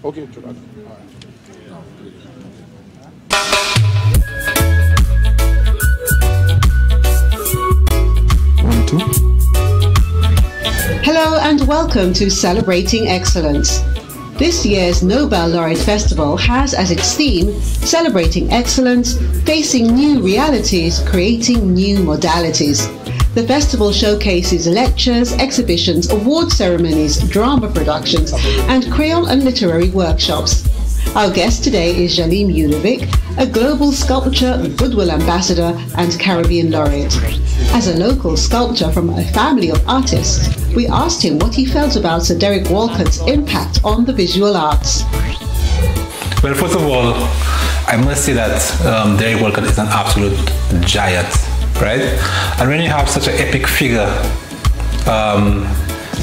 Okay, true. All right. 1, 2. Hello and welcome to Celebrating Excellence. This year's Nobel Laureate Festival has as its theme, Celebrating Excellence, Facing New Realities, Creating New Modalities. The festival showcases lectures, exhibitions, award ceremonies, drama productions, and crayon and literary workshops. Our guest today is Jalim Yudovic, a global sculpture, goodwill ambassador, and Caribbean laureate. As a local sculptor from a family of artists, we asked him what he felt about Sir Derek Walcott's impact on the visual arts. Well, first of all, I must say that Derek Walcott is an absolute giant, right? And when you have such an epic figure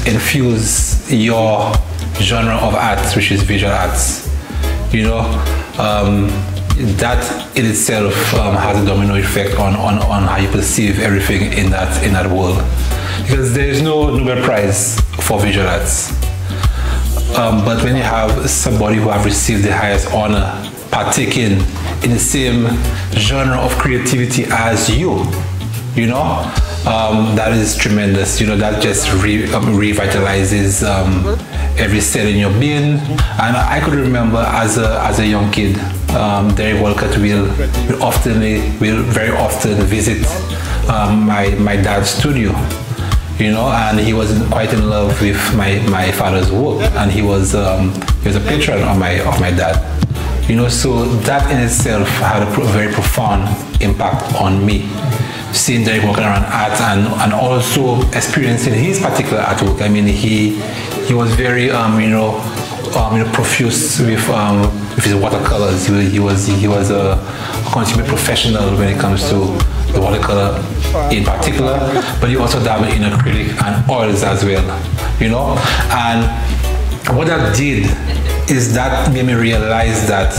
infuse your genre of arts, which is visual arts, you know, that in itself has a domino effect on how you perceive everything in that world. Because there is no Nobel Prize for visual arts. But when you have somebody who have received the highest honor partaking in the same genre of creativity as you know, that is tremendous. You know, that just revitalizes every cell in your being. And I could remember as a young kid, Derek Walcott will very often visit my dad's studio, you know, and he was quite in love with my father's work, and he was a patron of my dad, you know. So that in itself had a very profound impact on me, seeing Derek walking around art and also experiencing his particular artwork. I mean, he was very profuse with his watercolors. He was a consummate professional when it comes to the watercolor in particular, but he also dabbled in acrylic and oils as well, you know. And what that did is that made me realize that,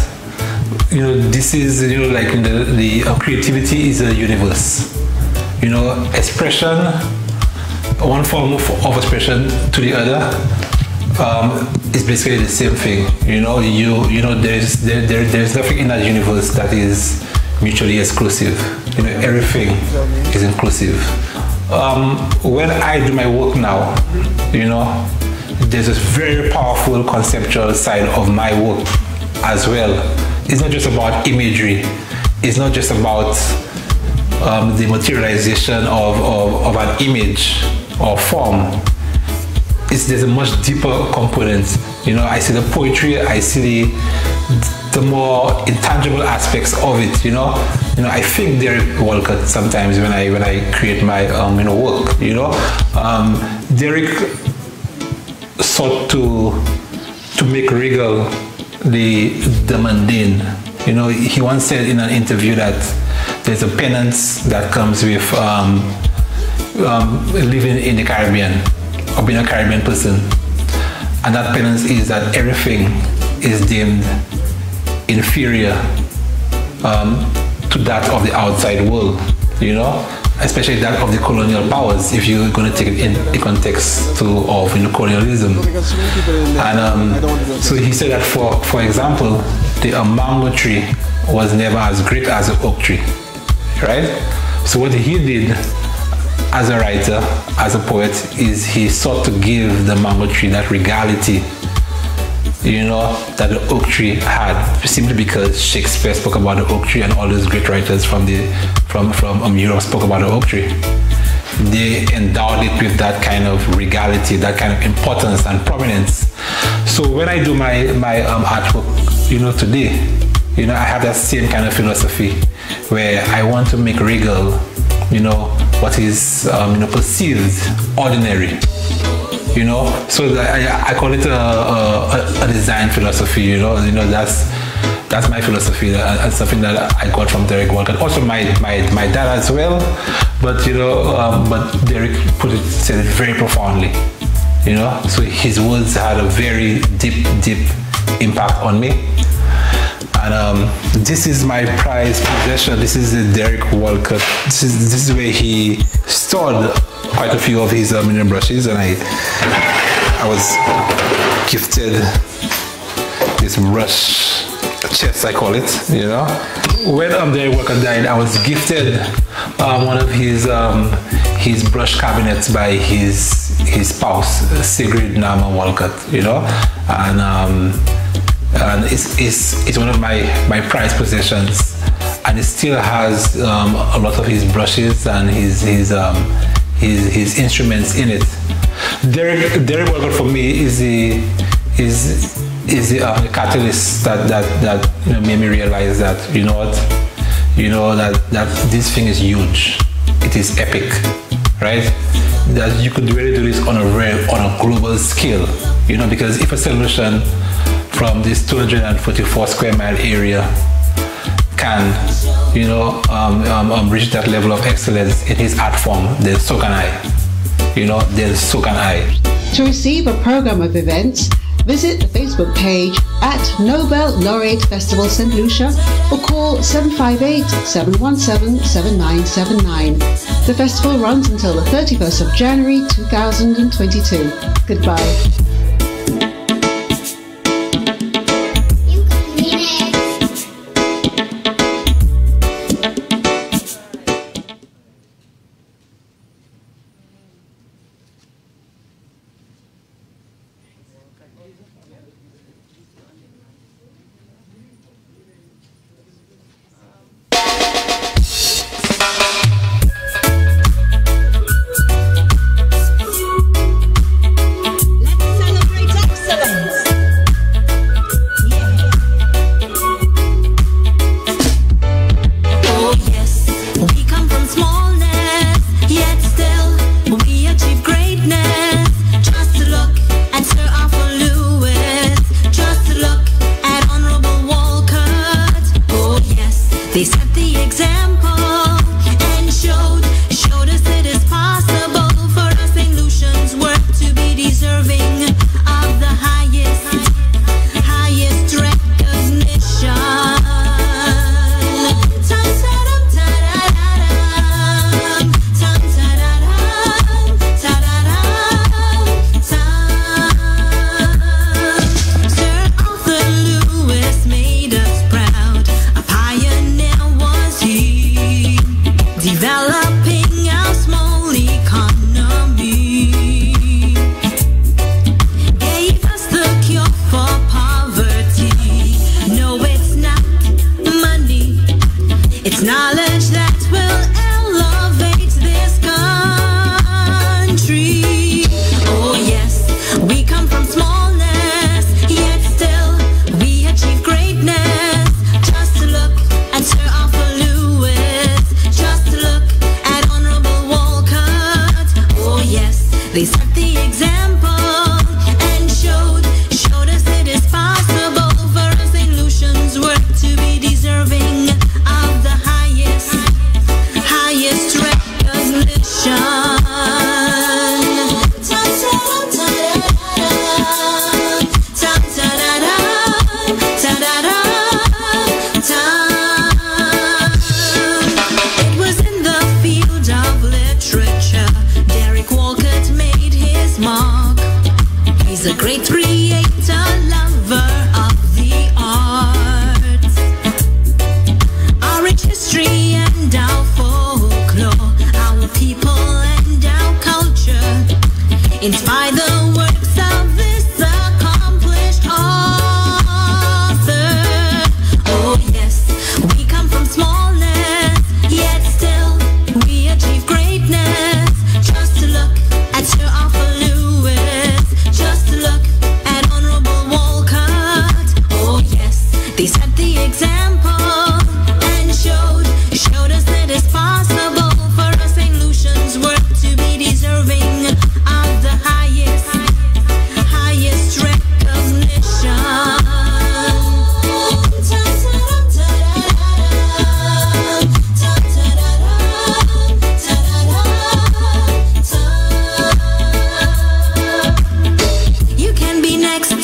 you know, this is, you know, like the creativity is a universe. You know, expression, one form of expression to the other, is basically the same thing. You know, there's nothing in that universe that is mutually exclusive. You know, everything is inclusive. When I do my work now, you know, there's a very powerful conceptual side of my work as well. It's not just about imagery. It's not just about the materialization of an image or form. There's a much deeper component. You know, I see the poetry, I see the more intangible aspects of it. You know, I think Derek Walcott sometimes when I create my work. You know, Derek sought to make regal the mundane. You know, he once said in an interview that there's a penance that comes with living in the Caribbean, or being a Caribbean person. And that penance is that everything is deemed inferior to that of the outside world, you know, especially that of the colonial powers, if you're going to take it in the context of colonialism. And so he said that, for example, the mango tree was never as great as the oak tree, right? So what he did as a writer, as a poet, is he sought to give the mango tree that regality, you know, that the oak tree had, simply because Shakespeare spoke about the oak tree and all those great writers from Europe spoke about the oak tree. They endowed it with that kind of regality, that kind of importance and prominence. So when I do my artwork, you know, today, you know, I have that same kind of philosophy where I want to make regal, you know, what is perceived ordinary, you know. So I call it a design philosophy, you know. That's my philosophy. That's something that I got from Derek Walcott. Also my dad as well, but you know, but Derek said it very profoundly, you know. So his words had a very deep impact on me. And this is my prized possession. This is the Derek Walcott. This is where he stored quite a few of his brushes, and I was gifted this rush chest, I call it, you know. When Walcott died, I was gifted one of his brush cabinets by his spouse, Sigrid Nama Walcott, you know, and it's one of my prized possessions, and it still has a lot of his brushes and his instruments in it. Derek Walcott for me is the catalyst that you know, made me realize that that this thing is huge. It is epic, right? That you could really do this on a global scale, you know, because if a solution from this 244 square mile area can, you know, reach that level of excellence in his art form, then so can I. You know, then so can I. To receive a program of events, visit the Facebook page at Nobel Laureate Festival St. Lucia or call 758-717-7979. The festival runs until the 31st of January 2022. Goodbye.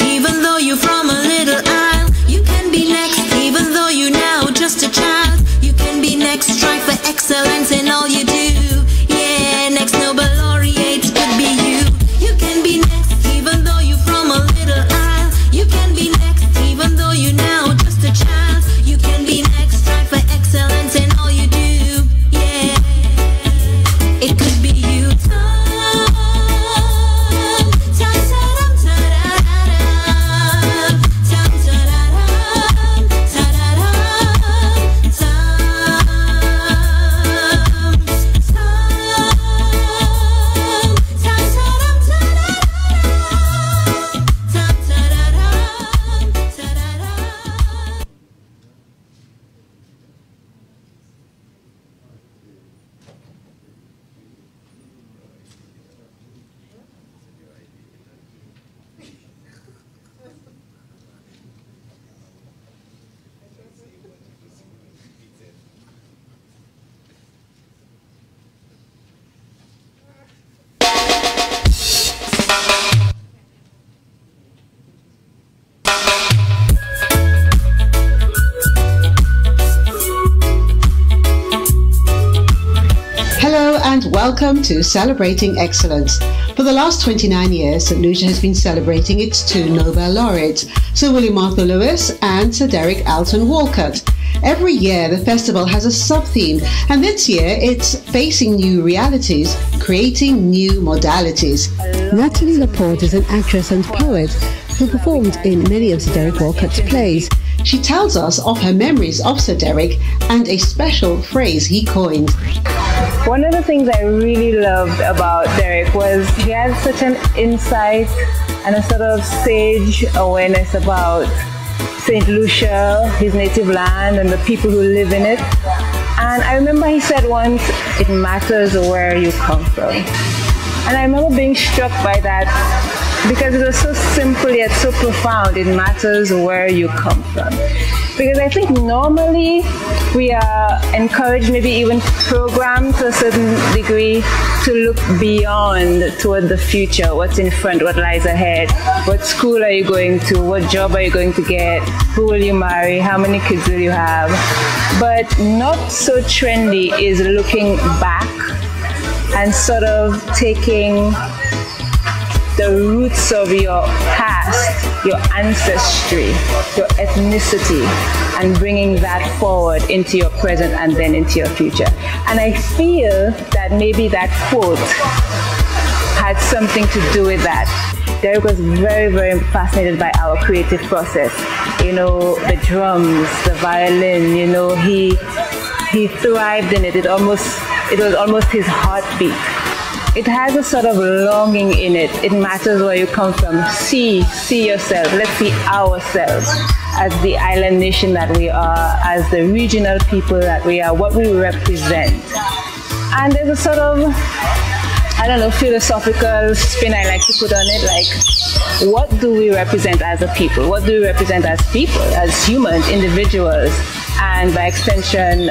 Even though you're from a little isle, you can be next. and welcome to Celebrating Excellence. For the last 29 years, St. Lucia has been celebrating its two Nobel laureates, Sir William Arthur Lewis and Sir Derek Alton Walcott. Every year, the festival has a sub-theme, and this year it's Facing New Realities, Creating New Modalities. Natalie Laporte is an actress and poet who performed in many of Sir Derek Walcott's plays. She tells us of her memories of Sir Derek and a special phrase he coined. One of the things I really loved about Derek was he had such an insight and a sort of sage awareness about St. Lucia, his native land, and the people who live in it. And I remember he said once, it matters where you come from. And I remember being struck by that because it was so simple yet so profound. It matters where you come from. Because I think normally we are encouraged, maybe even programmed to a certain degree, to look beyond toward the future, what's in front, what lies ahead, what school are you going to, what job are you going to get, who will you marry, how many kids will you have. But not so trendy is looking back and sort of taking the roots of your past, your ancestry, your ethnicity, and bringing that forward into your present and then into your future. And I feel that maybe that quote had something to do with that. Derek was very, very fascinated by our creative process. You know, the drums, the violin, you know, he thrived in it. It was almost his heartbeat. It has a sort of longing in it. It matters where you come from. See yourself. Let's see ourselves as the island nation that we are, as the regional people that we are, what we represent. And there's a sort of, I don't know, philosophical spin I like to put on it, like, what do we represent as a people? What do we represent as people, as humans, individuals, and by extension,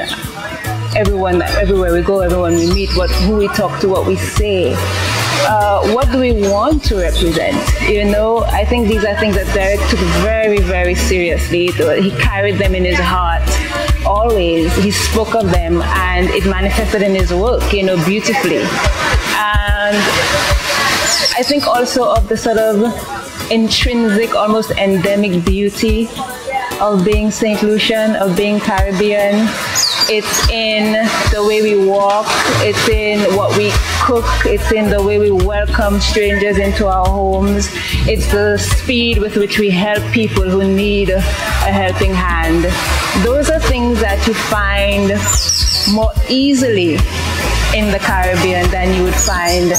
everyone, everywhere we go, everyone we meet, who we talk to, what we say. What do we want to represent? You know, I think these are things that Derek took very, very seriously. He carried them in his heart always. He spoke of them and it manifested in his work, you know, beautifully. And I think also of the sort of intrinsic, almost endemic beauty of being St. Lucian, of being Caribbean. It's in the way we walk, it's in what we cook, it's in the way we welcome strangers into our homes, it's the speed with which we help people who need a helping hand. Those are things that you find more easily in the Caribbean than you would find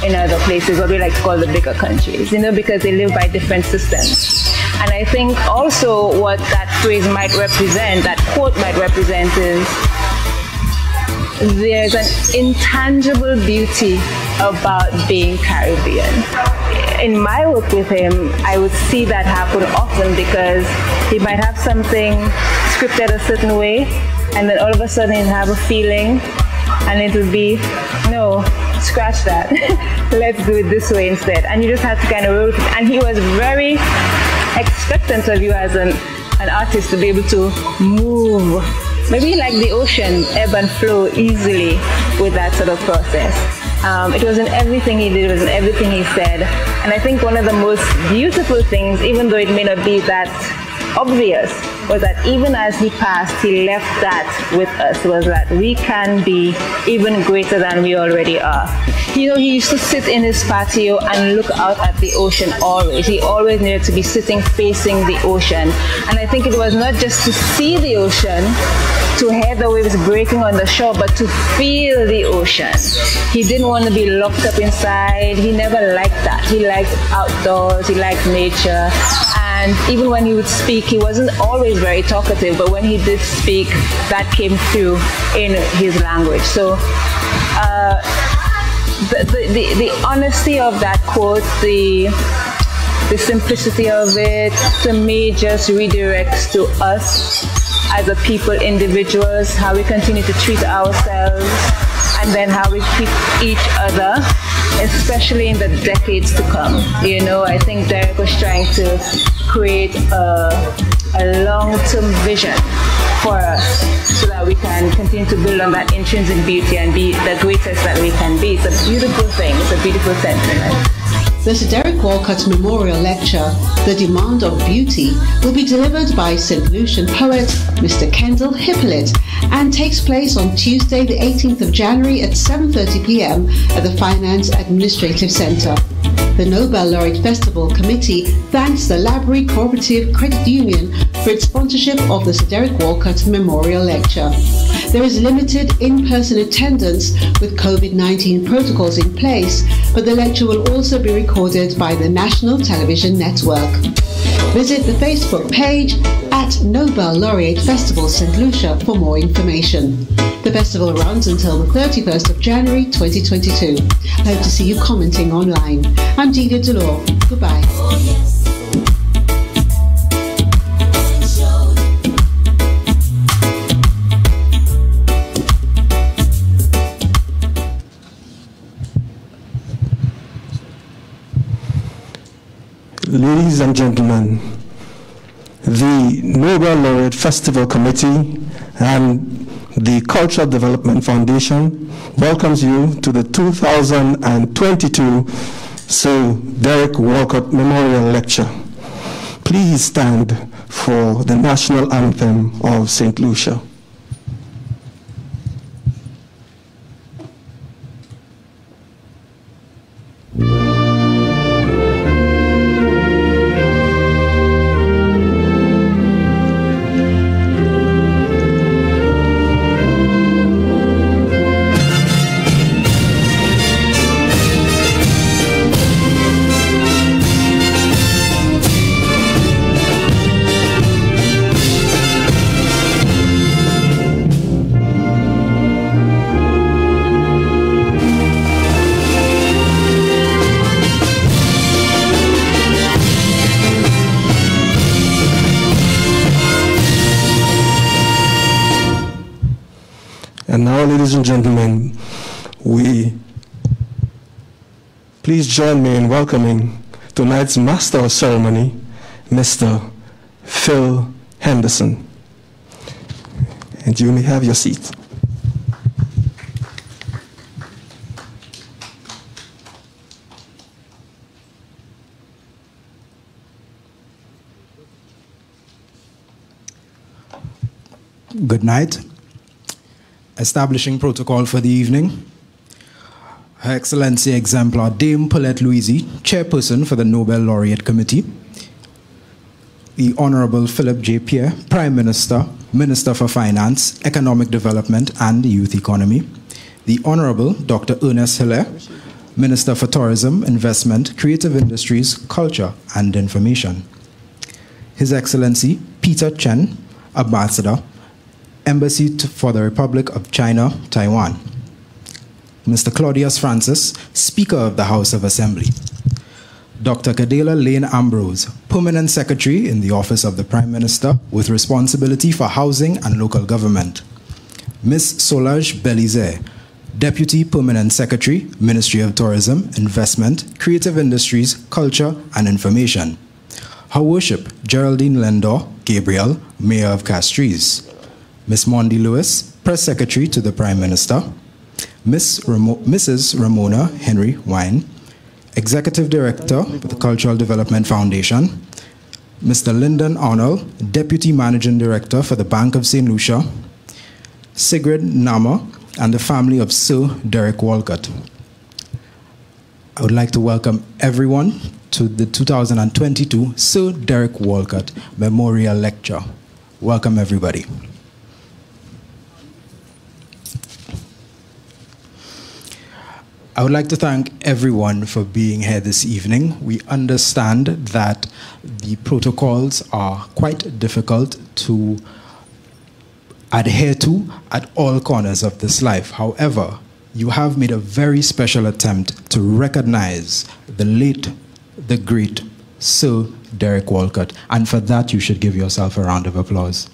in other places, what we like to call the bigger countries, you know, because they live by different systems. And I think also what that phrase might represent, that quote might represent, is there's an intangible beauty about being Caribbean. In my work with him, I would see that happen often because he might have something scripted a certain way, and then all of a sudden he'd have a feeling, and it would be, no, scratch that. Let's do it this way instead. And you just have to kind of roll with it. And he was very expectant of you as an artist to be able to move, maybe like the ocean, ebb and flow easily with that sort of process. It was in everything he did, it was in everything he said. And I think one of the most beautiful things, even though it may not be that obvious, was that even as he passed, he left that with us, was that we can be even greater than we already are. You know, he used to sit in his patio and look out at the ocean always. He always needed to be sitting facing the ocean. And I think it was not just to see the ocean, to hear the waves breaking on the shore, but to feel the ocean. He didn't want to be locked up inside. He never liked that. He liked outdoors, he liked nature. And even when he would speak, he wasn't always very talkative, but when he did speak, that came through in his language. So the honesty of that quote, the simplicity of it, to me just redirects to us as a people, individuals, how we continue to treat ourselves, and then how we treat each other, especially in the decades to come. You know, I think Derek was trying to create a long-term vision for us so that we can continue to build on that intrinsic beauty and be the greatest that we can be. It's a beautiful thing. It's a beautiful sentiment. The Sir Derek Walcott Memorial Lecture, The Demand of Beauty, will be delivered by St. Lucian poet Mr. Kendel Hippolyte and takes place on Tuesday the 18th of January at 7:30 p.m. at the Finance Administrative Centre. The Nobel Laureate Festival Committee thanks the Library Cooperative Credit Union for its sponsorship of the Sir Derek Walcott Memorial Lecture. There is limited in-person attendance with COVID-19 protocols in place, but the lecture will also be recorded by the National Television Network. Visit the Facebook page at Nobel Laureate Festival St. Lucia for more information. The festival runs until the 31st of January 2022. I hope to see you commenting online. I'm Gina Delore. Goodbye. Ladies and gentlemen, the Nobel Laureate Festival Committee and the Cultural Development Foundation welcomes you to the 2022 Sir Derek Walcott Memorial Lecture. Please stand for the National Anthem of St. Lucia. And now, ladies and gentlemen, please join me in welcoming tonight's Master of Ceremony, Mr. Phil Henderson. And you may have your seat. Good night. Establishing protocol for the evening. Her Excellency Exemplar Dame Paulette Louisy, Chairperson for the Nobel Laureate Committee. The Honorable Philip J. Pierre, Prime Minister, Minister for Finance, Economic Development and Youth Economy. The Honorable Dr. Ernest Hilaire, Minister for Tourism, Investment, Creative Industries, Culture and Information. His Excellency Peter Chen, Ambassador, Embassy for the Republic of China, Taiwan. Mr. Claudius Francis, Speaker of the House of Assembly. Dr. Kadela Lane Ambrose, Permanent Secretary in the Office of the Prime Minister with responsibility for housing and local government. Ms. Solange Belize, Deputy Permanent Secretary, Ministry of Tourism, Investment, Creative Industries, Culture and Information. Her Worship, Geraldine Lendor Gabriel, Mayor of Castries. Ms. Mondi Lewis, Press Secretary to the Prime Minister. Mrs. Ramona Henry Wine, Executive Director of the Cultural Development Foundation. Mr. Lyndon Arnold, Deputy Managing Director for the Bank of St. Lucia. Sigrid Nama, and the family of Sir Derek Walcott. I would like to welcome everyone to the 2022 Sir Derek Walcott Memorial Lecture. Welcome, everybody. I would like to thank everyone for being here this evening. We understand that the protocols are quite difficult to adhere to at all corners of this life. However, you have made a very special attempt to recognize the late, the great Sir Derek Walcott, and for that you should give yourself a round of applause.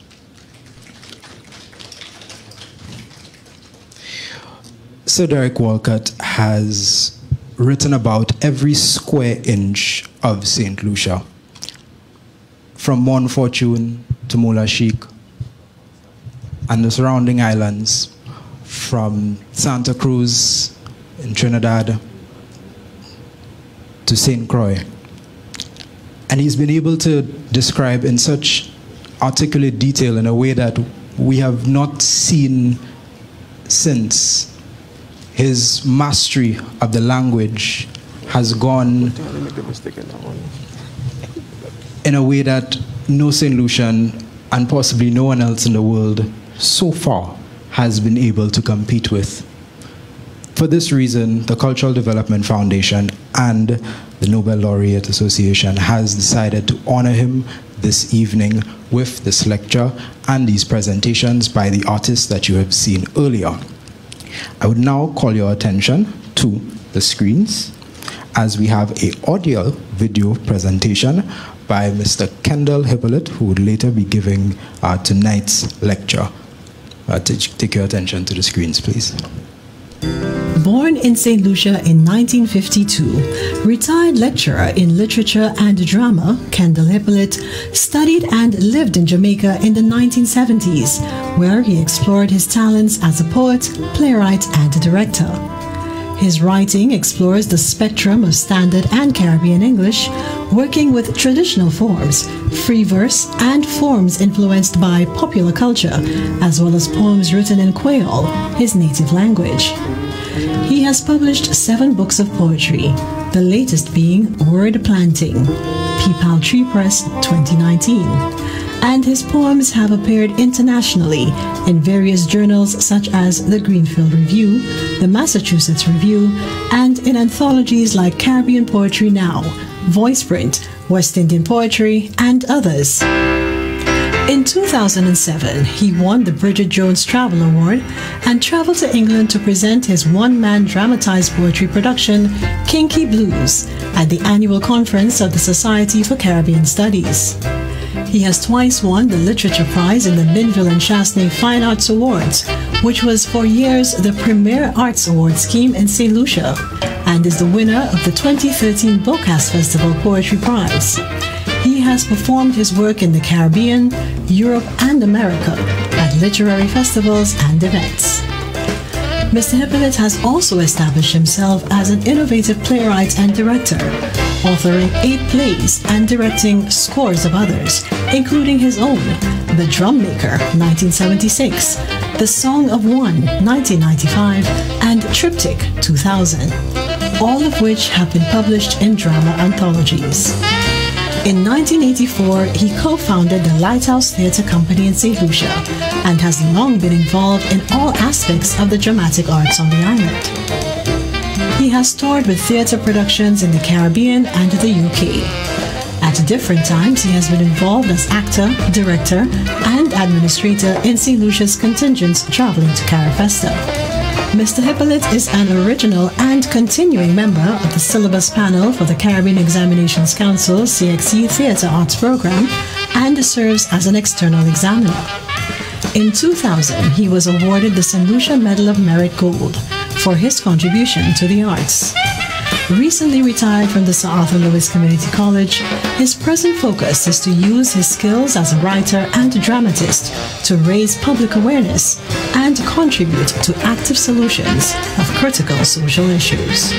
Sir Derek Walcott has written about every square inch of St. Lucia, from Mont Fortune to Mola Chic, and the surrounding islands, from Santa Cruz in Trinidad to St. Croix. And he's been able to describe in such articulate detail in a way that we have not seen since. His mastery of the language has gone in a way that no St. Lucian and possibly no one else in the world so far has been able to compete with. For this reason, the Cultural Development Foundation and the Nobel Laureate Association has decided to honor him this evening with this lecture and these presentations by the artists that you have seen earlier. I would now call your attention to the screens as we have an audio-video presentation by Mr. Kendel Hippolyte, who would later be giving tonight's lecture. Take your attention to the screens, please. Born in St. Lucia in 1952, retired lecturer in literature and drama, Kendel Hippolyte studied and lived in Jamaica in the 1970s, where he explored his talents as a poet, playwright, and director. His writing explores the spectrum of Standard and Caribbean English, working with traditional forms, free verse, and forms influenced by popular culture, as well as poems written in Creole, his native language. He has published 7 books of poetry, the latest being Word Planting, Peepal Tree Press 2019, and his poems have appeared internationally in various journals such as the Greenfield Review, the Massachusetts Review, and in anthologies like Caribbean Poetry Now, Voiceprint, West Indian Poetry, and others. In 2007, he won the Bridget Jones Travel Award and traveled to England to present his one-man dramatized poetry production, Kinky Blues, at the annual conference of the Society for Caribbean Studies. He has twice won the Literature Prize in the Minville and Chasney Fine Arts Awards, which was for years the premier arts award scheme in St. Lucia, and is the winner of the 2013 Bocas Festival Poetry Prize. He has performed his work in the Caribbean, Europe, and America at literary festivals and events. Mr. Hippolyte has also established himself as an innovative playwright and director, authoring 8 plays and directing scores of others, including his own, The Drum Maker, 1976, The Song of One, 1995, and Triptych, 2000, all of which have been published in drama anthologies. In 1984, he co-founded the Lighthouse Theatre Company in St. Lucia and has long been involved in all aspects of the dramatic arts on the island. He has toured with theatre productions in the Caribbean and the UK. At different times, he has been involved as actor, director, and administrator in St. Lucia's contingents traveling to Carifesta. Mr. Hippolyte is an original and continuing member of the syllabus panel for the Caribbean Examinations Council CXC Theatre Arts Program and serves as an external examiner. In 2000, he was awarded the St. Lucia Medal of Merit Gold for his contribution to the arts. Recently retired from the Sir Arthur Lewis Community College, his present focus is to use his skills as a writer and dramatist to raise public awareness and contribute to active solutions of critical social issues.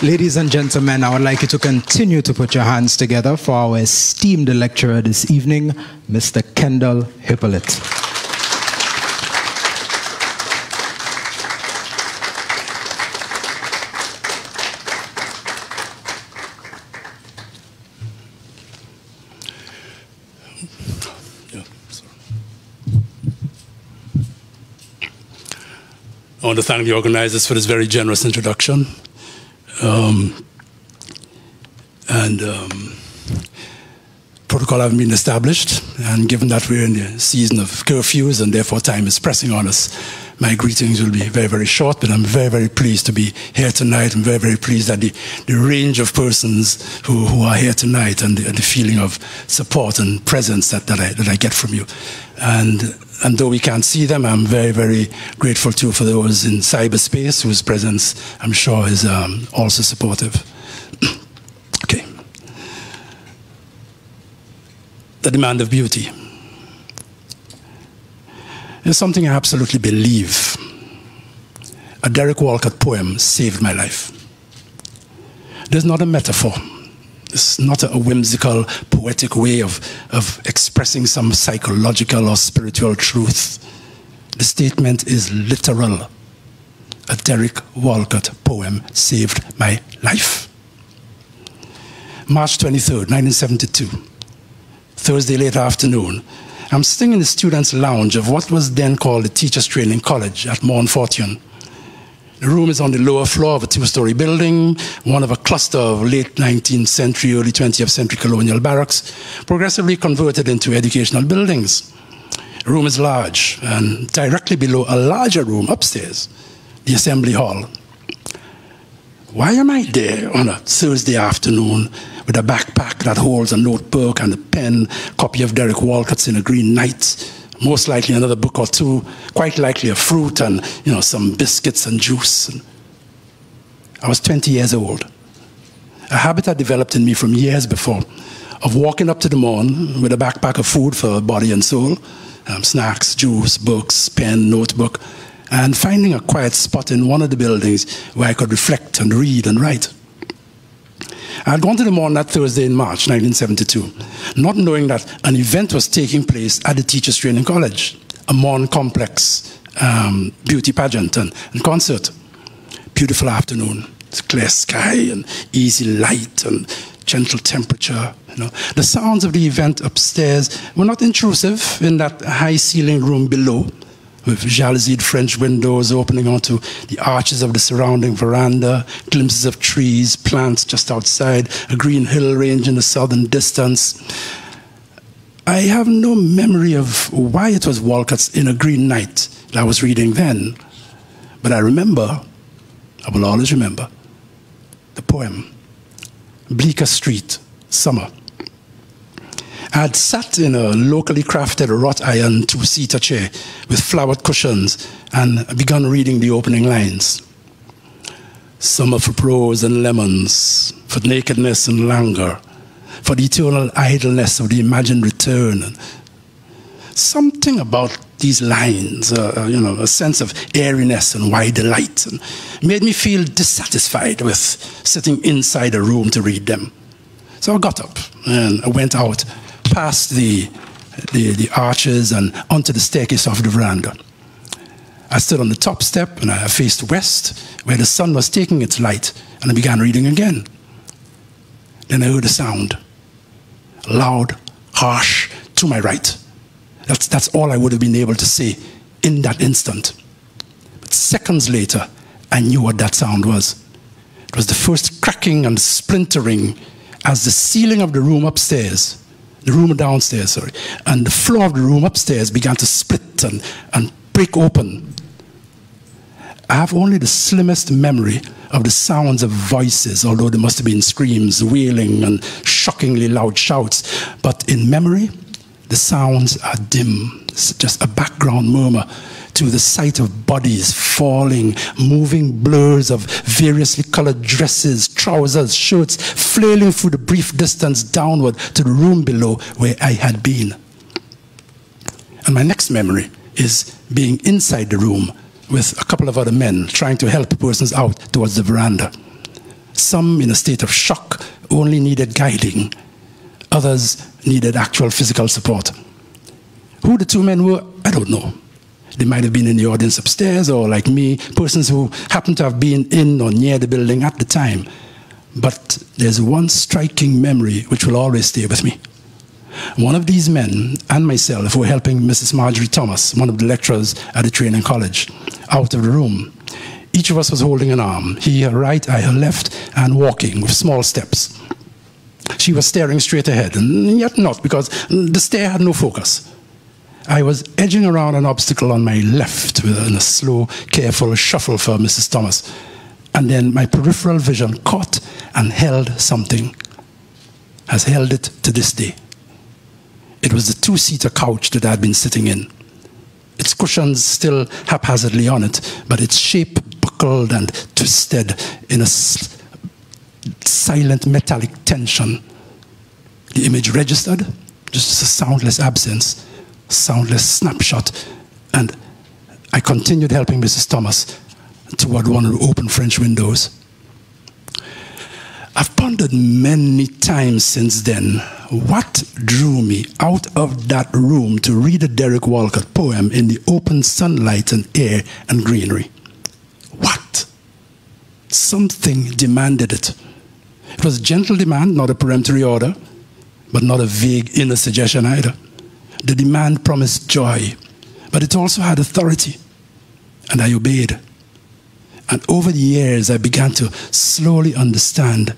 Ladies and gentlemen, I would like you to continue to put your hands together for our esteemed lecturer this evening, Mr. Kendel Hippolyte. I want to thank the organizers for this very generous introduction. Protocol having been established, and given that we're in the season of curfews and therefore time is pressing on us, my greetings will be very, very short, but I'm very, very pleased to be here tonight. I'm very, very pleased at the range of persons who are here tonight, and the feeling of support and presence that I get from you. And though we can't see them, I'm very, very grateful too for those in cyberspace whose presence I'm sure is also supportive. Okay. The demand of beauty is something I absolutely believe. A Derek Walcott poem saved my life. There's not a metaphor. It's not a whimsical, poetic way of expressing some psychological or spiritual truth. The statement is literal. A Derek Walcott poem saved my life. March 23rd, 1972, Thursday late afternoon, I'm sitting in the students' lounge of what was then called the Teachers Training College at Mont Fortune. The room is on the lower floor of a two-story building, one of a cluster of late 19th century, early 20th century colonial barracks, progressively converted into educational buildings. The room is large, and directly below a larger room upstairs, the assembly hall. Why am I there on a Thursday afternoon with a backpack that holds a notebook and a pen, copy of Derek Walcott's In a Green Night, most likely another book or two, quite likely a fruit and some biscuits and juice? I was 20 years old. A habit had developed in me from years before of walking up to the morn with a backpack of food for body and soul, snacks, juice, books, pen, notebook, and finding a quiet spot in one of the buildings where I could reflect and read and write. I had gone to the Morn that Thursday in March 1972, not knowing that an event was taking place at the Teachers Training College, a Morn complex beauty pageant and concert. Beautiful afternoon, it's clear sky and easy light and gentle temperature. The sounds of the event upstairs were not intrusive in that high-ceiling room below, with jalousied French windows opening onto the arches of the surrounding veranda, glimpses of trees, plants just outside, a green hill range in the southern distance. I have no memory of why it was Walcott's In a Green Night that I was reading then, but I will always remember, the poem, Bleecker Street, Summer. I had sat in a locally crafted wrought iron two-seater chair with flowered cushions and begun reading the opening lines. Summer for prose and lemons, for nakedness and languor, for the eternal idleness of the imagined return. Something about these lines, a sense of airiness and wide delight, and made me feel dissatisfied with sitting inside a room to read them. So I got up and I went out past the arches and onto the staircase of the veranda. I stood on the top step and I faced west, where the sun was taking its light, and I began reading again. Then I heard a sound, loud, harsh, to my right. That's all I would have been able to say in that instant. But seconds later, I knew what that sound was. It was the first cracking and splintering as the ceiling of the room upstairs, the room downstairs, sorry, and the floor of the room upstairs began to split and break open. I have only the slimmest memory of the sounds of voices, although there must have been screams, wailing, and shockingly loud shouts. But in memory, the sounds are dim. It's just a background murmur to the sight of bodies falling, moving blurs of variously colored dresses, trousers, shirts, flailing through the brief distance downward to the room below where I had been. And my next memory is being inside the room with a couple of other men trying to help persons out towards the veranda. Some in a state of shock only needed guiding. Others needed actual physical support. Who the two men were, I don't know. They might have been in the audience upstairs, or like me, persons who happened to have been in or near the building at the time. But there's one striking memory which will always stay with me. One of these men and myself were helping Mrs. Marjorie Thomas, one of the lecturers at the training college, out of the room. Each of us was holding an arm, he her right, I her left, and walking with small steps. She was staring straight ahead, and yet not, because the stare had no focus. I was edging around an obstacle on my left in a slow, careful shuffle for Mrs. Thomas. And then my peripheral vision caught and held something, has held it to this day. It was the two-seater couch that I had been sitting in. Its cushions still haphazardly on it, but its shape buckled and twisted in a silent metallic tension. The image registered, just a soundless absence, soundless snapshot, and I continued helping Mrs. Thomas toward one of the open French windows. I've pondered many times since then what drew me out of that room to read a Derek Walcott poem in the open sunlight and air and greenery. What? Something demanded it. It was a gentle demand, not a peremptory order, but not a vague inner suggestion either. The demand promised joy, but it also had authority, and I obeyed. And over the years, I began to slowly understand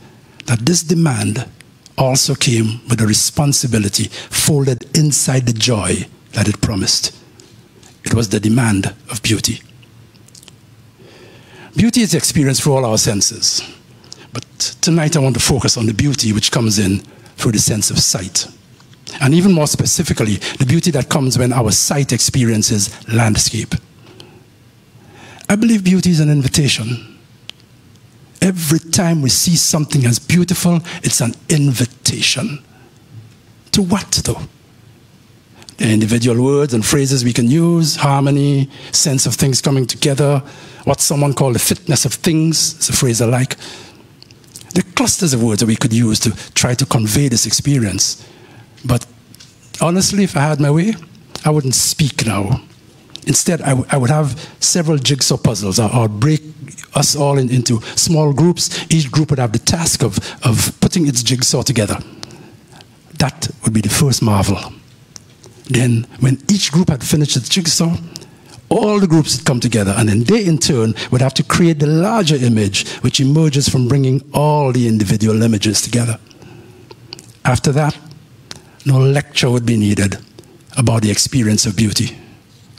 that this demand also came with a responsibility folded inside the joy that it promised. It was the demand of beauty. Beauty is experienced through all our senses. But tonight I want to focus on the beauty which comes in through the sense of sight. And even more specifically, the beauty that comes when our sight experiences landscape. I believe beauty is an invitation. Every time we see something as beautiful, it's an invitation. To what, though? The individual words and phrases we can use, harmony, sense of things coming together, what someone called the fitness of things, it's a phrase I like. There are clusters of words that we could use to try to convey this experience. But honestly, if I had my way, I wouldn't speak now. Instead, I would have several jigsaw puzzles. I would break us all into small groups. Each group would have the task of putting its jigsaw together. That would be the first marvel. Then, when each group had finished its jigsaw, all the groups would come together, and then they, in turn, would have to create the larger image, which emerges from bringing all the individual images together. After that, no lecture would be needed about the experience of beauty.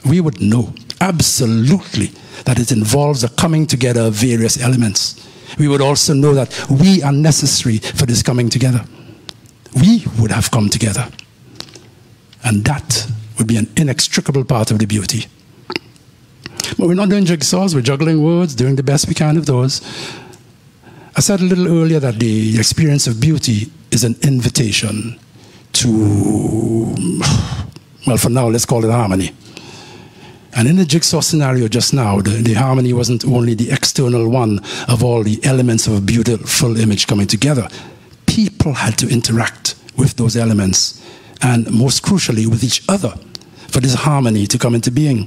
We would know absolutely that it involves a coming together of various elements. We would also know that we are necessary for this coming together. We would have come together. And that would be an inextricable part of the beauty. But we're not doing jigsaws, we're juggling words, doing the best we can of those. I said a little earlier that the experience of beauty is an invitation to, well, for now, let's call it harmony. And in the jigsaw scenario just now, the harmony wasn't only the external one of all the elements of a beautiful image coming together. People had to interact with those elements, and most crucially, with each other, for this harmony to come into being.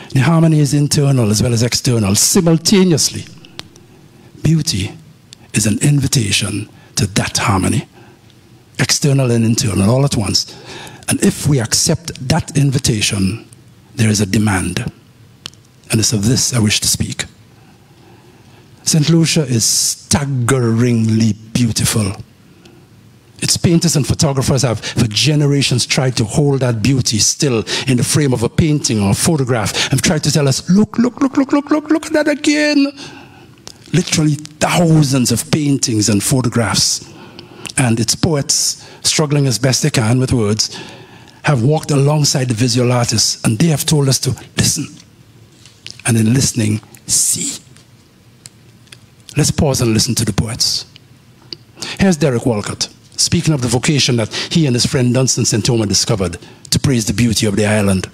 The harmony is internal as well as external, simultaneously. Beauty is an invitation to that harmony, external and internal, all at once. And if we accept that invitation, there is a demand. And it's of this I wish to speak. St. Lucia is staggeringly beautiful. Its painters and photographers have for generations tried to hold that beauty still in the frame of a painting or a photograph and tried to tell us, look at that again. Literally thousands of paintings and photographs. And its poets, struggling as best they can with words, have walked alongside the visual artists, and they have told us to listen. And in listening, see. Let's pause and listen to the poets. Here's Derek Walcott, speaking of the vocation that he and his friend Dunstan St. Thomas discovered to praise the beauty of the island.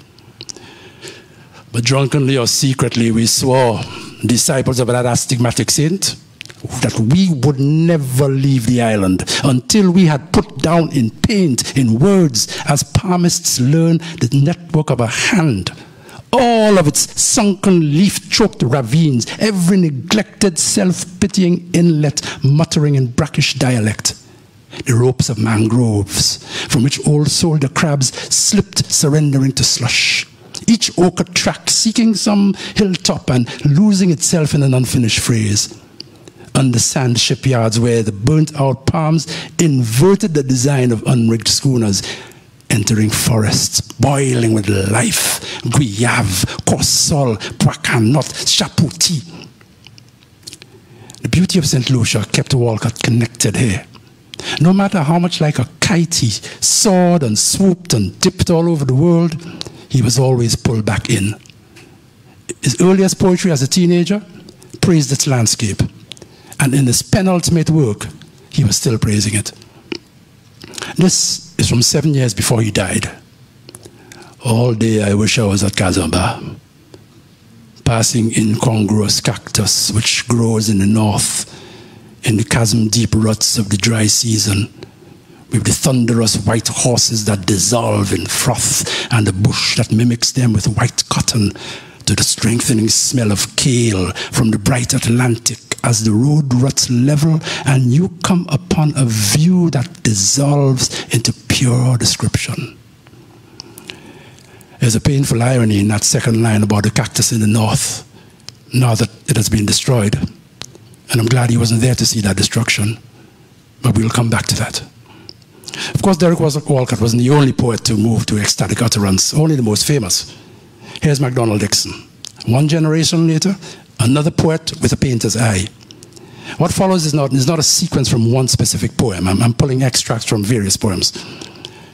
But drunkenly or secretly we swore, disciples of that astigmatic saint, that we would never leave the island until we had put down in paint, in words, as palmists learn the network of a hand, all of its sunken leaf-choked ravines, every neglected self-pitying inlet muttering in brackish dialect, the ropes of mangroves from which old soldier crabs slipped surrendering to slush, each ochre track seeking some hilltop and losing itself in an unfinished phrase, undersand shipyards where the burnt-out palms inverted the design of unrigged schooners, entering forests, boiling with life, guayave, corsol, poicanot, chapooti. The beauty of St. Lucia kept Walcott connected here. No matter how much like a kite he soared and swooped and dipped all over the world, he was always pulled back in. His earliest poetry as a teenager praised its landscape, and in his penultimate work, he was still praising it. This is from 7 years before he died. All day I wish I was at Kazamba, passing incongruous cactus which grows in the north, in the chasm-deep ruts of the dry season, with the thunderous white horses that dissolve in froth, and the bush that mimics them with white cotton, to the strengthening smell of kale from the bright Atlantic as the road ruts level, and you come upon a view that dissolves into pure description. There's a painful irony in that second line about the cactus in the north, now that it has been destroyed. And I'm glad he wasn't there to see that destruction. But we'll come back to that. Of course, Derek Walcott wasn't the only poet to move to ecstatic utterance, only the most famous. Here's MacDonald Dixon. One generation later, another poet with a painter's eye. What follows is not a sequence from one specific poem. I'm pulling extracts from various poems.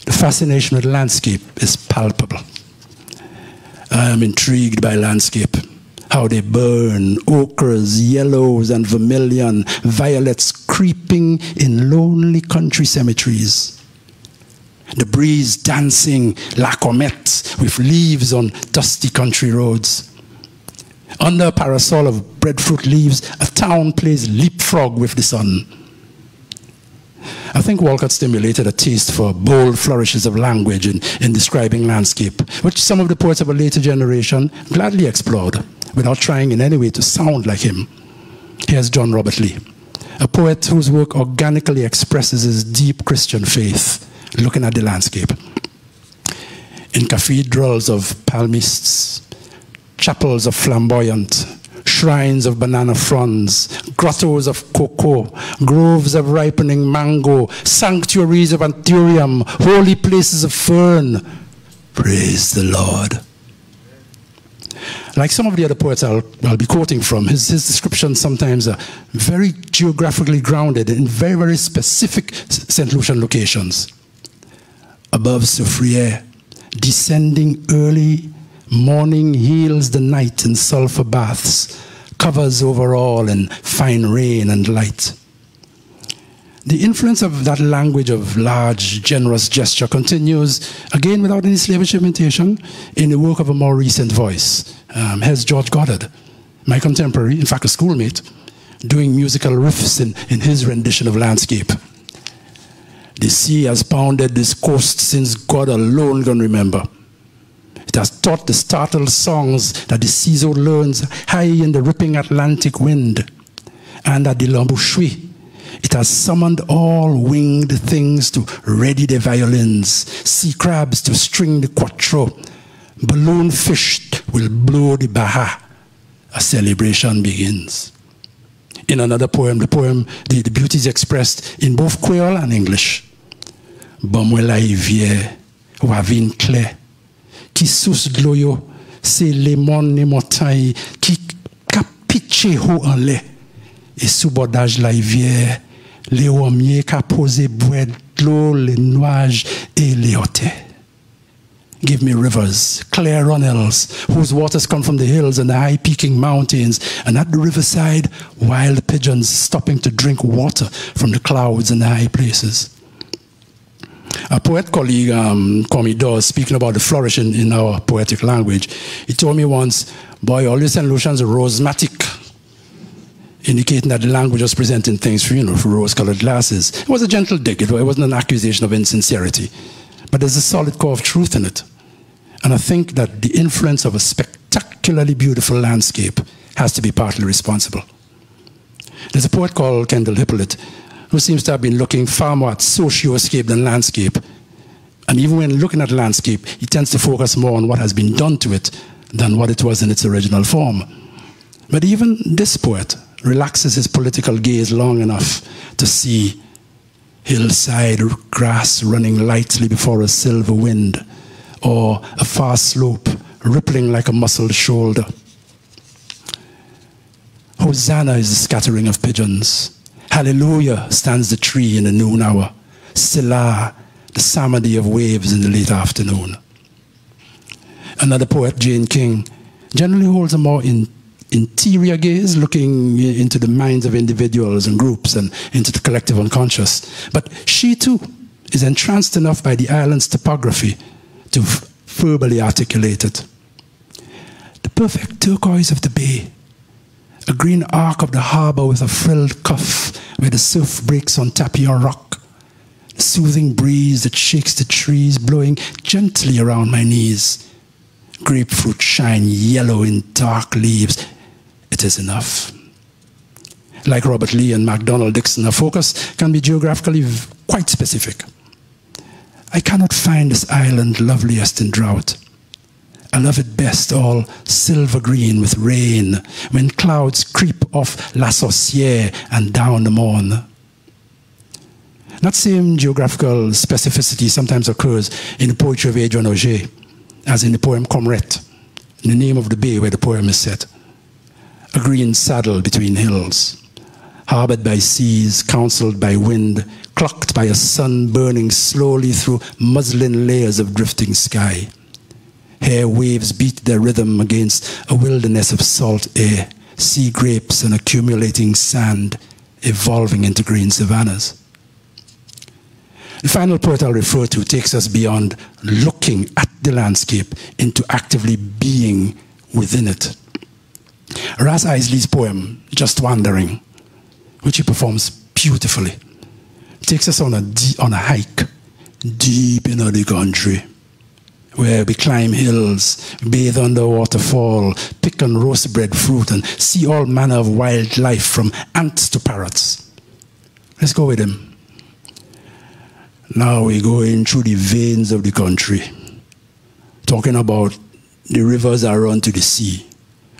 The fascination with landscape is palpable. I am intrigued by landscape. How they burn, ochres, yellows, and vermilion, violets creeping in lonely country cemeteries. The breeze dancing la comète with leaves on dusty country roads. Under a parasol of breadfruit leaves, a town plays leapfrog with the sun. I think Walcott stimulated a taste for bold flourishes of language in describing landscape, which some of the poets of a later generation gladly explored, without trying in any way to sound like him. Here's John Robert Lee, a poet whose work organically expresses his deep Christian faith, looking at the landscape. In cathedrals of palmists, chapels of flamboyant, shrines of banana fronds, grottos of cocoa, groves of ripening mango, sanctuaries of anthurium, holy places of fern, praise the Lord. Like some of the other poets I'll be quoting from, his descriptions sometimes are very geographically grounded in very, very specific St. Lucian locations. Above Soufriere, descending early, morning heals the night in sulfur baths, covers over all in fine rain and light. The influence of that language of large, generous gesture continues, again without any slavish imitation, in the work of a more recent voice. Here's George Goddard, my contemporary, in fact a schoolmate, doing musical riffs in his rendition of landscape. The sea has pounded this coast since God alone can remember. It has taught the startled songs that the Ciseaux learns high in the ripping Atlantic wind. And at the Lambouchui, it has summoned all winged things to ready their violins, sea crabs to string the quattro, balloon fish will blow the baha. A celebration begins. In another poem, the beauty is expressed in both Creole and English. Bomwe la rivière, wavin clair, qui sous d'lo yo, c'est les monts et montagnes qui capiche haut en lait. Et sous bordage la rivière, les hommiers qui posé bois de l'eau, les nuages et les hôtels. Give me rivers, clear runnels, whose waters come from the hills and the high-peaking mountains, and at the riverside, wild pigeons stopping to drink water from the clouds and the high places. A poet colleague, Kwame Dawes, speaking about the flourish in our poetic language, he told me once, boy, all your St. Lucians are rosematic, indicating that the language was presenting things for rose-colored glasses. It was a gentle dig. It wasn't an accusation of insincerity. But there's a solid core of truth in it. And I think that the influence of a spectacularly beautiful landscape has to be partly responsible. There's a poet called Kendel Hippolyte who seems to have been looking far more at socio-scape than landscape. And even when looking at landscape, he tends to focus more on what has been done to it than what it was in its original form. But even this poet relaxes his political gaze long enough to see hillside grass running lightly before a silver wind, or a far slope rippling like a muscled shoulder. Hosanna is the scattering of pigeons. Hallelujah stands the tree in the noon hour. Selah, the samadhi of waves in the late afternoon. Another poet, Jane King, generally holds a more interior gaze, looking into the minds of individuals and groups and into the collective unconscious. But she too is entranced enough by the island's topography to verbally articulate it. The perfect turquoise of the bay, a green arc of the harbor with a frilled cuff where the surf breaks on tapir rock, the soothing breeze that shakes the trees blowing gently around my knees. Grapefruit shine yellow in dark leaves. It is enough. Like Robert Lee and MacDonald Dixon, a focus can be geographically quite specific. I cannot find this island loveliest in drought. I love it best all silver green with rain, when clouds creep off La Saucière and down the Morne. That same geographical specificity sometimes occurs in the poetry of Adrian Auger, as in the poem Comrette, in the name of the bay where the poem is set. A green saddle between hills, harbored by seas, counseled by wind, clocked by a sun burning slowly through muslin layers of drifting sky. Hair waves beat their rhythm against a wilderness of salt air, sea grapes and accumulating sand, evolving into green savannas. The final poet I'll refer to takes us beyond looking at the landscape into actively being within it. Ras Eisley's poem, Just Wandering, which he performs beautifully, takes us on a hike deep into the country, where we climb hills, bathe under a waterfall, pick on roast breadfruit, and see all manner of wildlife from ants to parrots. Let's go with him. Now we're going through the veins of the country, talking about the rivers that run to the sea.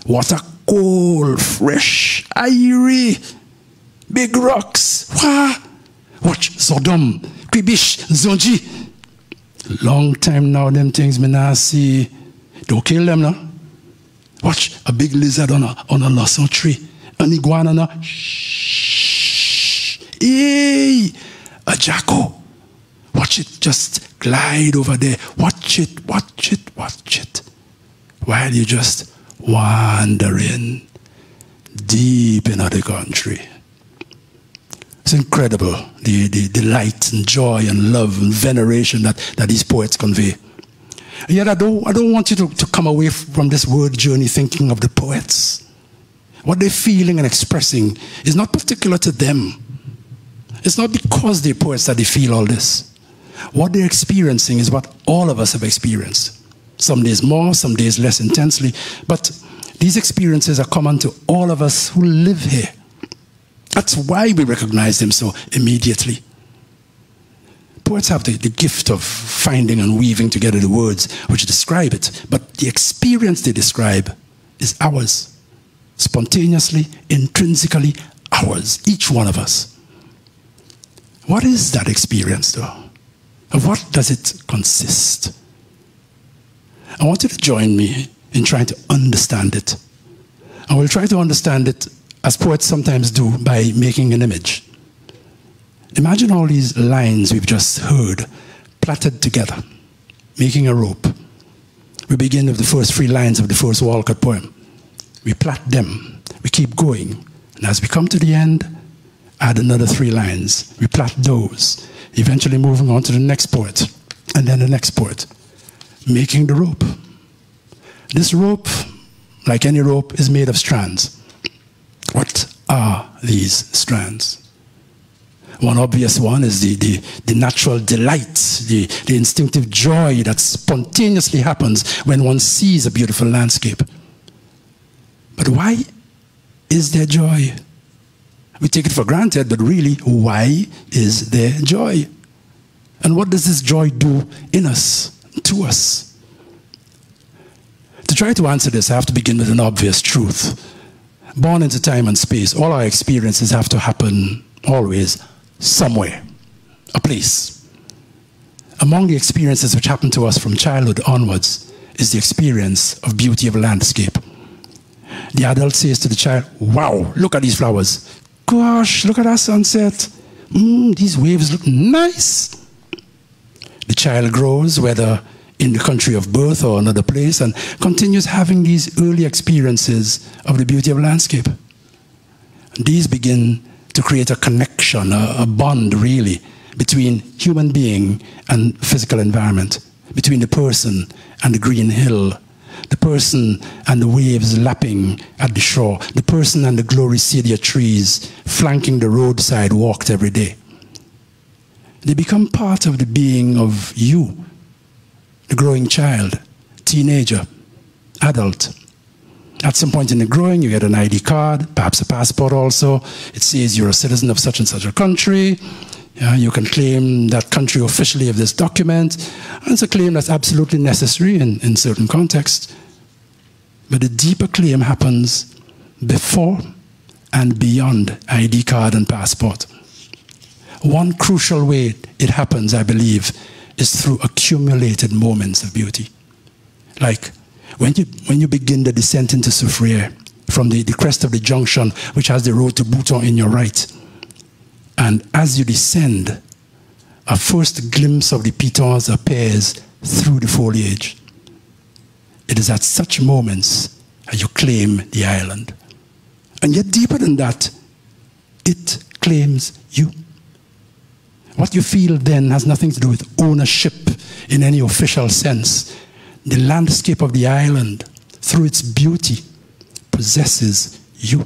Water cold, fresh, airy, big rocks. Wah! Watch Sodom, Kribish, Zonji. Long time now, them things me not see. Don't kill them now. Watch a big lizard on a blossom tree. An iguana now. Shh. Hey, a jacko. Watch it just glide over there. Watch it, watch it, watch it. While you just wandering deep into the country. It's incredible, the delight and joy and love and veneration that these poets convey. Yet I don't want you to come away from this word journey thinking of the poets. What they're feeling and expressing is not particular to them. It's not because they're poets that they feel all this. What they're experiencing is what all of us have experienced. Some days more, some days less intensely, but these experiences are common to all of us who live here. That's why we recognize them so immediately. Poets have the gift of finding and weaving together the words which describe it, but the experience they describe is ours. Spontaneously, intrinsically ours, each one of us. What is that experience, though? Of what does it consist? I want you to join me in trying to understand it. I will try to understand it as poets sometimes do by making an image. Imagine all these lines we've just heard plaited together, making a rope. We begin with the first 3 lines of the first Walcott poem. We plait them, we keep going, and as we come to the end, add another 3 lines. We plait those, eventually moving on to the next poet, and then the next poet, making the rope. This rope, like any rope, is made of strands. What are these strands? One obvious one is the natural delight, the instinctive joy that spontaneously happens when one sees a beautiful landscape. But why is there joy? We take it for granted, but really, why is there joy? And what does this joy do in us, to us? To try to answer this, I have to begin with an obvious truth. Born into time and space, all our experiences have to happen always somewhere. a place. Among the experiences which happen to us from childhood onwards is the experience of beauty of a landscape. The adult says to the child, wow, look at these flowers. Gosh, look at that sunset. These waves look nice. The child grows, whether in the country of birth or another place, and continues having these early experiences of the beauty of landscape. And these begin to create a connection, a bond really, between human being and physical environment, between the person and the green hill, the person and the waves lapping at the shore, the person and the gloricedia trees flanking the roadside walked every day. They become part of the being of you, the growing child, teenager, adult. At some point in the growing, you get an ID card, perhaps a passport also. It says you're a citizen of such and such a country. You can claim that country officially of this document. And it's a claim that's absolutely necessary in certain contexts. But the deeper claim happens before and beyond ID card and passport. One crucial way it happens, I believe, is through accumulated moments of beauty. Like when you begin the descent into Soufriere, from the crest of the junction, which has the road to Bouton in your right, and as you descend, a first glimpse of the pitons appears through the foliage. It is at such moments that you claim the island. And yet deeper than that, it claims you. What you feel then has nothing to do with ownership in any official sense. The landscape of the island, through its beauty, possesses you.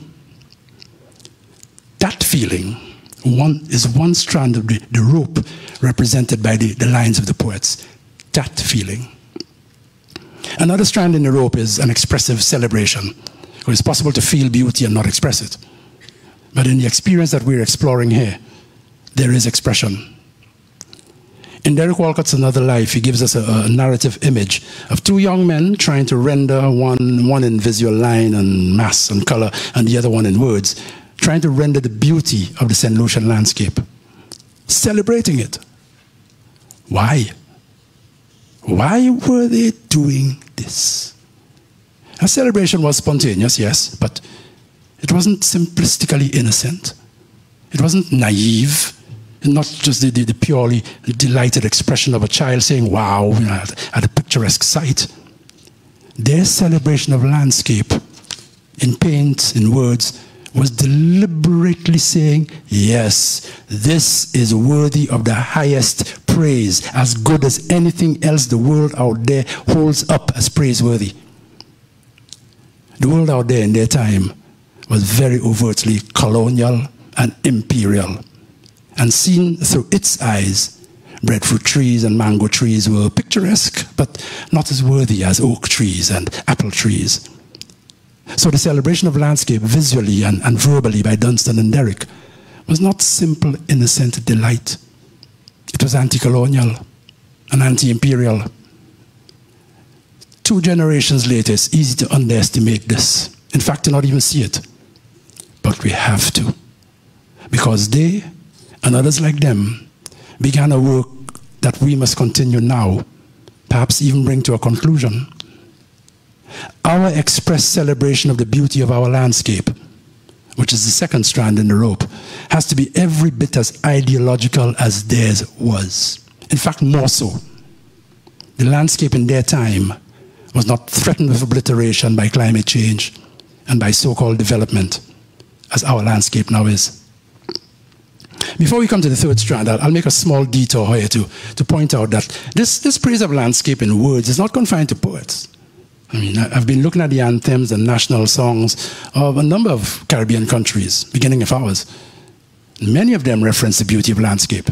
That feeling is one strand of the rope represented by the lines of the poets. That feeling. Another strand in the rope is an expressive celebration. It's possible to feel beauty and not express it. But in the experience that we're exploring here, there is expression. In Derek Walcott's Another Life, he gives us a narrative image of two young men trying to render one in visual line and mass and color, and the other one in words, trying to render the beauty of the St. Lucian landscape, celebrating it. Why? Why were they doing this? A celebration was spontaneous, yes, but it wasn't simplistically innocent. It wasn't naive. Not just the purely delighted expression of a child saying, wow, at a picturesque sight. Their celebration of landscape, in paint, in words, was deliberately saying, yes, this is worthy of the highest praise, as good as anything else the world out there holds up as praiseworthy. The world out there in their time was very overtly colonial and imperial. And seen through its eyes, breadfruit trees and mango trees were picturesque, but not as worthy as oak trees and apple trees. So the celebration of landscape visually and verbally by Dunstan and Derrick was not simple, innocent delight. It was anti-colonial and anti-imperial. 2 generations later, it's easy to underestimate this. In fact, to not even see it. But we have to. Because they and others like them began a work that we must continue now, perhaps even bring to a conclusion. Our expressed celebration of the beauty of our landscape, which is the second strand in the rope, has to be every bit as ideological as theirs was. In fact, more so. The landscape in their time was not threatened with obliteration by climate change and by so-called development, as our landscape now is. Before we come to the third strand, I'll make a small detour here to point out that this praise of landscape in words is not confined to poets. I mean, I've been looking at the anthems and national songs of a number of Caribbean countries, beginning with ours. Many of them reference the beauty of landscape.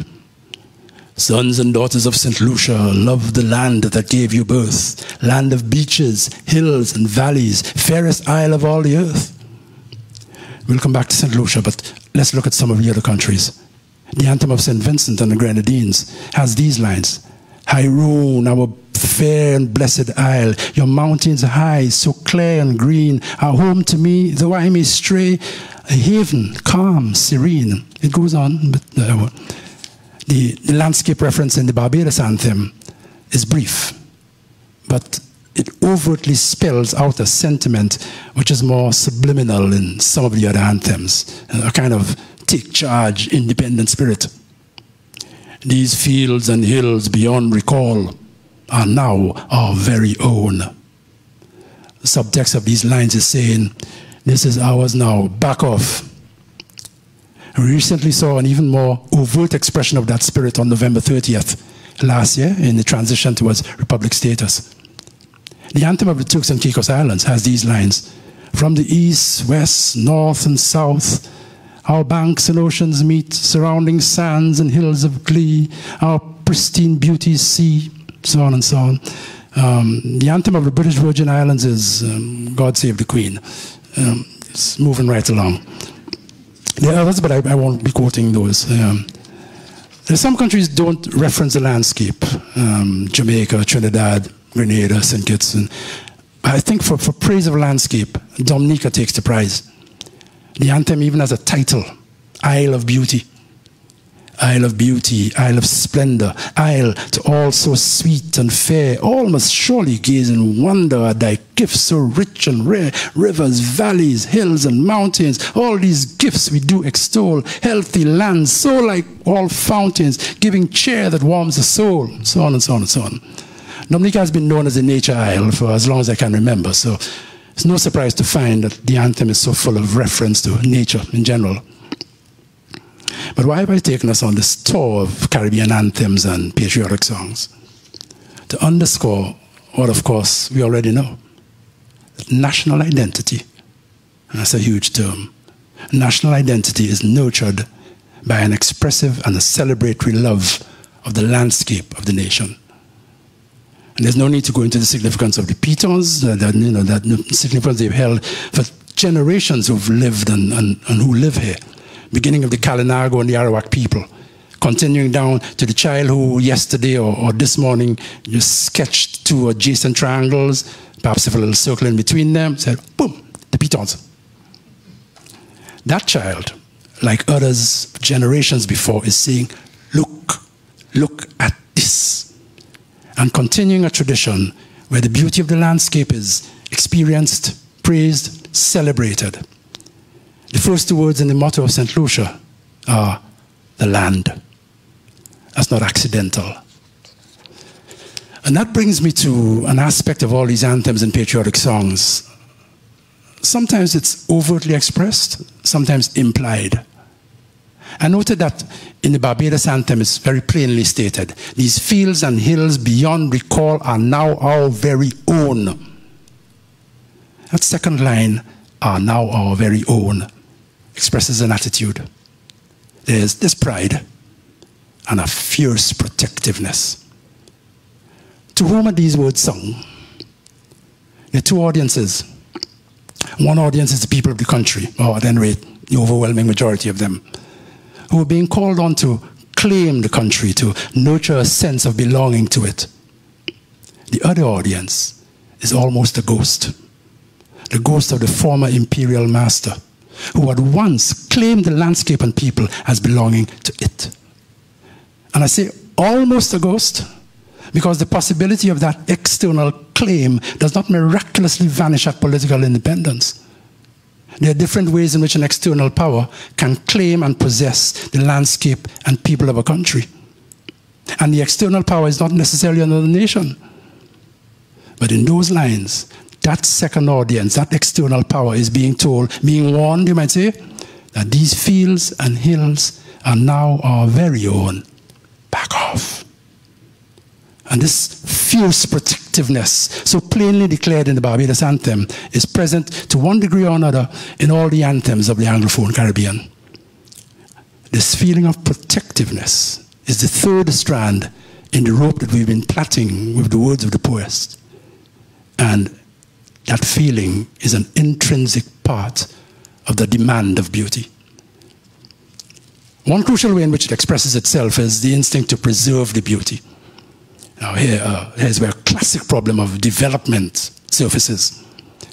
Sons and daughters of St. Lucia, love the land that gave you birth, land of beaches, hills and valleys, fairest isle of all the earth. We'll come back to St. Lucia, but let's look at some of the other countries. The Anthem of St. Vincent and the Grenadines has these lines. Hyrone, our fair and blessed isle, your mountains high, so clear and green, are home to me, though I may stray, a haven, calm, serene. It goes on, but The landscape reference in the Barbados anthem is brief, but it overtly spells out a sentiment which is more subliminal in some of the other anthems, a kind of take charge, independent spirit. These fields and hills beyond recall are now our very own. The subtext of these lines is saying, this is ours now, back off. We recently saw an even more overt expression of that spirit on November 30th last year in the transition towards republic status. The anthem of the Turks and Caicos Islands has these lines: from the east, west, north, and south, our banks and oceans meet, surrounding sands and hills of glee, our pristine beauties see, so on and so on. The anthem of the British Virgin Islands is God Save the Queen. It's moving right along. There are others, but I won't be quoting those. Some countries don't reference the landscape. Jamaica, Trinidad, Grenada, St. Kitts. And I think for praise of landscape, Dominica takes the prize. The anthem even has a title, Isle of Beauty. Isle of beauty, isle of splendor, isle to all so sweet and fair, all must surely gaze in wonder at thy gifts so rich and rare, rivers, valleys, hills and mountains, all these gifts we do extol, healthy lands, so like all fountains, giving cheer that warms the soul, so on and so on and so on. Dominica has been known as a nature isle for as long as I can remember, so it's no surprise to find that the anthem is so full of reference to nature in general. But why have I taken us on this tour of Caribbean anthems and patriotic songs? To underscore what, of course, we already know. National identity, and that's a huge term. National identity is nurtured by an expressive and a celebratory love of the landscape of the nation. And there's no need to go into the significance of the pitons, that significance they've held for generations who've lived and who live here. Beginning of the Kalinago and the Arawak people, continuing down to the child who yesterday or this morning just sketched two adjacent triangles, perhaps with a little circle in between them, said, boom, the pitons. That child, like others generations before, is saying, look at this. And continuing a tradition where the beauty of the landscape is experienced, praised, celebrated. The first two words in the motto of St. Lucia are the land. That's not accidental. And that brings me to an aspect of all these anthems and patriotic songs. Sometimes it's overtly expressed, sometimes implied. I noted that in the Barbados anthem it's very plainly stated, these fields and hills beyond recall are now our very own. That second line, are now our very own, expresses an attitude. There's this pride and a fierce protectiveness. To whom are these words sung? There are two audiences. One audience is the people of the country, or at any rate, the overwhelming majority of them, who are being called on to claim the country, to nurture a sense of belonging to it. The other audience is almost a ghost, the ghost of the former imperial master, who had once claimed the landscape and people as belonging to it. And I say almost a ghost, because the possibility of that external claim does not miraculously vanish at political independence. There are different ways in which an external power can claim and possess the landscape and people of a country. And the external power is not necessarily another nation. But in those lines, that second audience, that external power is being told, being warned, you might say, that these fields and hills are now our very own. Back off. And this fierce protectiveness, so plainly declared in the Barbados anthem, is present to one degree or another in all the anthems of the Anglophone Caribbean. This feeling of protectiveness is the third strand in the rope that we've been plaiting with the words of the poet. And that feeling is an intrinsic part of the demand of beauty. One crucial way in which it expresses itself is the instinct to preserve the beauty. Now here's where a classic problem of development surfaces.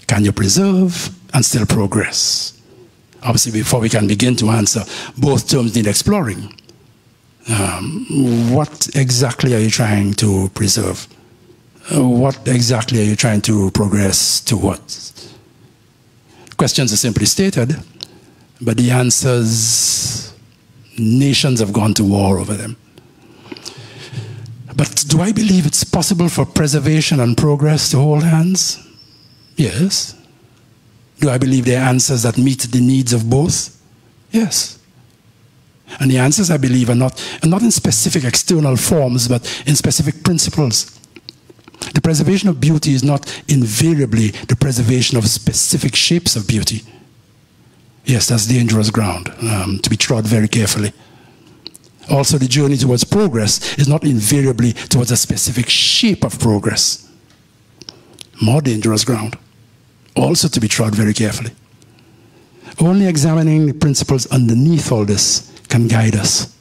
Can you preserve and still progress? Obviously, before we can begin to answer, both terms need exploring. What exactly are you trying to preserve? What exactly are you trying to progress towards? Questions are simply stated, but the answers, nations have gone to war over them. But do I believe it's possible for preservation and progress to hold hands? Yes. Do I believe there are answers that meet the needs of both? Yes. And the answers, I believe, are not in specific external forms, but in specific principles. The preservation of beauty is not invariably the preservation of specific shapes of beauty. Yes, that's dangerous ground to be trod very carefully. Also, the journey towards progress is not invariably towards a specific shape of progress. More dangerous ground, also to be trod very carefully. Only examining the principles underneath all this can guide us.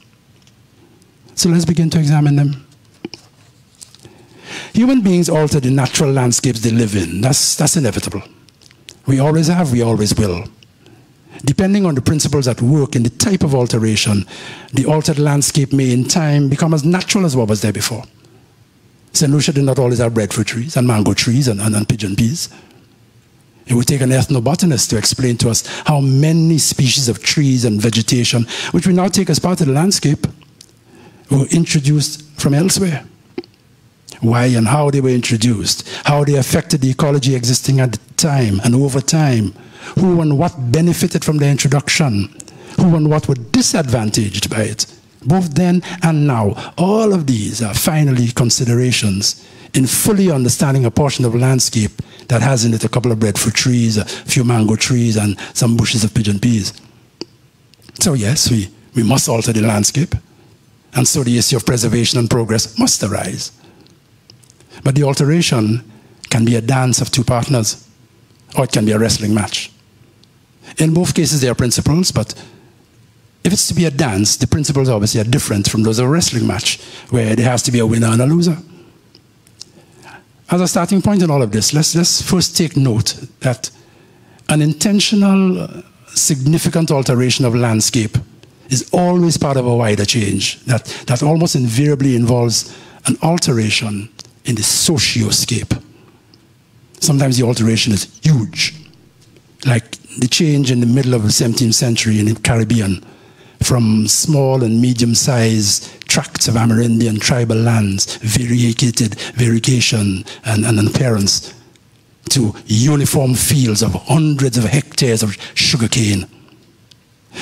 So let's begin to examine them. Human beings alter the natural landscapes they live in. That's inevitable. We always have, we always will. Depending on the principles at work in the type of alteration, the altered landscape may in time become as natural as what was there before. St. Lucia did not always have breadfruit trees and mango trees and pigeon peas. It would take an ethnobotanist to explain to us how many species of trees and vegetation, which we now take as part of the landscape, were introduced from elsewhere. Why and how they were introduced, how they affected the ecology existing at the time and over time, who and what benefited from their introduction, who and what were disadvantaged by it, both then and now. All of these are finally considerations in fully understanding a portion of landscape that has in it a couple of breadfruit trees, a few mango trees, and some bushes of pigeon peas. So yes, we must alter the landscape, and so the issue of preservation and progress must arise. But the alteration can be a dance of two partners, or it can be a wrestling match. In both cases, there are principles, but if it's to be a dance, the principles obviously are different from those of a wrestling match, where there has to be a winner and a loser. As a starting point in all of this, let's first take note that an intentional, significant alteration of landscape is always part of a wider change that almost invariably involves an alteration in the socioscape. Sometimes the alteration is huge, like the change in the middle of the 17th century in the Caribbean, from small and medium-sized tracts of Amerindian tribal lands, variegated variegation and appearance, to uniform fields of hundreds of hectares of sugarcane.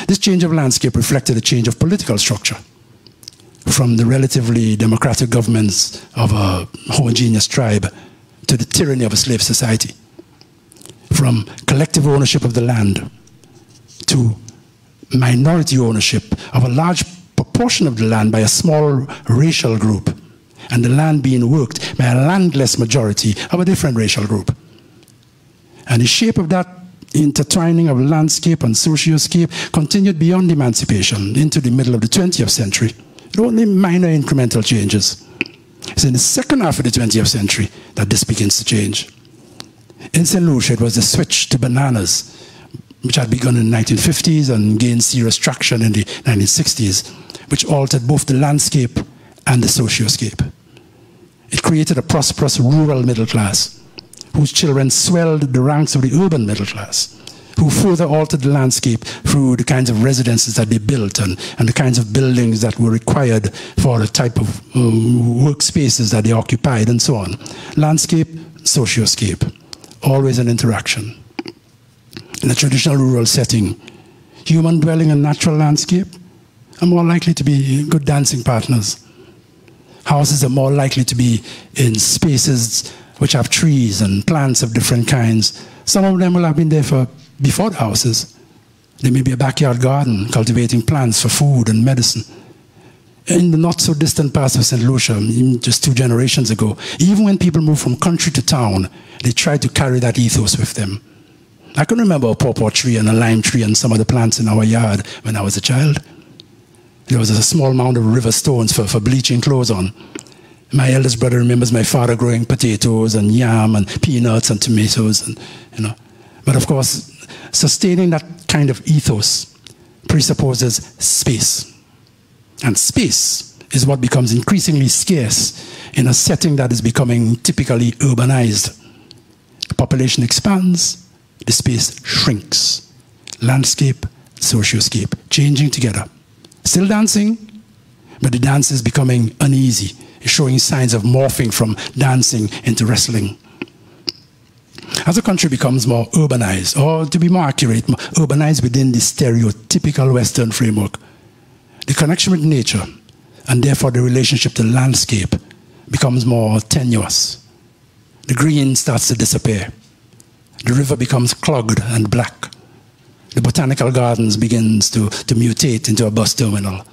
This change of landscape reflected a change of political structure, from the relatively democratic governments of a homogeneous tribe to the tyranny of a slave society, from collective ownership of the land to minority ownership of a large proportion of the land by a small racial group, and the land being worked by a landless majority of a different racial group. And the shape of that intertwining of landscape and socioscape continued beyond emancipation into the middle of the 20th century. Only minor incremental changes. It's in the second half of the 20th century that this begins to change. In St. Lucia, it was the switch to bananas, which had begun in the 1950s and gained serious traction in the 1960s, which altered both the landscape and the socioscape. It created a prosperous rural middle class, whose children swelled the ranks of the urban middle class, who further altered the landscape through the kinds of residences that they built and the kinds of buildings that were required for the type of workspaces that they occupied and so on. Landscape, socioscape, always an interaction. In a traditional rural setting, human dwelling in natural landscape are more likely to be good dancing partners. Houses are more likely to be in spaces which have trees and plants of different kinds. Some of them will have been there before the houses. There may be a backyard garden cultivating plants for food and medicine. In the not so distant past of St. Lucia, just 2 generations ago, even when people moved from country to town, they tried to carry that ethos with them. I can remember a pawpaw tree and a lime tree and some of the plants in our yard when I was a child. There was a small mound of river stones for bleaching clothes on. My eldest brother remembers my father growing potatoes and yam and peanuts and tomatoes, and, But of course, sustaining that kind of ethos presupposes space. And space is what becomes increasingly scarce in a setting that is becoming typically urbanized. The population expands, the space shrinks. Landscape, socioscape, changing together. Still dancing, but the dance is becoming uneasy, showing signs of morphing from dancing into wrestling. As a country becomes more urbanized, or to be more accurate, more urbanized within the stereotypical Western framework, the connection with nature, and therefore the relationship to landscape, becomes more tenuous. The green starts to disappear. The river becomes clogged and black. The botanical gardens begins to mutate into a bus terminal.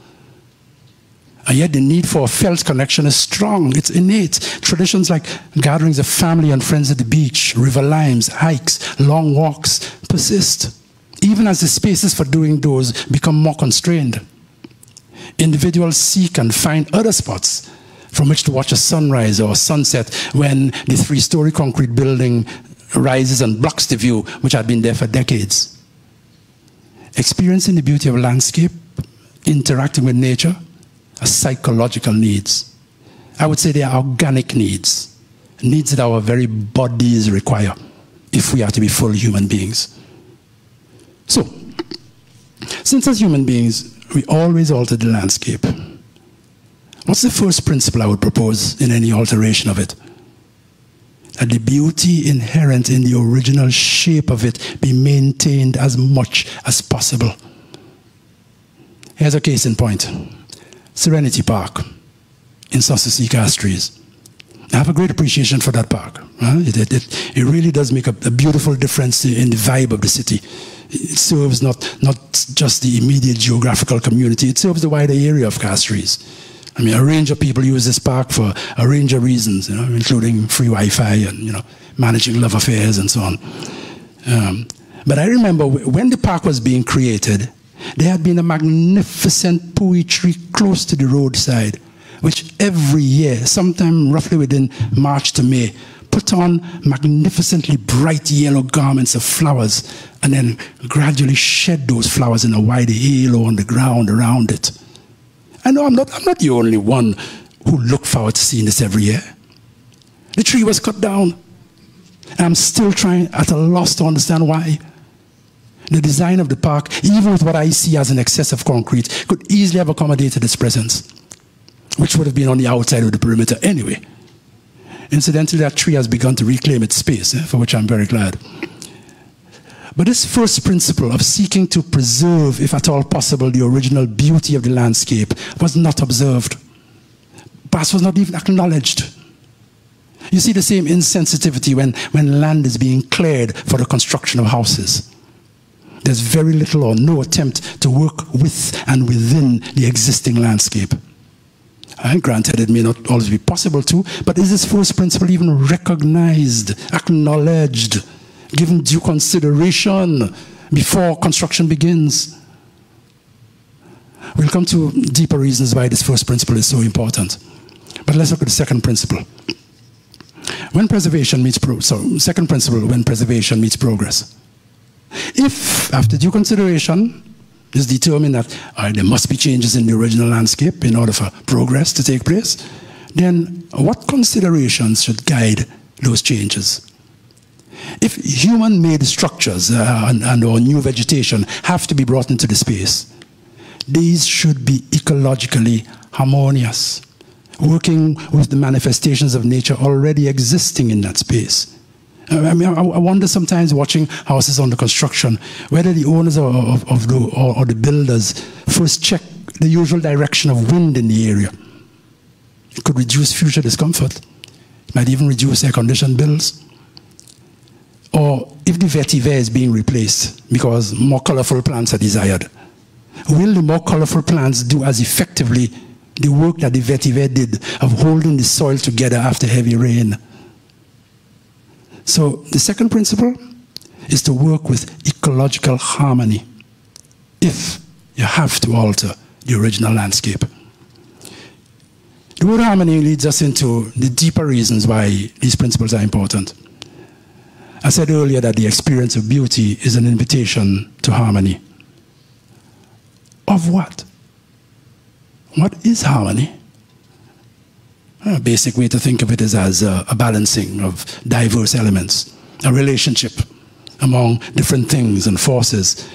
And yet the need for a felt connection is strong, it's innate. Traditions like gatherings of family and friends at the beach, river limes, hikes, long walks persist, even as the spaces for doing those become more constrained. Individuals seek and find other spots from which to watch a sunrise or a sunset when the 3-story concrete building rises and blocks the view, which had been there for decades. Experiencing the beauty of landscape, interacting with nature, are psychological needs. I would say they are organic needs, needs that our very bodies require if we are to be full human beings. So, since as human beings, we always alter the landscape, what's the first principle I would propose in any alteration of it? That the beauty inherent in the original shape of it be maintained as much as possible. Here's a case in point. Serenity Park in Sussex, Castries. I have a great appreciation for that park. It really does make a beautiful difference in the vibe of the city. It serves not just the immediate geographical community, it serves the wider area of Castries. I mean, a range of people use this park for a range of reasons, including free Wi-Fi and managing love affairs and so on. But I remember when the park was being created, there had been a magnificent poetry close to the roadside, which every year, sometime roughly within March to May, put on magnificently bright yellow garments of flowers and then gradually shed those flowers in a wide halo on the ground around it. I know I'm not the only one who looked forward to seeing this every year. The tree was cut down. And I'm still trying at a loss to understand why. The design of the park, even with what I see as an excess of concrete, could easily have accommodated its presence, which would have been on the outside of the perimeter anyway. Incidentally, that tree has begun to reclaim its space, for which I'm very glad. But this first principle of seeking to preserve, if at all possible, the original beauty of the landscape was not observed. Perhaps was not even acknowledged. You see the same insensitivity when land is being cleared for the construction of houses. There's very little or no attempt to work with and within the existing landscape. And granted, it may not always be possible to, but is this first principle even recognized, acknowledged, given due consideration before construction begins? We'll come to deeper reasons why this first principle is so important. But let's look at the second principle. When preservation meets second principle, when preservation meets progress. If, after due consideration, it's determined that there must be changes in the original landscape in order for progress to take place, then what considerations should guide those changes? If human-made structures or new vegetation have to be brought into the space, these should be ecologically harmonious, working with the manifestations of nature already existing in that space. I mean, I wonder sometimes watching houses under construction, whether the owners or the builders first check the usual direction of wind in the area. It could reduce future discomfort. It might even reduce air-conditioned bills. Or if the vetiver is being replaced because more colorful plants are desired, will the more colorful plants do as effectively the work that the vetiver did of holding the soil together after heavy rain? So the second principle is to work with ecological harmony if you have to alter the original landscape. The word harmony leads us into the deeper reasons why these principles are important. I said earlier that the experience of beauty is an invitation to harmony. Of what? What is harmony? A basic way to think of it is as a balancing of diverse elements, a relationship among different things and forces,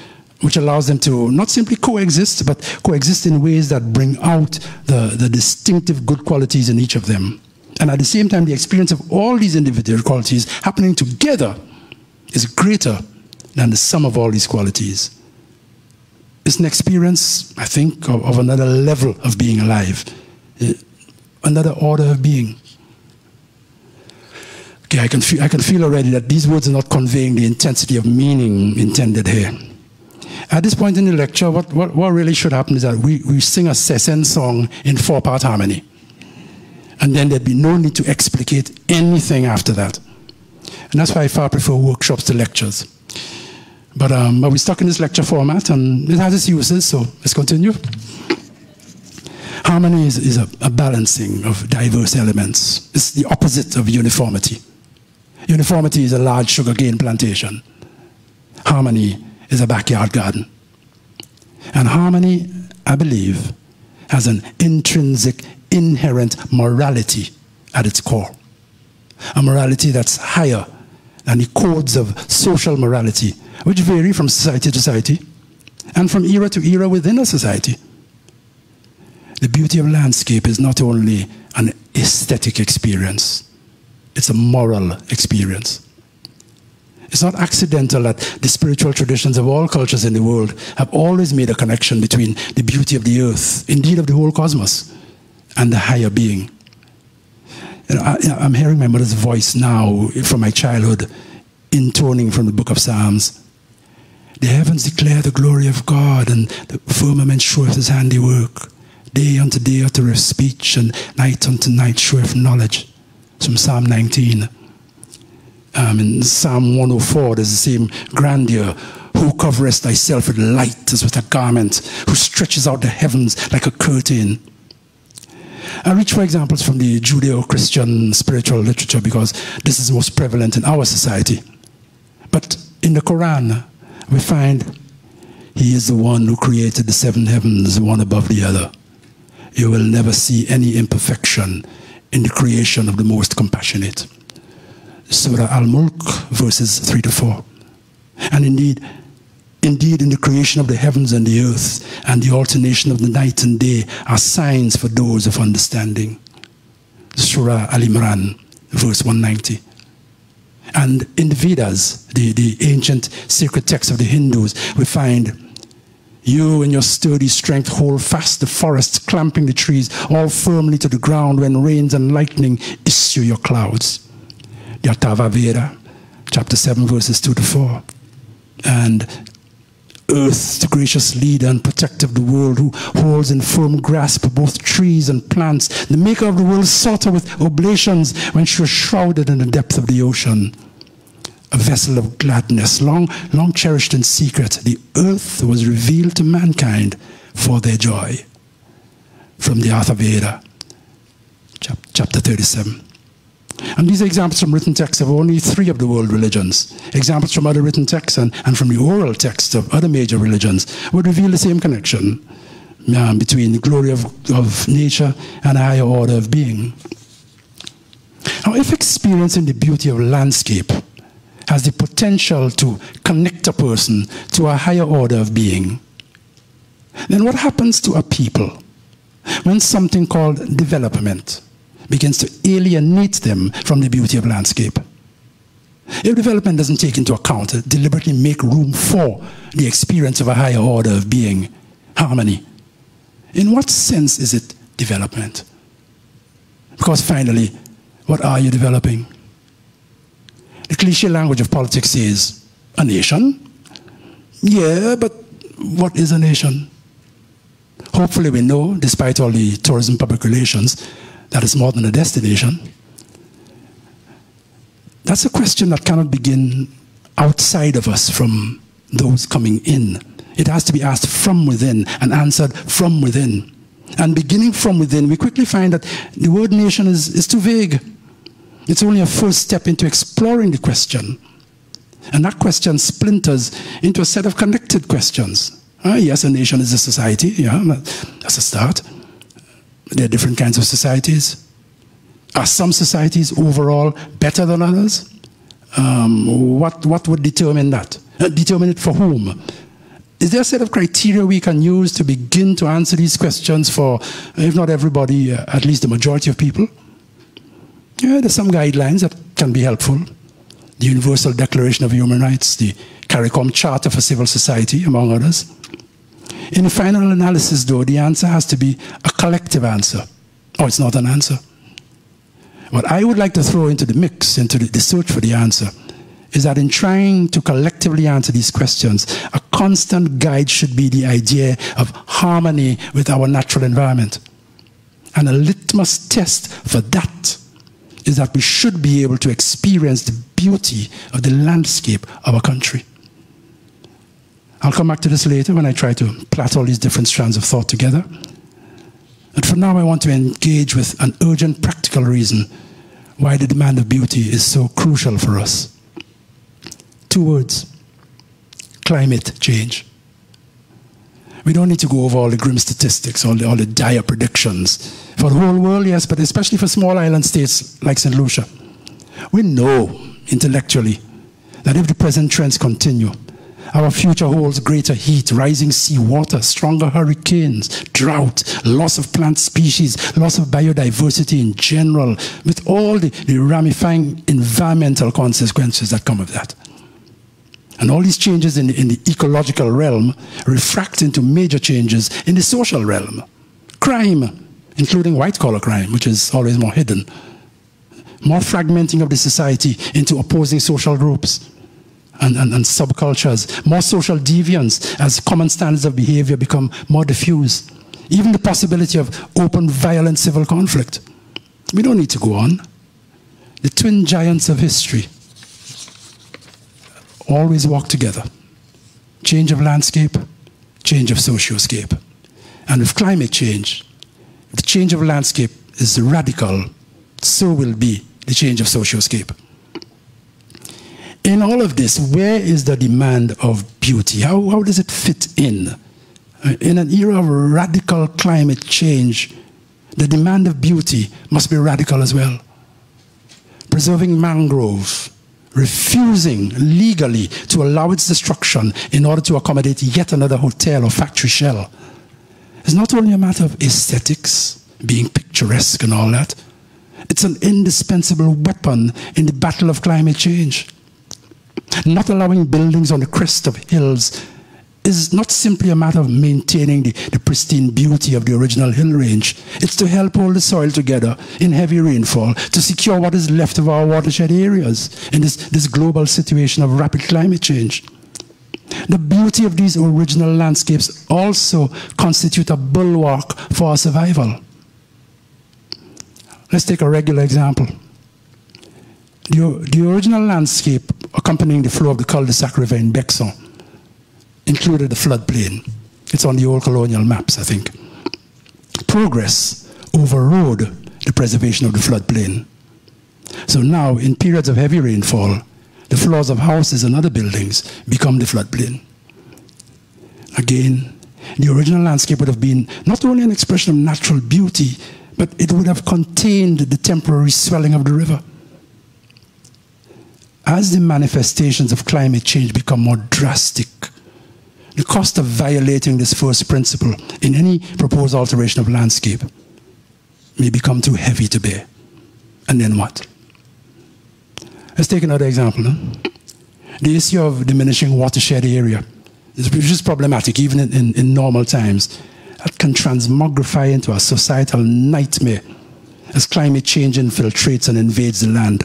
which allows them to not simply coexist, but coexist in ways that bring out the distinctive good qualities in each of them. And at the same time, the experience of all these individual qualities happening together is greater than the sum of all these qualities. It's an experience, I think, of another level of being alive, another order of being. Okay, I can feel already that these words are not conveying the intensity of meaning intended here. At this point in the lecture, what really should happen is that we sing a Sesen song in 4-part harmony. And then there'd be no need to explicate anything after that. And that's why I far prefer workshops to lectures. But we're stuck in this lecture format, and it has its uses, so let's continue. Harmony is a balancing of diverse elements. It's the opposite of uniformity. Uniformity is a large sugarcane plantation. Harmony is a backyard garden. And harmony, I believe, has an intrinsic, inherent morality at its core. A morality that's higher than the codes of social morality, which vary from society to society and from era to era within a society. The beauty of landscape is not only an aesthetic experience, it's a moral experience. It's not accidental that the spiritual traditions of all cultures in the world have always made a connection between the beauty of the earth, indeed of the whole cosmos, and the higher being. I'm hearing my mother's voice now from my childhood, intoning from the book of Psalms. The heavens declare the glory of God, and the firmament showeth his handiwork. Day unto day uttereth speech, and night unto night showeth knowledge. It's from Psalm 19. In Psalm 104, there's the same grandeur. Who coverest thyself with light as with a garment, who stretches out the heavens like a curtain. I reach for examples from the Judeo-Christian spiritual literature because this is most prevalent in our society. But in the Quran, we find he is the one who created the 7 heavens, one above the other. You will never see any imperfection in the creation of the most compassionate. Surah Al-Mulk, verses 3 to 4. And indeed, in the creation of the heavens and the earth and the alternation of the night and day are signs for those of understanding. Surah Al-Imran, verse 190. And in the Vedas, the ancient sacred texts of the Hindus, we find you and your sturdy strength hold fast the forests, clamping the trees all firmly to the ground when rains and lightning issue your clouds. The Atharva Veda, chapter 7, verses 2 to 4. And earth, the gracious leader and protector of the world, who holds in firm grasp both trees and plants, the maker of the world sought her with oblations when she was shrouded in the depth of the ocean. A vessel of gladness, long cherished in secret, the earth was revealed to mankind for their joy. From the Atharva Veda, chapter 37. And these are examples from written texts of only 3 of the world religions. Examples from other written texts and from the oral texts of other major religions would reveal the same connection between the glory of nature and a higher order of being. Now, if experiencing the beauty of landscape has the potential to connect a person to a higher order of being, then what happens to a people when something called development begins to alienate them from the beauty of landscape? If development doesn't take into account, deliberately make room for the experience of a higher order of being, harmony, in what sense is it development? Because finally, what are you developing? The cliche language of politics says, a nation? Yeah, but what is a nation? Hopefully we know, despite all the tourism public relations, that it's more than a destination. That's a question that cannot begin outside of us from those coming in. It has to be asked from within and answered from within. And beginning from within, we quickly find that the word nation is too vague. It's only a first step into exploring the question. And that question splinters into a set of connected questions. Yes, a nation is a society. Yeah, that's a start. There are different kinds of societies. Are some societies overall better than others? What would determine that? Determine it for whom? Is there a set of criteria we can use to begin to answer these questions for, if not everybody, at least the majority of people? Yeah, there's some guidelines that can be helpful. The Universal Declaration of Human Rights, the CARICOM Charter for Civil Society, among others. In the final analysis, though, the answer has to be a collective answer, or it's not an answer. What I would like to throw into the mix, into the search for the answer, is that in trying to collectively answer these questions, a constant guide should be the idea of harmony with our natural environment. And a litmus test for that is that we should be able to experience the beauty of the landscape of our country. I'll come back to this later when I try to plait all these different strands of thought together. But for now, I want to engage with an urgent practical reason why the demand of beauty is so crucial for us. 2 words: climate change. We don't need to go over all the grim statistics, all the dire predictions. For the whole world, yes, but especially for small island states like St. Lucia. We know intellectually that if the present trends continue, our future holds greater heat, rising seawater, stronger hurricanes, drought, loss of plant species, loss of biodiversity in general, with all the ramifying environmental consequences that come of that. And all these changes in the ecological realm refract into major changes in the social realm. Crime, including white-collar crime, which is always more hidden. More fragmenting of the society into opposing social groups and subcultures. More social deviance as common standards of behavior become more diffuse. Even the possibility of open, violent civil conflict. We don't need to go on. The twin giants of history always walk together. Change of landscape, change of socioscape. And with climate change, if the change of landscape is radical, so will be the change of socioscape. In all of this, where is the demand of beauty? How does it fit in? In an era of radical climate change, the demand of beauty must be radical as well. Preserving mangrove, refusing legally to allow its destruction in order to accommodate yet another hotel or factory shell, is not only a matter of aesthetics, being picturesque and all that. It's an indispensable weapon in the battle of climate change. Not allowing buildings on the crest of hills is not simply a matter of maintaining the pristine beauty of the original hill range. It's to help hold the soil together in heavy rainfall, to secure what is left of our watershed areas in this global situation of rapid climate change. The beauty of these original landscapes also constitute a bulwark for our survival. Let's take a regular example. The original landscape accompanying the flow of the cul-de-sac river in Bexon included the floodplain. It's on the old colonial maps, I think. Progress overrode the preservation of the floodplain. So now, in periods of heavy rainfall, the floors of houses and other buildings become the floodplain. Again, the original landscape would have been not only an expression of natural beauty, but it would have contained the temporary swelling of the river. As the manifestations of climate change become more drastic, the cost of violating this first principle in any proposed alteration of landscape may become too heavy to bear. And then what? Let's take another example. The issue of diminishing watershed area, which is problematic even in normal times, that can transmogrify into a societal nightmare as climate change infiltrates and invades the land.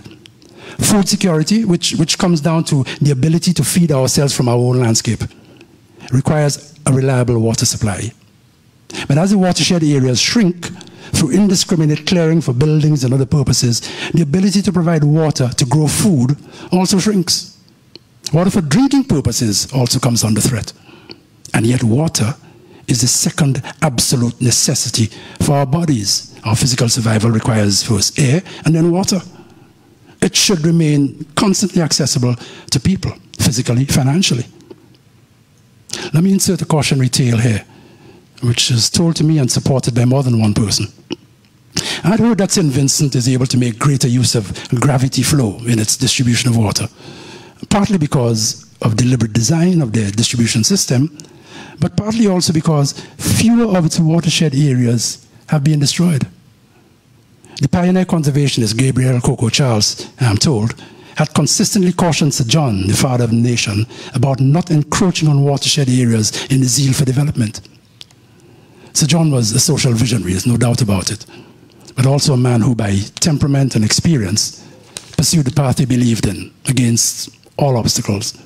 Food security, which comes down to the ability to feed ourselves from our own landscape, requires a reliable water supply. But as the watershed areas shrink through indiscriminate clearing for buildings and other purposes, the ability to provide water to grow food also shrinks. Water for drinking purposes also comes under threat. And yet water is the second absolute necessity for our bodies. Our physical survival requires first air and then water. It should remain constantly accessible to people, physically, financially. Let me insert a cautionary tale here, which is told to me and supported by more than one person. I'd heard that St. Vincent is able to make greater use of gravity flow in its distribution of water, partly because of deliberate design of their distribution system, but partly also because fewer of its watershed areas have been destroyed. The pioneer conservationist Gabriel Coco Charles, I'm told, had consistently cautioned Sir John, the father of the nation, about not encroaching on watershed areas in the zeal for development. Sir John was a social visionary, there's no doubt about it, but also a man who, by temperament and experience, pursued the path he believed in against all obstacles.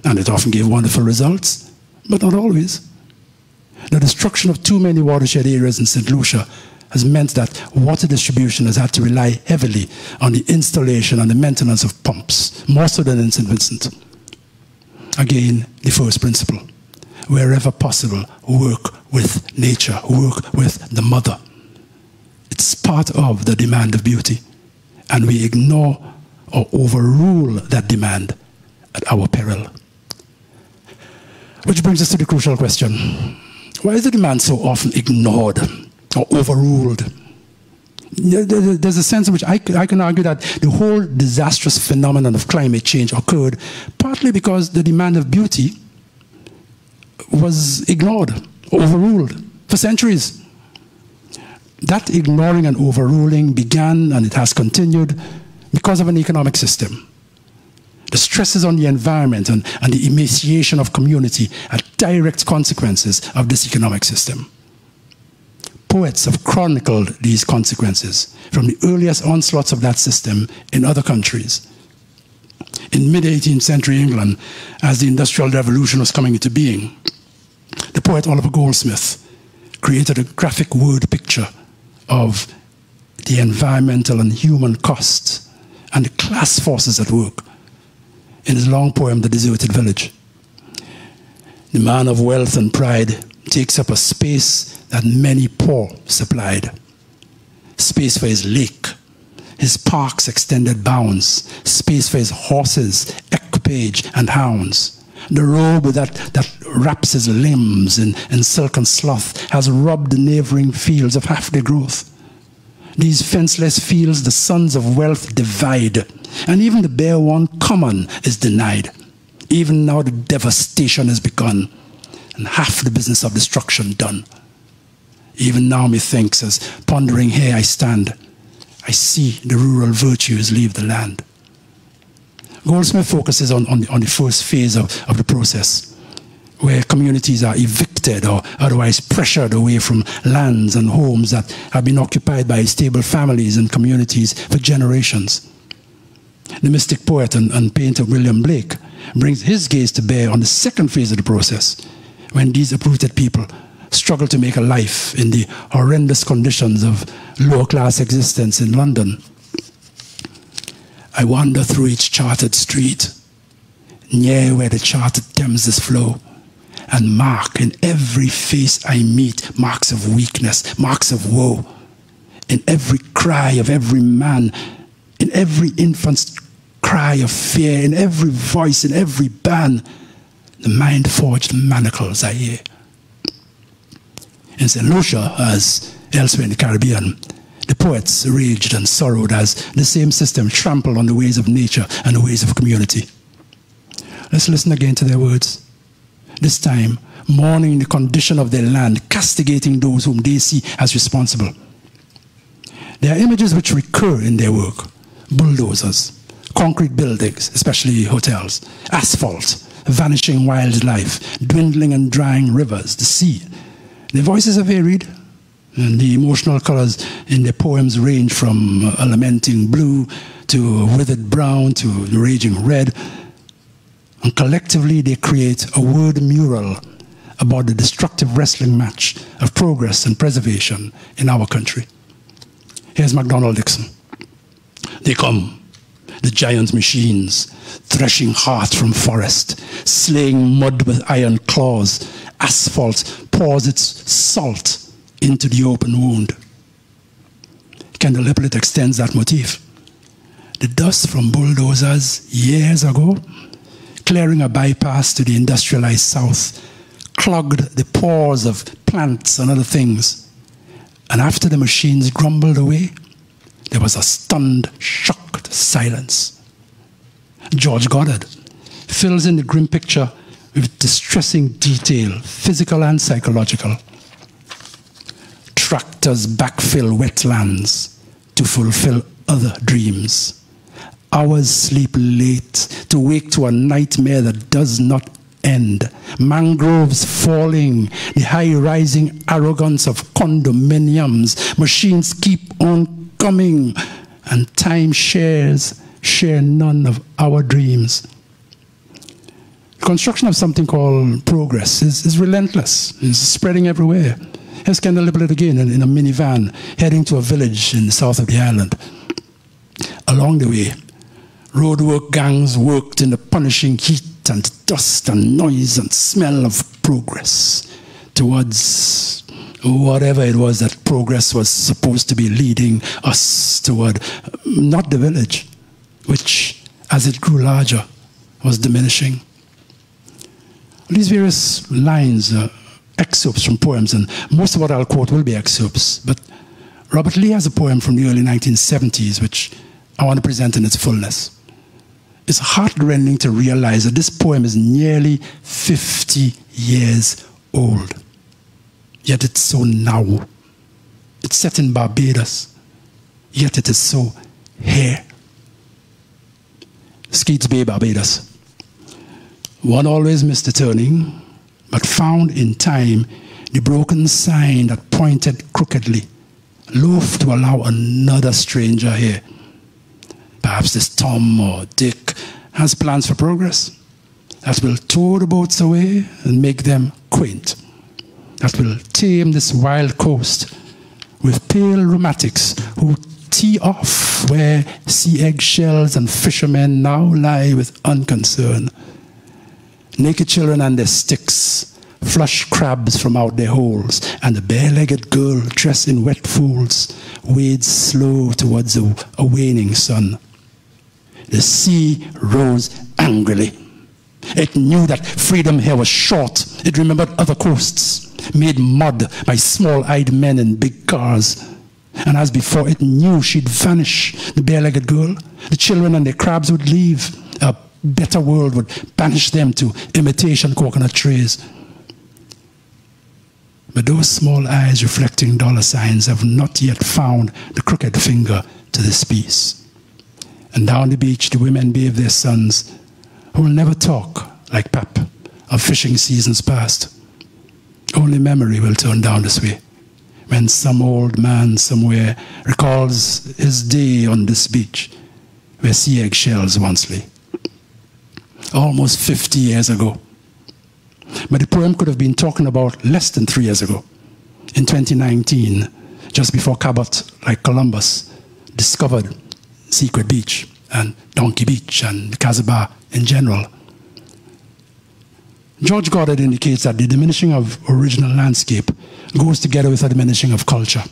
And it often gave wonderful results, but not always. The destruction of too many watershed areas in St. Lucia has meant that water distribution has had to rely heavily on the installation and the maintenance of pumps, more so than in St. Vincent. Again, the first principle: wherever possible, work with nature, work with the mother. It's part of the demand of beauty, and we ignore or overrule that demand at our peril. Which brings us to the crucial question: why is the demand so often ignored or overruled? There's a sense in which I can argue that the whole disastrous phenomenon of climate change occurred partly because the demand of beauty was ignored, overruled for centuries. That ignoring and overruling began, and it has continued, because of an economic system. The stresses on the environment and the emaciation of community are direct consequences of this economic system. Poets have chronicled these consequences from the earliest onslaughts of that system in other countries. In mid-18th century England, as the Industrial Revolution was coming into being, the poet Oliver Goldsmith created a graphic word picture of the environmental and human costs and the class forces at work in his long poem, The Deserted Village. The man of wealth and pride takes up a space that many poor supplied. Space for his lake, his park's extended bounds, space for his horses, equipage, and hounds. The robe that wraps his limbs in silk and sloth has robbed the neighboring fields of half their growth. These fenceless fields the sons of wealth divide, and even the bare one common is denied. Even now the devastation has begun, and half the business of destruction done. Even now, methinks, as pondering here I stand, I see the rural virtues leave the land. Goldsmith focuses on the first phase of the process, where communities are evicted or otherwise pressured away from lands and homes that have been occupied by stable families and communities for generations. The mystic poet and painter William Blake brings his gaze to bear on the second phase of the process, when these uprooted people struggle to make a life in the horrendous conditions of lower-class existence in London. I wander through each charted street, near where the charted Thameses flow, and mark in every face I meet marks of weakness, marks of woe. In every cry of every man, in every infant's cry of fear, in every voice, in every ban, the mind-forged manacles I hear. In St. Lucia, as elsewhere in the Caribbean, the poets raged and sorrowed as the same system trampled on the ways of nature and the ways of community. Let's listen again to their words. This time, mourning the condition of their land, castigating those whom they see as responsible. There are images which recur in their work: bulldozers, concrete buildings, especially hotels, asphalt, vanishing wildlife, dwindling and drying rivers, the sea. Their voices are varied, and the emotional colors in their poems range from a lamenting blue to a withered brown to a raging red. And collectively they create a word mural about the destructive wrestling match of progress and preservation in our country. Here's MacDonald Dixon. They come, the giant machines, threshing heart from forest, slaying mud with iron claws. Asphalt pours its salt into the open wound. Kendel Hippolyte extends that motif. The dust from bulldozers years ago, clearing a bypass to the industrialized south, clogged the pores of plants and other things. And after the machines grumbled away, There was a stunned, shocked silence. George Goddard fills in the grim picture with distressing detail, physical and psychological. Tractors backfill wetlands to fulfill other dreams. Hours sleep late to wake to a nightmare that does not end. Mangroves falling, the high-rising arrogance of condominiums. Machines keep on coming, and time share none of our dreams. Construction of something called progress is relentless. It's spreading everywhere. Here's Kendel Hippolyte again in a minivan heading to a village in the south of the island. Along the way, roadwork gangs worked in the punishing heat and dust and noise and smell of progress towards whatever it was that progress was supposed to be leading us toward. Not the village, which, as it grew larger, was diminishing. These various lines are excerpts from poems, and most of what I'll quote will be excerpts. But Robert Lee has a poem from the early 1970s, which I want to present in its fullness. It's heartrending to realize that this poem is nearly 50 years old. Yet it's so now. It's set in Barbados, yet it is so here. Skeets Bay, Barbados. One always missed the turning, but found in time the broken sign that pointed crookedly, loath to allow another stranger here. Perhaps this Tom or Dick has plans for progress that will tow the boats away and make them quaint, that will tame this wild coast with pale rheumatics who tee off where sea eggshells and fishermen now lie with unconcern. Naked children and their sticks flush crabs from out their holes, and the bare-legged girl dressed in wet folds wades slow towards a waning sun. The sea rose angrily. It knew that freedom here was short. It remembered other coasts, made mud by small-eyed men in big cars. And as before, it knew she'd vanish, the bare-legged girl. The children and their crabs would leave. A better world would banish them to imitation coconut trees. But those small eyes reflecting dollar signs have not yet found the crooked finger to this piece. And down the beach, the women bathe their sons, who will never talk, like Pap, of fishing seasons past. Only memory will turn down this way, when some old man somewhere recalls his day on this beach, where sea eggshells once lay. Almost 50 years ago. But the poem could have been talking about less than 3 years ago. In 2019, just before Cabot, like Columbus, discovered Secret Beach and Donkey Beach and Casabah in general. George Goddard indicates that the diminishing of original landscape goes together with a diminishing of culture.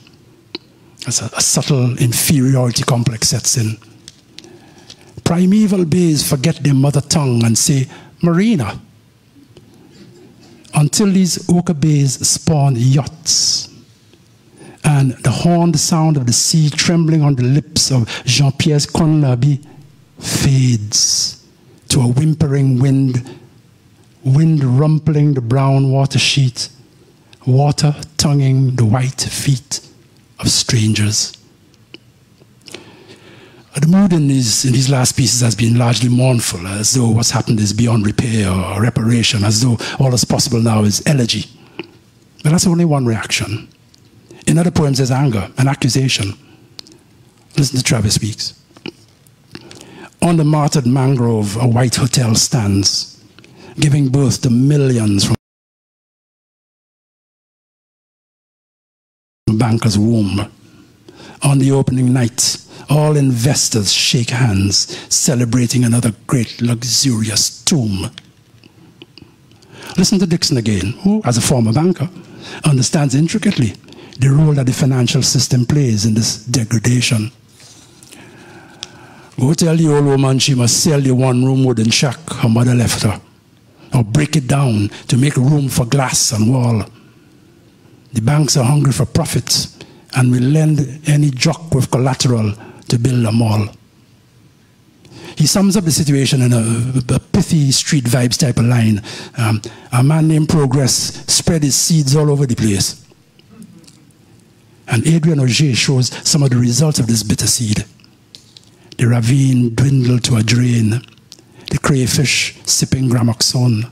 As a subtle inferiority complex sets in. Primeval bays forget their mother tongue and say, Marina, until these ochre bays spawn yachts, and the horned sound of the sea trembling on the lips of Jean-Pierre Conlaby fades to a whimpering wind rumpling the brown water sheet, water tonguing the white feet of strangers. The mood in these last pieces has been largely mournful, as though what's happened is beyond repair or reparation, as though all that's possible now is elegy. But that's only one reaction. In other poems, there's anger and accusation. Listen to Travis Speaks. On the martyred mangrove, a white hotel stands, giving birth to millions from a banker's womb. On the opening night, all investors shake hands, celebrating another great luxurious tomb. Listen to Dixon again, who, as a former banker, understands intricately the role that the financial system plays in this degradation. Go tell the old woman she must sell the one-room wooden shack her mother left her, or break it down to make room for glass and wall. The banks are hungry for profit, and will lend any jock with collateral to build a mall. He sums up the situation in a pithy street vibes type of line. A man named Progress spread his seeds all over the place. And Adrian Auger shows some of the results of this bitter seed. The ravine dwindled to a drain, the crayfish sipping gramoxone,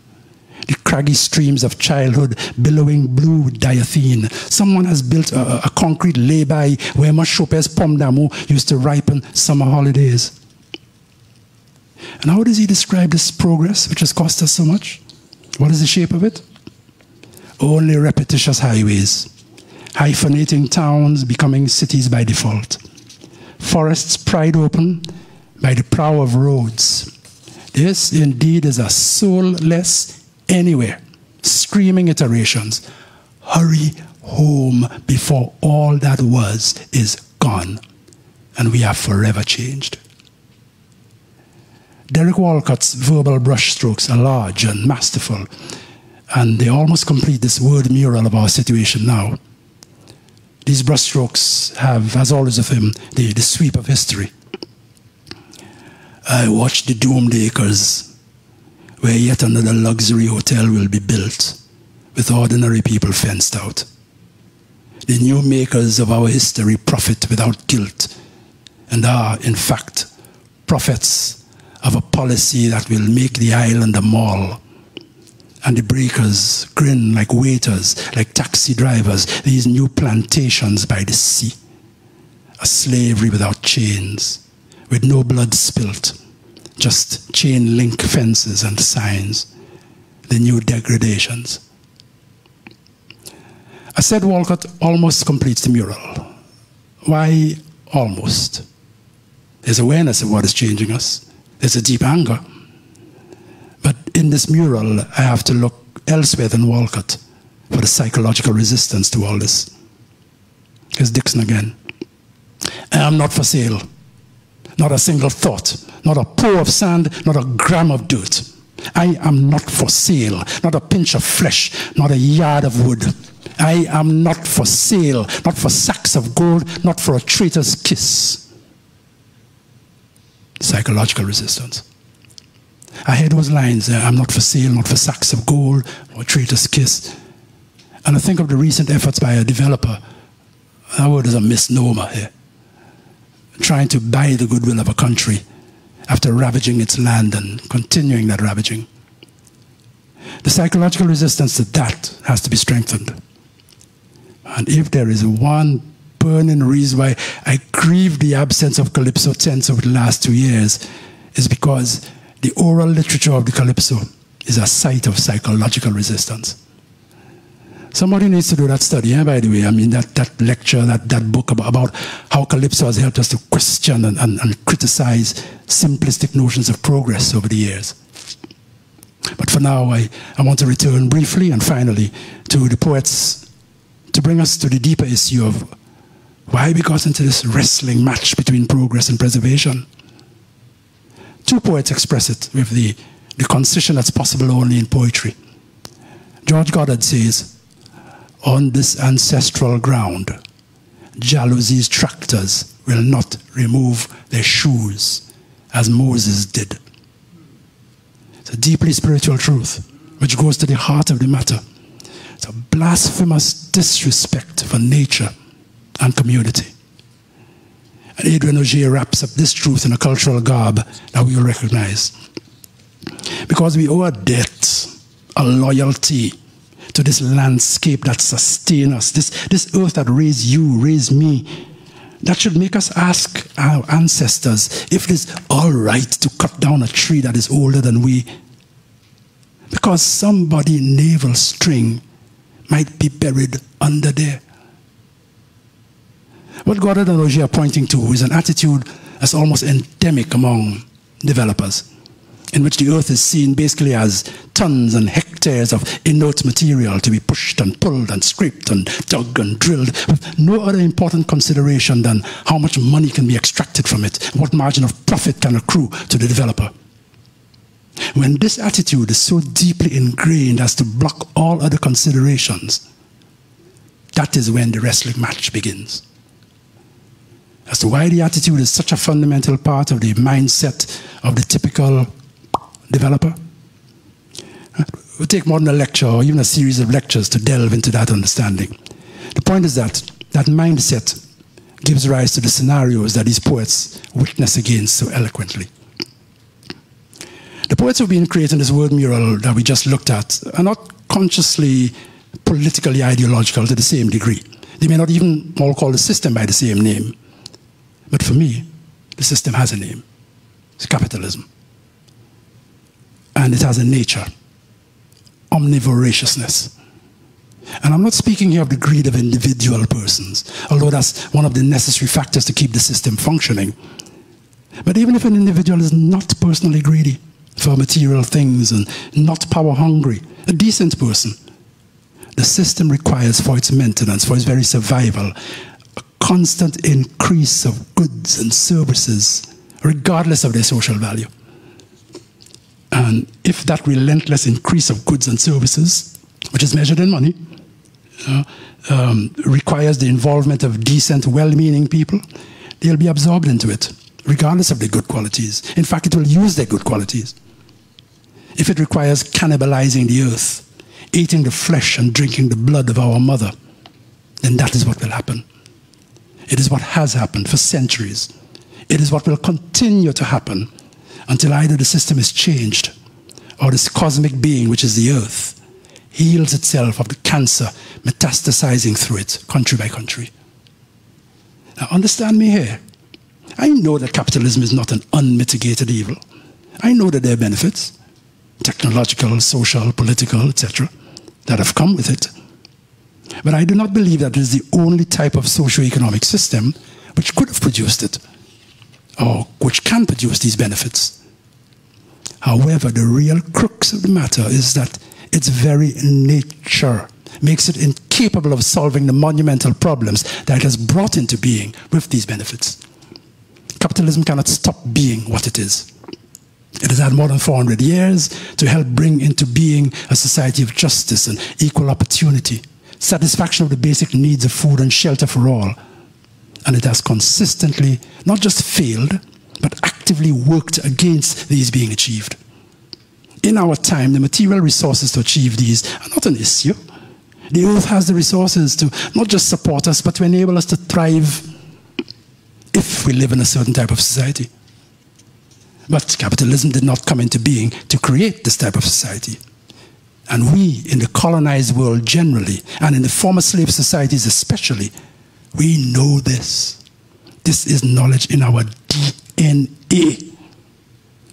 the craggy streams of childhood billowing blue with diathene. Someone has built a concrete lay-by where Mashopes pomme d'amour used to ripen summer holidays. And how does he describe this progress, which has cost us so much? What is the shape of it? Only repetitious highways, hyphenating towns becoming cities by default, forests pried open by the prow of roads. This indeed is a soulless anywhere, screaming iterations. Hurry home before all that was is gone, and we are forever changed. Derek Walcott's verbal brushstrokes are large and masterful, and they almost complete this word mural of our situation now. These brushstrokes have, as always of him, the sweep of history. I watch the doomed acres, where yet another luxury hotel will be built, with ordinary people fenced out. The new makers of our history profit without guilt, and are, in fact, prophets of a policy that will make the island a mall. And the breakers grin like waiters, like taxi drivers, these new plantations by the sea. A slavery without chains, with no blood spilt, just chain link fences and signs, the new degradations. I said Walcott almost completes the mural. Why almost? There's awareness of what is changing us. There's a deep anger. But in this mural, I have to look elsewhere than Walcott for the psychological resistance to all this. Here's Dixon again. I am not for sale. Not a single thought. Not a pour of sand. Not a gram of dirt. I am not for sale. Not a pinch of flesh. Not a yard of wood. I am not for sale. Not for sacks of gold. Not for a traitor's kiss. Psychological resistance. I hear those lines, I'm not for sale, not for sacks of gold, or a traitor's kiss. And I think of the recent efforts by a developer, that word is a misnomer here, trying to buy the goodwill of a country after ravaging its land and continuing that ravaging. The psychological resistance to that has to be strengthened. And if there is one burning reason why I grieve the absence of Calypso tense over the last 2 years, is because the oral literature of the Calypso is a site of psychological resistance. Somebody needs to do that study, by the way. I mean, that lecture, that book about how Calypso has helped us to question and criticize simplistic notions of progress over the years. But for now, I want to return briefly and finally to the poets to bring us to the deeper issue of why we got into this wrestling match between progress and preservation. Two poets express it with the concision that's possible only in poetry. George Goddard says, on this ancestral ground, jealousy's tractors will not remove their shoes as Moses did. It's a deeply spiritual truth which goes to the heart of the matter. It's a blasphemous disrespect for nature and community. And Adrian Auger wraps up this truth in a cultural garb that we will recognize. Because we owe a debt, a loyalty to this landscape that sustains us, this earth that raised you, raised me, that should make us ask our ancestors if it is all right to cut down a tree that is older than we, because somebody's navel string might be buried under there. What Goddard and Auger are pointing to is an attitude that's almost endemic among developers, in which the earth is seen basically as tons and hectares of inert material to be pushed and pulled and scraped and dug and drilled, with no other important consideration than how much money can be extracted from it, what margin of profit can accrue to the developer. When this attitude is so deeply ingrained as to block all other considerations, that is when the wrestling match begins. as to why the attitude is such a fundamental part of the mindset of the typical developer. It will take more than a lecture or even a series of lectures to delve into that understanding. The point is that that mindset gives rise to the scenarios that these poets witness against so eloquently. The poets who have been creating this word mural that we just looked at are not consciously politically ideological to the same degree. They may not even all call the system by the same name. But for me, the system has a name. It's capitalism. And it has a nature, omnivoraciousness. And I'm not speaking here of the greed of individual persons, although that's one of the necessary factors to keep the system functioning. But even if an individual is not personally greedy for material things and not power hungry, a decent person, the system requires for its maintenance, for its very survival, a constant increase of goods and services, regardless of their social value. And if that relentless increase of goods and services, which is measured in money, requires the involvement of decent, well-meaning people, they'll be absorbed into it, regardless of their good qualities. In fact, it will use their good qualities. If it requires cannibalizing the earth, eating the flesh and drinking the blood of our mother, then that is what will happen. It is what has happened for centuries. It is what will continue to happen until either the system is changed or this cosmic being, which is the earth, heals itself of the cancer metastasizing through it, country by country. Now, understand me here. I know that capitalism is not an unmitigated evil. I know that there are benefits, technological, social, political, etc., that have come with it. But I do not believe that it is the only type of socio-economic system which could have produced it, or which can produce these benefits. However, the real crux of the matter is that its very nature makes it incapable of solving the monumental problems that it has brought into being with these benefits. Capitalism cannot stop being what it is. It has had more than 400 years to help bring into being a society of justice and equal opportunity, satisfaction of the basic needs of food and shelter for all. And it has consistently not just failed, but actively worked against these being achieved. In our time, the material resources to achieve these are not an issue. The earth has the resources to not just support us, but to enable us to thrive if we live in a certain type of society. But capitalism did not come into being to create this type of society. And we, in the colonized world generally, and in the former slave societies especially, we know this. This is knowledge in our DNA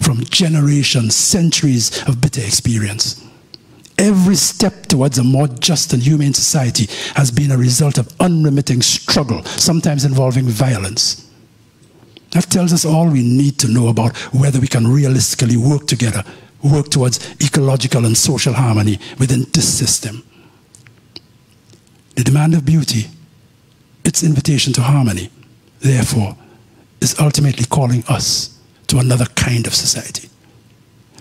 from generations, centuries of bitter experience. Every step towards a more just and humane society has been a result of unremitting struggle, sometimes involving violence. That tells us all we need to know about whether we can realistically work together, work towards ecological and social harmony within this system. The demand of beauty, its invitation to harmony, therefore, is ultimately calling us to another kind of society.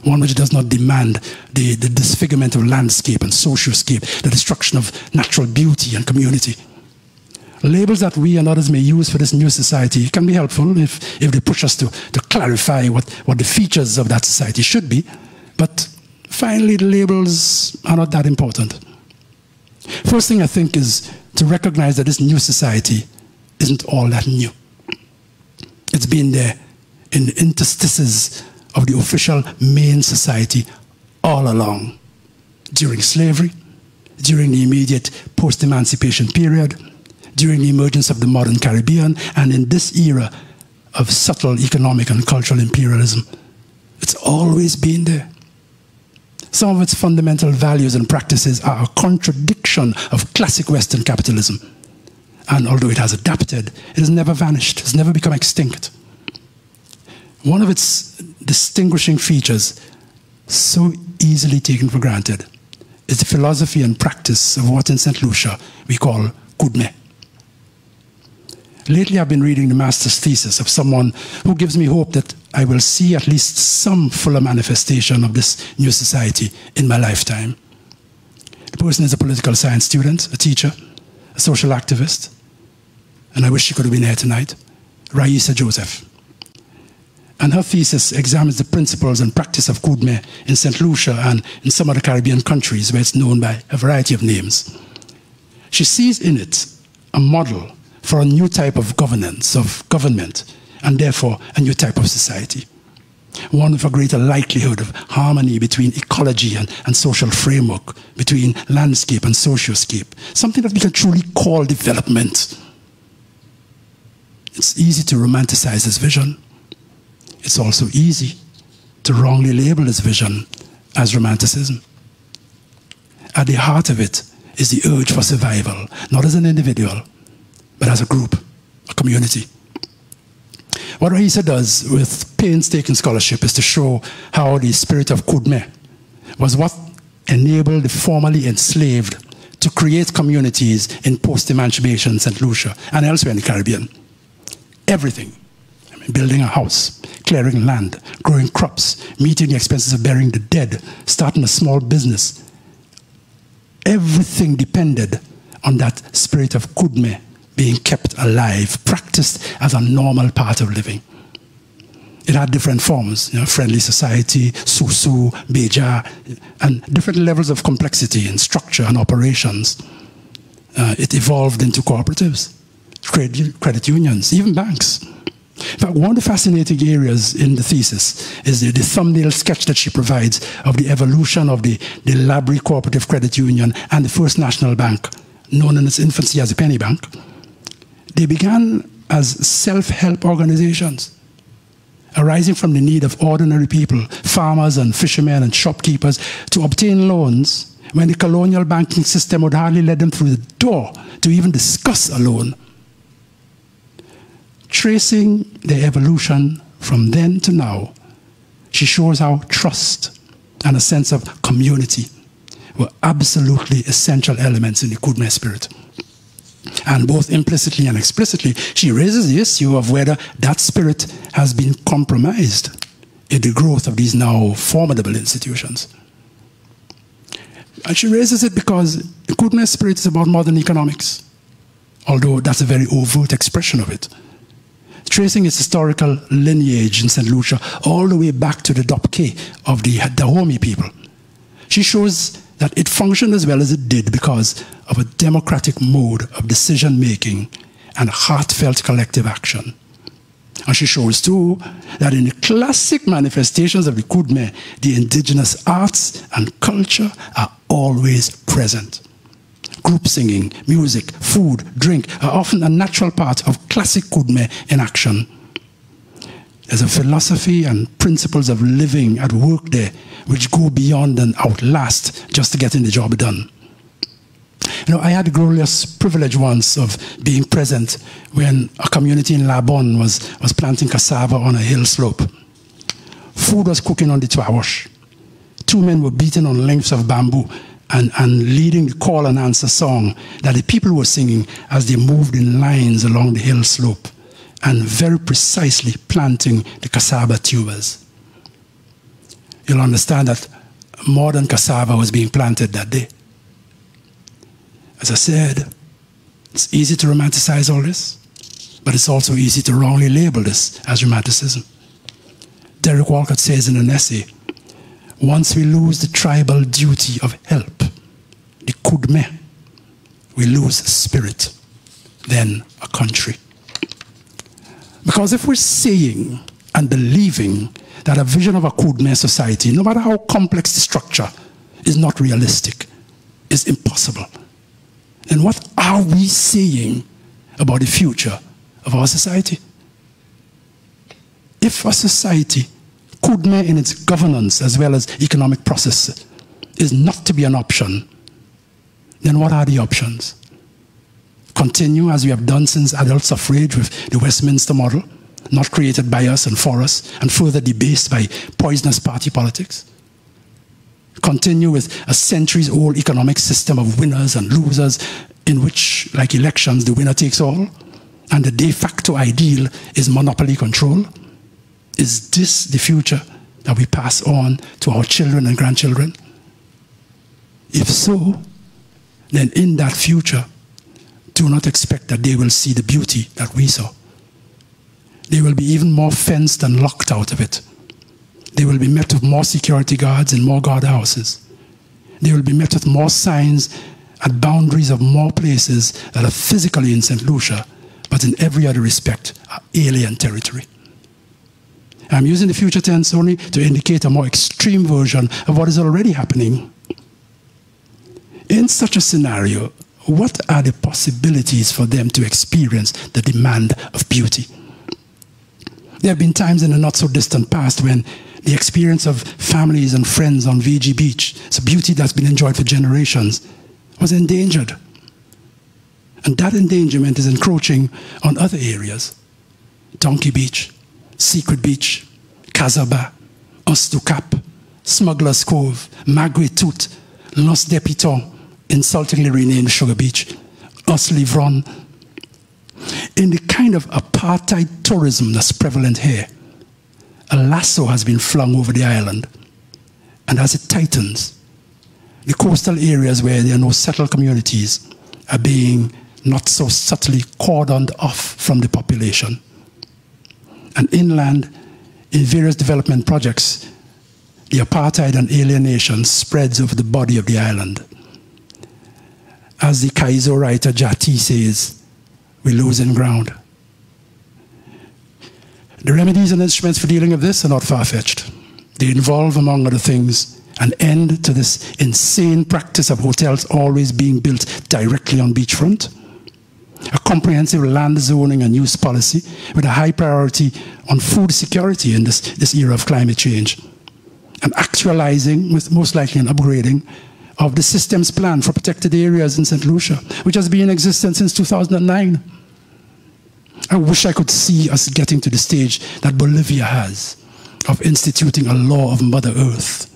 One which does not demand the disfigurement of landscape and socioscape, the destruction of natural beauty and community. Labels that we and others may use for this new society can be helpful if they push us to clarify what the features of that society should be. But finally, the labels are not that important. First thing I think is to recognize that this new society isn't all that new. It's been there in the interstices of the official main society all along. During slavery, during the immediate post-emancipation period, during the emergence of the modern Caribbean, and in this era of subtle economic and cultural imperialism. It's always been there. Some of its fundamental values and practices are a contradiction of classic Western capitalism. And although it has adapted, it has never vanished, it's never become extinct. One of its distinguishing features, so easily taken for granted, is the philosophy and practice of what in St. Lucia we call kudme. Lately I've been reading the master's thesis of someone who gives me hope that I will see at least some fuller manifestation of this new society in my lifetime. The person is a political science student, a teacher, a social activist, and I wish she could have been here tonight. Raisa Joseph. And her thesis examines the principles and practice of Kudme in St. Lucia and in some other Caribbean countries where it's known by a variety of names. She sees in it a model for a new type of governance, of government, and therefore a new type of society. One with a greater likelihood of harmony between ecology and social framework, between landscape and socioscape, something that we can truly call development. It's easy to romanticize this vision. It's also easy to wrongly label this vision as romanticism. At the heart of it is the urge for survival, not as an individual, but as a group, a community. What Raisa does with painstaking scholarship is to show how the spirit of Kudme was what enabled the formerly enslaved to create communities in post-emancipation St. Lucia and elsewhere in the Caribbean. Everything. I mean, building a house, clearing land, growing crops, meeting the expenses of burying the dead, starting a small business. Everything depended on that spirit of Kudme being kept alive, practiced as a normal part of living. It had different forms, friendly society, susu, beja, and different levels of complexity in structure and operations. It evolved into cooperatives, credit unions, even banks. In fact, one of the fascinating areas in the thesis is the thumbnail sketch that she provides of the evolution of the Labrie Cooperative Credit Union and the First National Bank, known in its infancy as the Penny Bank. They began as self-help organizations, arising from the need of ordinary people, farmers and fishermen and shopkeepers, to obtain loans when the colonial banking system would hardly let them through the door to even discuss a loan. Tracing their evolution from then to now, she shows how trust and a sense of community were absolutely essential elements in the Kudme spirit. And both implicitly and explicitly, she raises the issue of whether that spirit has been compromised in the growth of these now formidable institutions. And she raises it because the Kudme spirit is about modern economics, although that's a very overt expression of it. Tracing its historical lineage in St. Lucia all the way back to the Dopke of the Dahomey people, she shows that it functioned as well as it did because of a democratic mode of decision-making and heartfelt collective action. And she shows, too, that in the classic manifestations of the Kudme, the indigenous arts and culture are always present. Group singing, music, food, drink are often a natural part of classic Kudme in action. There's a philosophy and principles of living at work there which go beyond and outlast just to getting the job done. I had the glorious privilege once of being present when a community in Labon was planting cassava on a hill slope. Food was cooking on the Twawash. Two men were beating on lengths of bamboo and leading the call and answer song that the people were singing as they moved in lines along the hill slope and very precisely planting the cassava tubers. You'll understand that modern cassava was being planted that day. As I said, it's easy to romanticize all this, but it's also easy to wrongly label this as romanticism. Derek Walcott says in an essay, once we lose the tribal duty of help, the Kudme, we lose spirit, then a country. Because if we're saying and believing that a vision of a Kudme society, no matter how complex the structure, is not realistic, is impossible, then what are we saying about the future of our society? If a society, Kudme in its governance as well as economic process, is not to be an option, then what are the options? Continue as we have done since adult suffrage with the Westminster model, not created by us and for us, and further debased by poisonous party politics? Continue with a centuries-old economic system of winners and losers in which, like elections, the winner takes all, and the de facto ideal is monopoly control? Is this the future that we pass on to our children and grandchildren? If so, then in that future, do not expect that they will see the beauty that we saw. They will be even more fenced and locked out of it. They will be met with more security guards in more guardhouses. They will be met with more signs at boundaries of more places that are physically in St. Lucia, but in every other respect are alien territory. I'm using the future tense only to indicate a more extreme version of what is already happening. In such a scenario, what are the possibilities for them to experience the demand of beauty? There have been times in the not-so-distant past when the experience of families and friends on VG Beach, it's a beauty that's been enjoyed for generations, was endangered. And that endangerment is encroaching on other areas. Donkey Beach, Secret Beach, Casaba, Ostu Cap, Smuggler's Cove, Magret Tout, Los Depiton, insultingly renamed Sugar Beach, Os Livron. In the kind of apartheid tourism that's prevalent here, a lasso has been flung over the island, and as it tightens, the coastal areas where there are no settled communities are being not so subtly cordoned off from the population. And inland, in various development projects, the apartheid and alienation spreads over the body of the island. As the Kaizo writer Jati says, we're losing ground. The remedies and instruments for dealing with this are not far-fetched. They involve, among other things, an end to this insane practice of hotels always being built directly on beachfront, a comprehensive land zoning and use policy with a high priority on food security in this era of climate change, and actualizing, with most likely an upgrading, of the systems plan for protected areas in St. Lucia, which has been in existence since 2009. I wish I could see us getting to the stage that Bolivia has of instituting a law of Mother Earth,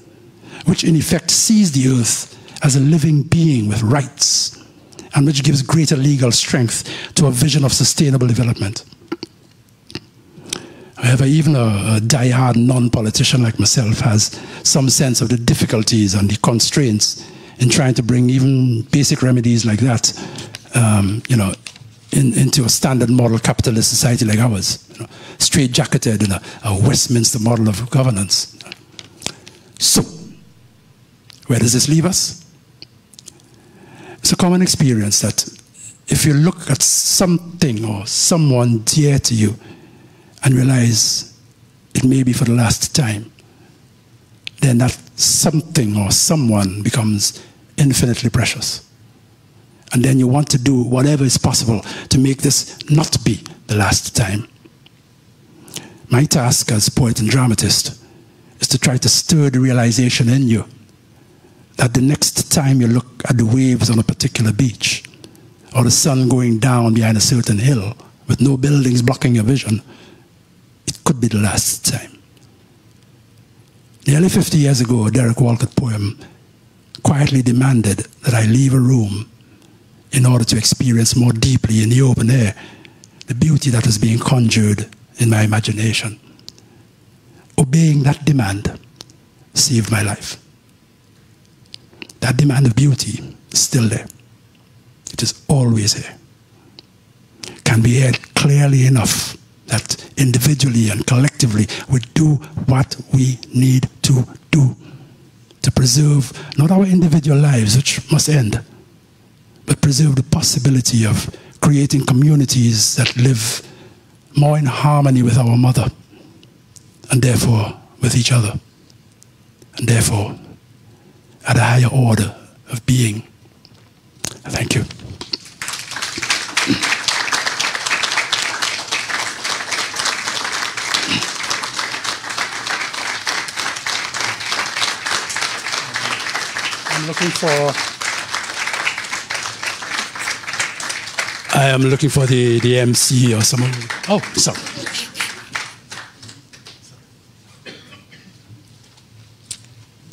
which in effect sees the earth as a living being with rights, and which gives greater legal strength to a vision of sustainable development. However, even a die-hard non-politician like myself has some sense of the difficulties and the constraints in trying to bring even basic remedies like that, into a standard model capitalist society like ours, straight-jacketed in a Westminster model of governance. So, where does this leave us? It's a common experience that if you look at something or someone dear to you and realize it may be for the last time, then that something or someone becomes infinitely precious. And then you want to do whatever is possible to make this not be the last time. My task as poet and dramatist is to try to stir the realization in you that the next time you look at the waves on a particular beach, or the sun going down behind a certain hill with no buildings blocking your vision, it could be the last time. Nearly 50 years ago, a Derek Walcott poem quietly demanded that I leave a room in order to experience more deeply in the open air the beauty that was being conjured in my imagination. Obeying that demand saved my life. That demand of beauty is still there. It is always there. Can be heard clearly enough that individually and collectively we do what we need to do to preserve not our individual lives, which must end, but preserve the possibility of creating communities that live more in harmony with our mother, and therefore with each other, and therefore at a higher order of being. Thank you. I am looking for the MC or someone. Oh, sorry.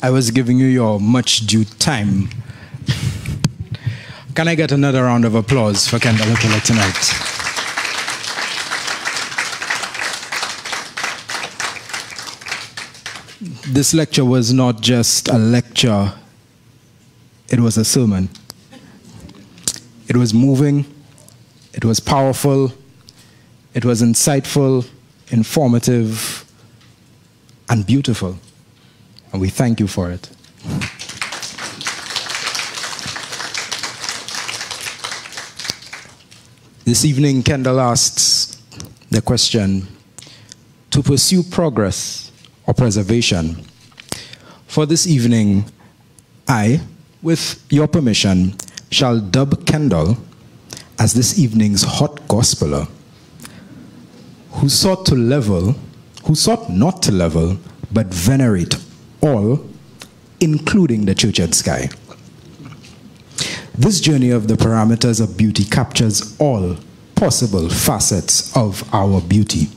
I was giving you your much due time. Can I get another round of applause for Kendel Hippolyte tonight? This lecture was not just a lecture, it was a sermon. It was moving, it was powerful, it was insightful, informative, and beautiful. And we thank you for it. This evening, Kendel asks the question, to pursue progress or preservation. For this evening, I, with your permission, shall dub Kendel as this evening's hot gospeler, who sought not to level, but venerate all, including the churchyard sky. This journey of the parameters of beauty captures all possible facets of our beauty.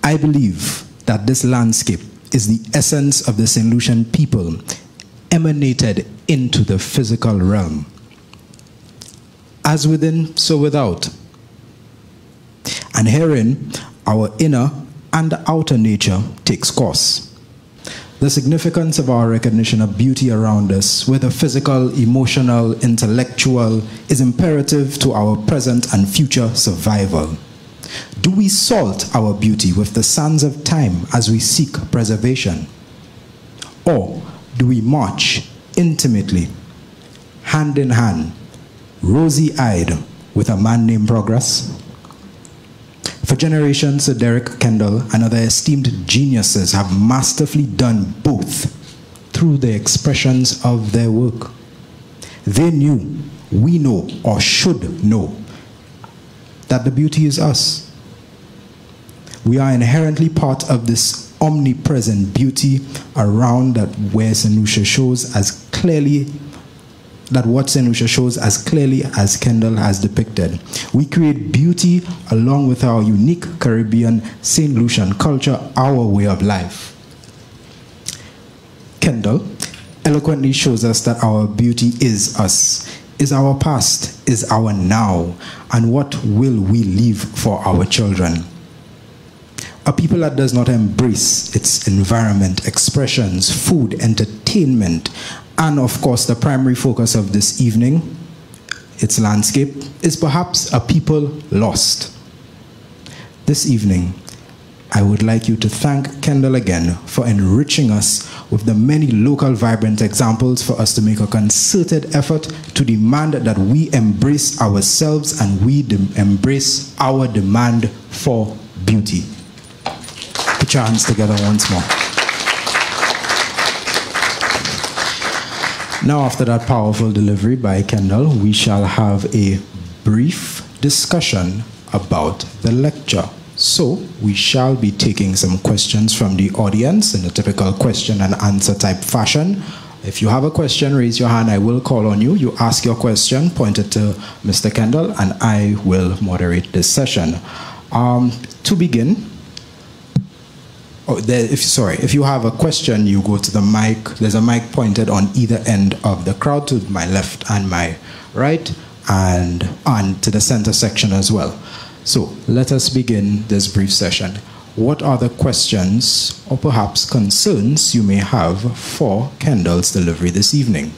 I believe that this landscape is the essence of the St. Lucian people emanated into the physical realm. As within, so without. And herein, our inner and outer nature takes course. The significance of our recognition of beauty around us, whether physical, emotional, intellectual, is imperative to our present and future survival. Do we salt our beauty with the sands of time as we seek preservation? Or do we march intimately, hand in hand, rosy-eyed, with a man named Progress? For generations, Sir Derek Kendel and other esteemed geniuses have masterfully done both through the expressions of their work. They knew, we know, or should know, that the beauty is us. We are inherently part of this omnipresent beauty around that where St. Lucia shows as clearly that what St. Lucia shows as clearly as Kendel has depicted. We create beauty along with our unique Caribbean St. Lucian culture, our way of life. Kendel eloquently shows us that our beauty is us, is our past, is our now, and what will we leave for our children. A people that does not embrace its environment, expressions, food, entertainment, and of course the primary focus of this evening, its landscape, is perhaps a people lost. This evening, I would like you to thank Kendel again for enriching us with the many local vibrant examples for us to make a concerted effort to demand that we embrace ourselves and we embrace our demand for beauty. Put your hands together once more. Now, after that powerful delivery by Kendel, we shall have a brief discussion about the lecture. So, we shall be taking some questions from the audience in a typical question and answer type fashion. If you have a question, raise your hand. I will call on you. You ask your question, point it to Mr. Kendel, and I will moderate this session. To begin, if you have a question, you go to the mic. There's a mic pointed on either end of the crowd, to my left and my right, and to the center section as well. So let us begin this brief session. What are the questions or perhaps concerns you may have for Kendel's delivery this evening?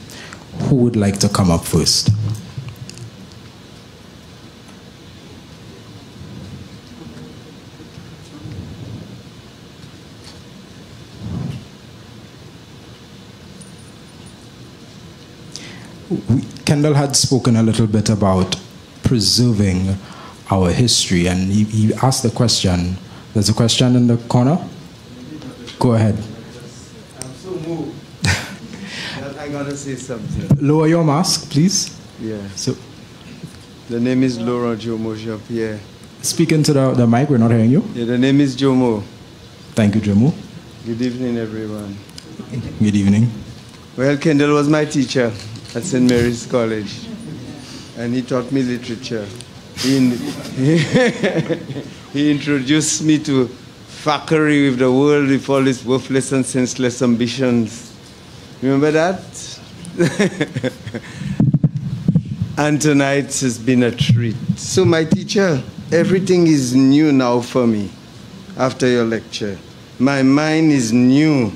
Who would like to come up first? Kendel had spoken a little bit about preserving our history, and he asked the question. There's a question in the corner. Go ahead. I'm so moved. I gotta say something. Lower your mask, please. Yeah. So, the name is Laurent Jomo Jean-Pierre. Speak into the mic. We're not hearing you. Yeah, the name is Jomo. Thank you, Jomo. Good evening, everyone. Good evening. Well, Kendel was my teacher at St. Mary's College, and he taught me literature. He introduced me to fuckery with the world, with all its worthless and senseless ambitions. Remember that? And tonight has been a treat. So my teacher, everything is new now for me after your lecture. My mind is new.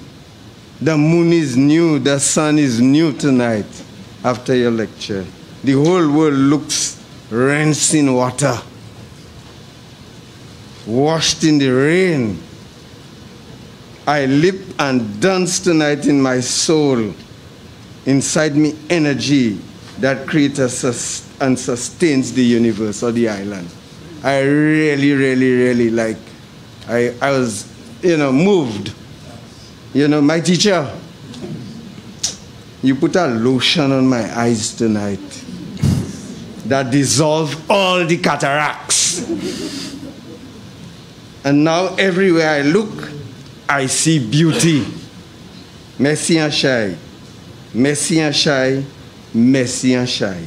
The moon is new. The sun is new tonight after your lecture. The whole world looks rinsed in water. washed in the rain. I leap and dance tonight in my soul. Inside me, energy that creates and sustains the universe or the island. I really, really, really like, I was, moved. My teacher, you put a lotion on my eyes tonight that dissolved all the cataracts. And now everywhere I look, I see beauty. Merci and shy. Merci and shy. Merci and shy.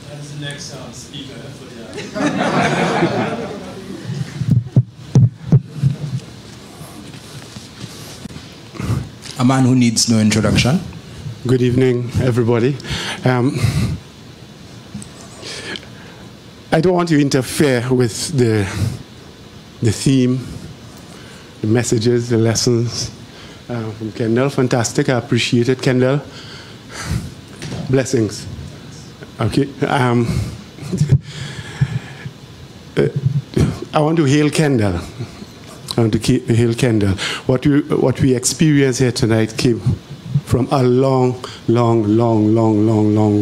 That's the next speaker for the A man who needs no introduction. Good evening, everybody. I don't want to interfere with the theme, the messages, the lessons from Kendel. Fantastic. I appreciate it, Kendel. Blessings. Okay. I want to hail Kendel. I want to hail Kendel. What we experience here tonight came from a long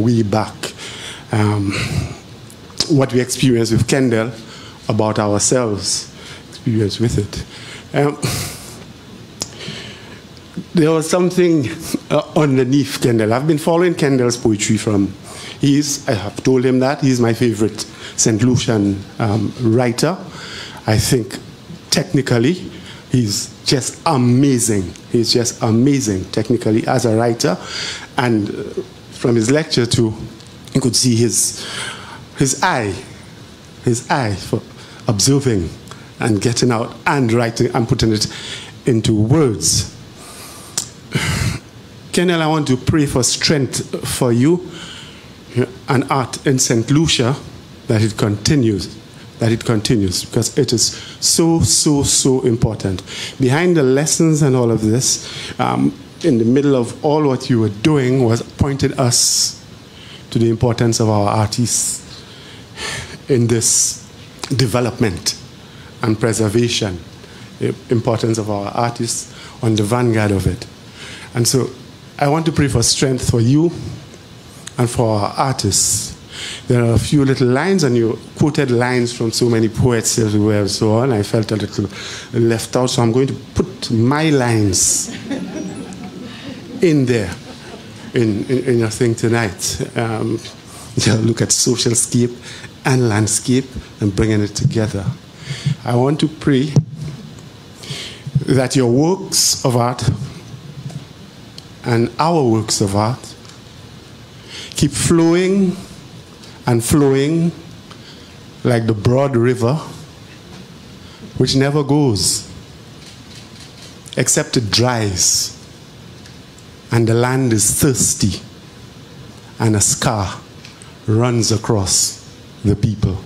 way back. What we experience with Kendel about ourselves, experience with it. There was something underneath Kendel. I've been following Kendel's poetry I have told him that he's my favorite St. Lucian writer. I think technically he's just amazing. He's just amazing technically as a writer. And from his lecture too, you could see his eye for observing and getting out and writing and putting it into words. Kendel, I want to pray for strength for you and art in St. Lucia, that it continues, because it is so important. Behind the lessons and all of this, in the middle of all what you were doing was pointed us to the importance of our artists in this development and preservation, the importance of our artists on the vanguard of it. And so I want to pray for strength for you and for our artists. There are a few little lines, and you quoted lines from so many poets everywhere and so on. I felt a little left out, so I'm going to put my lines in there, in your thing tonight. Look at social scape and landscape and bringing it together. I want to pray that your works of art and our works of art keep flowing and flowing like the broad river, which never goes, except it dries, and the land is thirsty, and a scar runs across the people.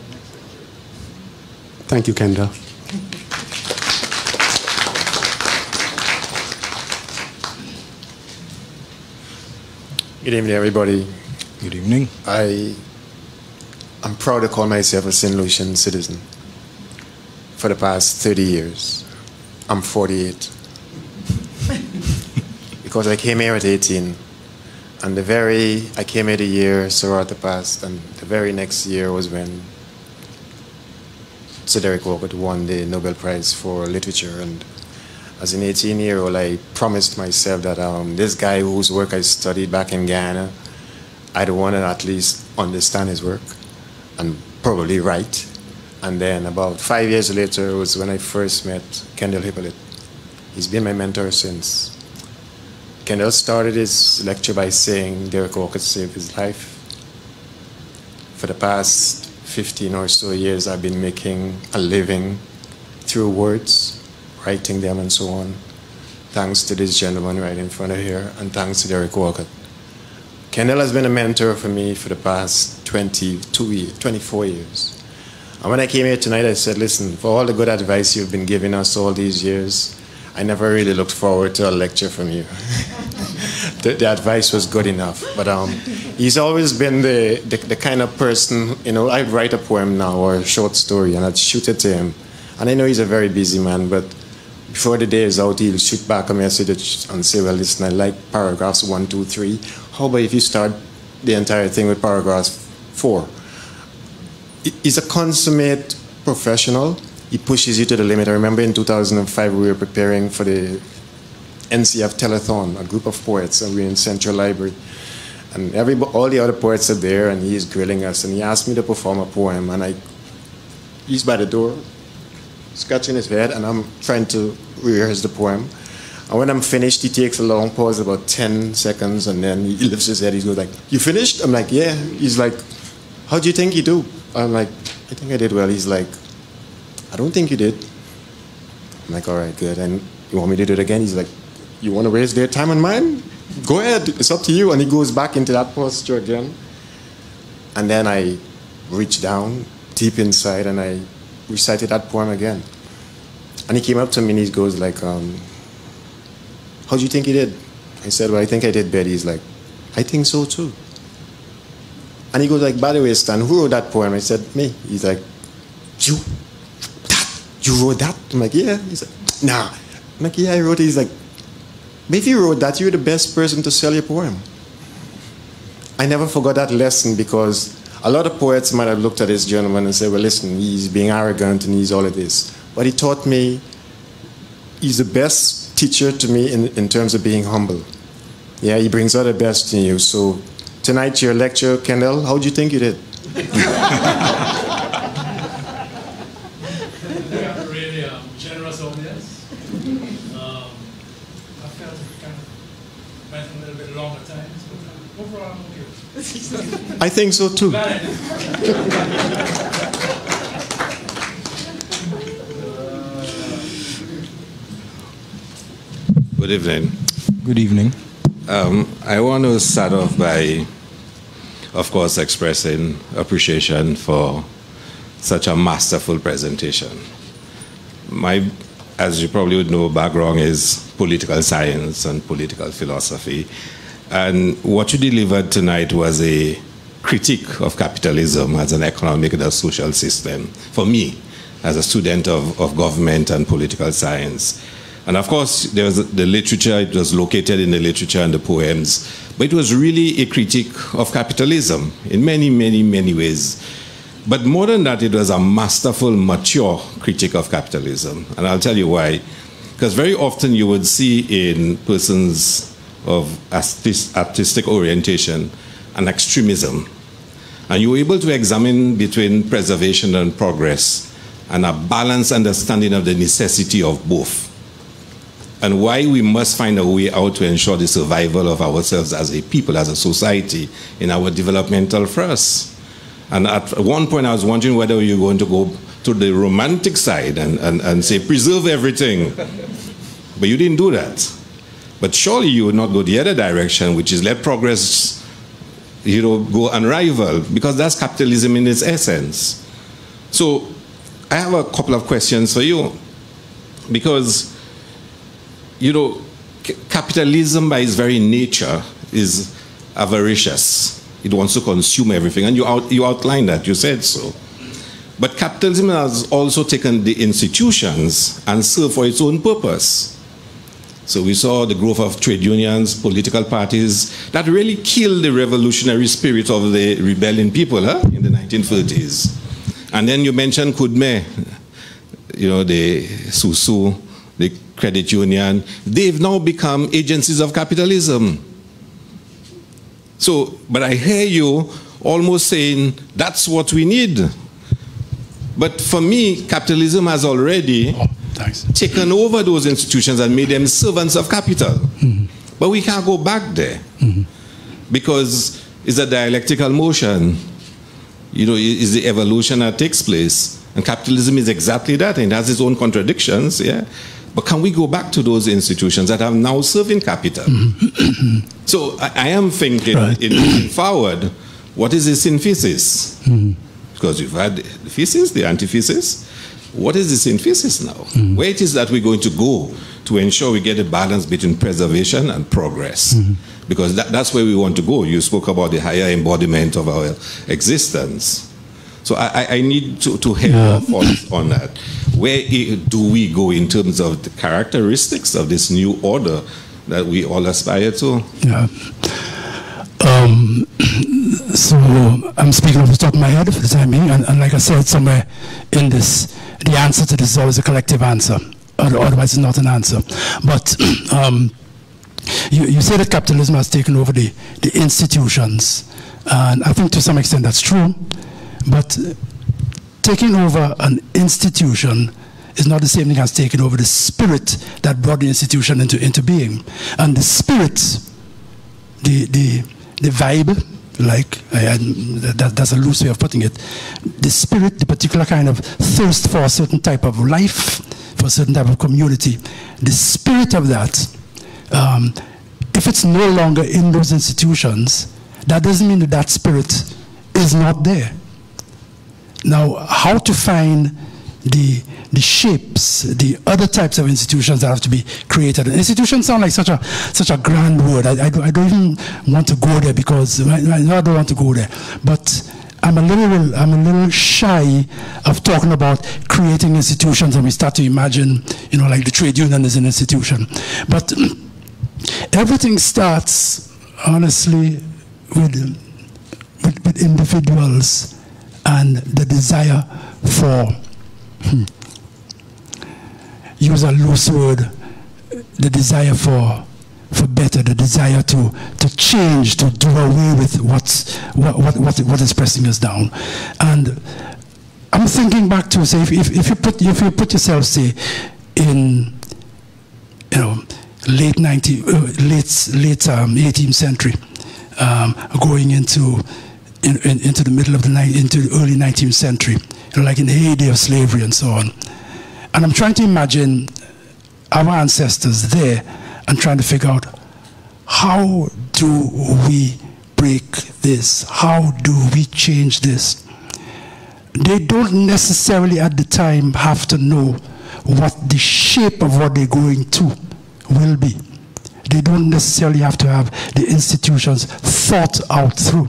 Thank you, Kendel. Good evening, everybody. Good evening. I'm proud to call myself a St. Lucian citizen. For the past 30 years. I'm 48. Because I came here at 18. And I came here the year Sorata passed, and the very next year was when Sir Derek Walcott won the Nobel Prize for Literature. And as an 18-year-old, I promised myself that this guy whose work I studied back in Ghana, I'd want to at least understand his work and probably write. And then about 5 years later was when I first met Kendel Hippolyte. He's been my mentor since. Kendel started his lecture by saying Derek Walcott saved his life. For the past 15 or so years, I've been making a living through words, writing them and so on, thanks to this gentleman right in front of here, and thanks to Derek Walcott. Kendel has been a mentor for me for the past 24 years. And when I came here tonight, I said, listen, for all the good advice you've been giving us all these years, I never really looked forward to a lecture from you. The advice was good enough. But he's always been the kind of person, you know, I'd write a poem now or a short story and I'd shoot it to him. And I know he's a very busy man, but before the day is out, he'll shoot back a message and say, well, listen, I like paragraphs 1, 2, 3. How about if you start the entire thing with paragraph 4? He's a consummate professional. He pushes you to the limit. I remember in 2005, we were preparing for the NCF Telethon, a group of poets, and we were in Central Library. And all the other poets are there, and he's grilling us, and he asked me to perform a poem, and he's by the door, scratching his head, and I'm trying to rehearse the poem. And when I'm finished, he takes a long pause, about 10 seconds, and then he lifts his head, he goes like, you finished? I'm like, yeah. He's like, how do you think you do? I'm like, I think I did well. He's like, I don't think you did. I'm like, all right, good. And you want me to do it again? He's like, you want to waste their time and mine? Go ahead, it's up to you. And he goes back into that posture again. And then I reached down deep inside and I recited that poem again. And he came up to me and he goes like, how do you think you did? I said, well, I think I did better. He's like, I think so too. And he goes like, by the way, Stan, who wrote that poem? I said, me. He's like, you wrote that? I'm like, yeah. He's like, nah. I'm like, yeah, I wrote it. He's like, but if you wrote that, you're the best person to sell your poem. I never forgot that lesson because a lot of poets might have looked at this gentleman and said, well, listen, he's being arrogant and he's all of this. But he taught me, he's the best teacher to me in terms of being humble. Yeah, he brings out the best in you. So tonight, your lecture, Kendel, how do you think you did? Really generous audience. I felt it kind of went a little bit longer times, but overall I'm okay. I think so too. Good evening. Good evening. I want to start off by, of course, expressing appreciation for such a masterful presentation. My, as you probably would know, background is political science and political philosophy. And what you delivered tonight was a critique of capitalism as an economic and a social system, for me, as a student of government and political science. And of course, there was the literature, it was located in the literature and the poems, but it was really a critique of capitalism in many, many, many ways. But more than that, it was a masterful, mature critique of capitalism. And I'll tell you why. Because very often you would see in persons of artistic orientation an extremism. And you were able to examine between preservation and progress and a balanced understanding of the necessity of both, and why we must find a way out to ensure the survival of ourselves as a people, as a society, in our developmental thrust. And at one point I was wondering whether you're going to go to the romantic side and say, preserve everything. But you didn't do that. But surely you would not go the other direction, which is let progress, go unrivaled, because that's capitalism in its essence. So I have a couple of questions for you, because capitalism by its very nature is avaricious. It wants to consume everything, and you outlined that, you said so. But capitalism has also taken the institutions and served for its own purpose. So we saw the growth of trade unions, political parties, that really killed the revolutionary spirit of the rebellion people in the 1930s. And then you mentioned Kudme, the Susu, the credit union. They've now become agencies of capitalism. So, but I hear you almost saying that's what we need. But for me, capitalism has already taken over those institutions and made them servants of capital. Mm-hmm. But we can't go back there, because it's a dialectical motion. It's the evolution that takes place. And capitalism is exactly that, and it has its own contradictions, yeah? But can we go back to those institutions that are now serving capital? So I am thinking, in moving forward, what is the synthesis? Because you've had the thesis, the antithesis, what is this emphasis now? Where it is that we're going to go to ensure we get a balance between preservation and progress? Because that's where we want to go. You spoke about the higher embodiment of our existence. So I need to hear your thoughts on that. Where do we go in terms of the characteristics of this new order that we all aspire to? Yeah. So I'm speaking off the top of my head for the time being, and like I said, somewhere in this, the answer to this is always a collective answer, otherwise it's not an answer. But you say that capitalism has taken over the institutions, and I think to some extent that's true, but taking over an institution is not the same thing as taking over the spirit that brought the institution into being. And the spirit, the vibe, like, that's a loose way of putting it, the spirit, the particular kind of thirst for a certain type of life, for a certain type of community, the spirit of that, if it's no longer in those institutions, that doesn't mean that that spirit is not there. Now, how to find the shapes, the other types of institutions that have to be created. Institutions sound like such a grand word. I don't even want to go there because I don't want to go there. But I'm a little shy of talking about creating institutions, and we start to imagine, like the trade union is an institution. But everything starts, honestly, with individuals and the desire for, use a loose word, the desire for better, the desire to change, to do away with what is pressing us down. And I'm thinking back to, say, if you put yourself, say, in late 18th century, going into the middle of into the early 19th century, like in the heyday of slavery and so on. And I'm trying to imagine our ancestors there and trying to figure out, how do we break this? How do we change this? They don't necessarily at the time have to know what the shape of what they're going to will be. They don't necessarily have to have the institutions thought out through.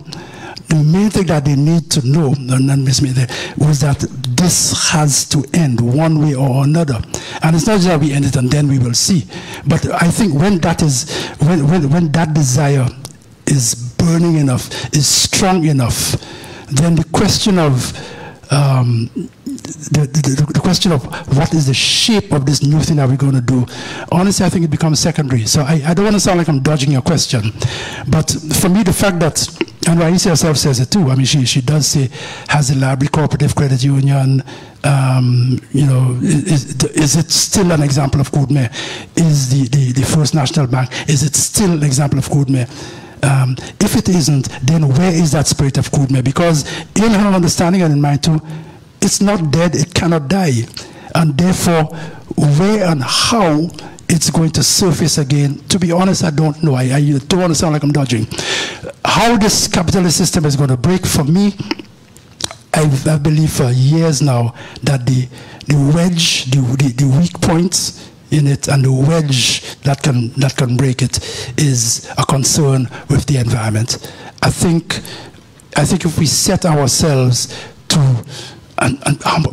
The main thing that they need to know, and miss me there, was that this has to end one way or another. And it's not just that we end it and then we will see. But I think when that is, when that desire is burning enough, is strong enough, then the question of the question of what is the shape of this new thing that we're going to do, honestly, I think it becomes secondary. So I don't want to sound like I'm dodging your question. But for me, the fact that, and Raisa herself says it too, I mean, she does say, has the Library Cooperative Credit Union, is it still an example of Coudme? Is the First National Bank, is it still an example of Coudme? If it isn't, then where is that spirit of Coudme? Because in her understanding and in mine too, it's not dead, it cannot die. And therefore, where and how it's going to surface again, to be honest, I don't know. I don't want to sound like I'm dodging. How this capitalist system is going to break, for me, I believe for years now that the wedge, the weak points in it, and the wedge that can break it is a concern with the environment. I think if we set ourselves to, and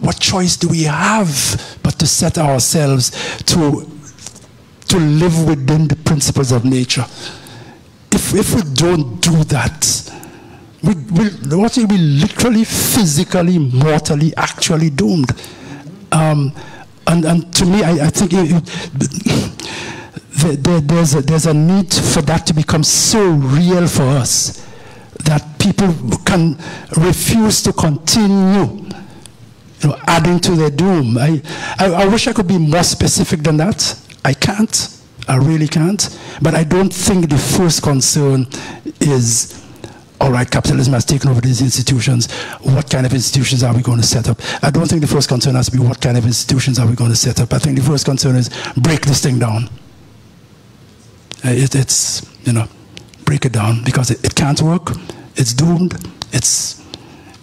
what choice do we have but to set ourselves to live within the principles of nature? If we don't do that, we literally, physically, mortally, actually doomed. And to me, I think there's a need for that to become so real for us that people can refuse to continue adding to their doom. I wish I could be more specific than that. I can't. I really can't. But I don't think the first concern is, all right, capitalism has taken over these institutions. What kind of institutions are we going to set up? I don't think the first concern has to be what kind of institutions are we going to set up. I think the first concern is break this thing down. It's break it down, because it can't work. It's doomed.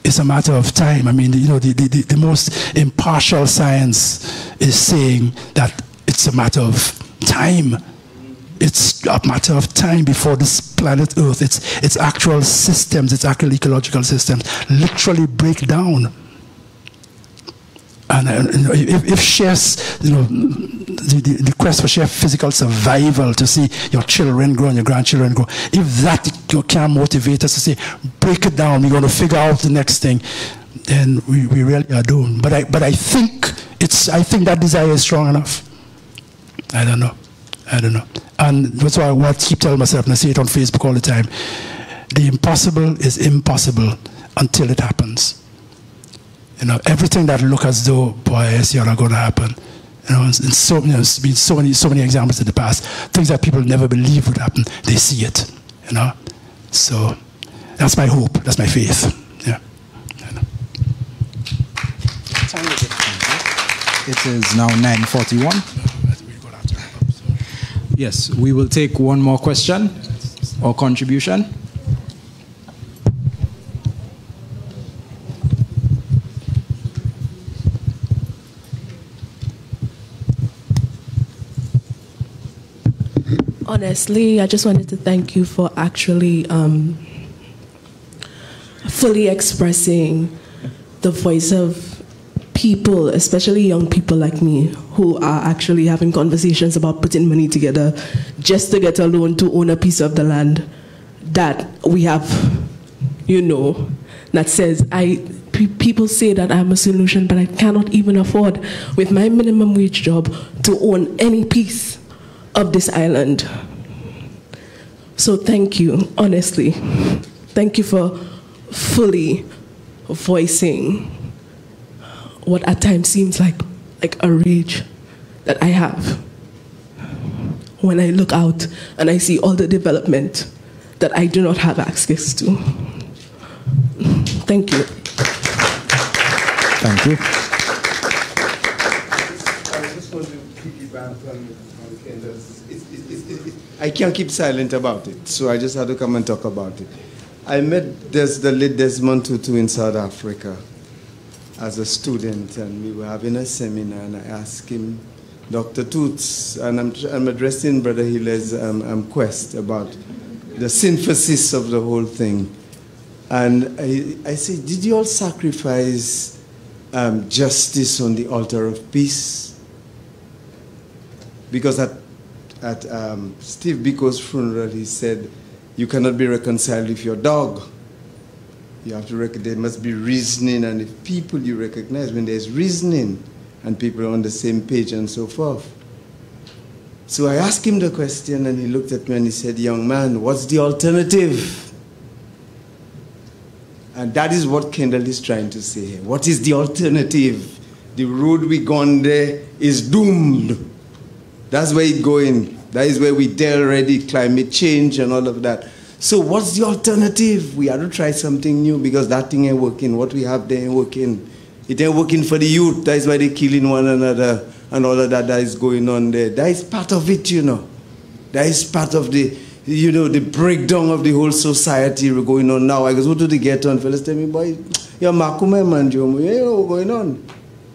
It's a matter of time. I mean, you know, the most impartial science is saying that it's a matter of time. It's a matter of time before this planet Earth, its actual systems, its actual ecological systems, literally break down. And if shares, you know, the quest for sheer physical survival, to see your children grow and your grandchildren grow, if that can motivate us to say, break it down, we're going to figure out the next thing, then we really are doomed. But I think that desire is strong enough. I don't know. And that's why I keep telling myself, and I see it on Facebook all the time, the impossible is impossible until it happens. You know, everything that look as though, boy, it's not going to happen. You know, there's been so many examples in the past. Things that people never believed would happen, they see it. You know, so that's my hope. That's my faith. Yeah. It is now 9:41. Yes, we will take one more question or contribution. Honestly, I just wanted to thank you for actually fully expressing the voice of people, especially young people like me, who are actually having conversations about putting money together just to get a loan to own a piece of the land that we have, you know, that says, people say that I'm a solution, but I cannot even afford, with my minimum wage job, to own any piece of this island. So thank you, honestly. Thank you for fully voicing what at times seems like a rage that I have when I look out and I see all the development that I do not have access to. Thank you. Thank you. I just want to piggyback on Kendel. I can't keep silent about it, so I just had to come and talk about it. I met the late Desmond Tutu in South Africa as a student, and we were having a seminar, and I asked him, Dr. Toots, and I'm addressing Brother Hiller's quest about the synthesis of the whole thing. And I said, did you all sacrifice justice on the altar of peace? Because at Steve Biko's funeral, he said, you cannot be reconciled with your dog. You have to there must be reasoning, and if people you recognize, when there's reasoning, and people are on the same page and so forth. So I asked him the question, and he looked at me and he said, young man, what's the alternative? And that is what Kendel is trying to say here. What is the alternative? The road we gone there is doomed. That's where it's going. That is where we there already, climate change and all of that. So what's the alternative? We have to try something new, because that thing ain't working. What we have there ain't working. It ain't working for the youth. That is why they're killing one another and all of that is going on there. That is part of it, you know. That is part of the, you know, the breakdown of the whole society going on now. I go to the ghetto and fellas tell me, boy, you're Makume man, you know what's going on.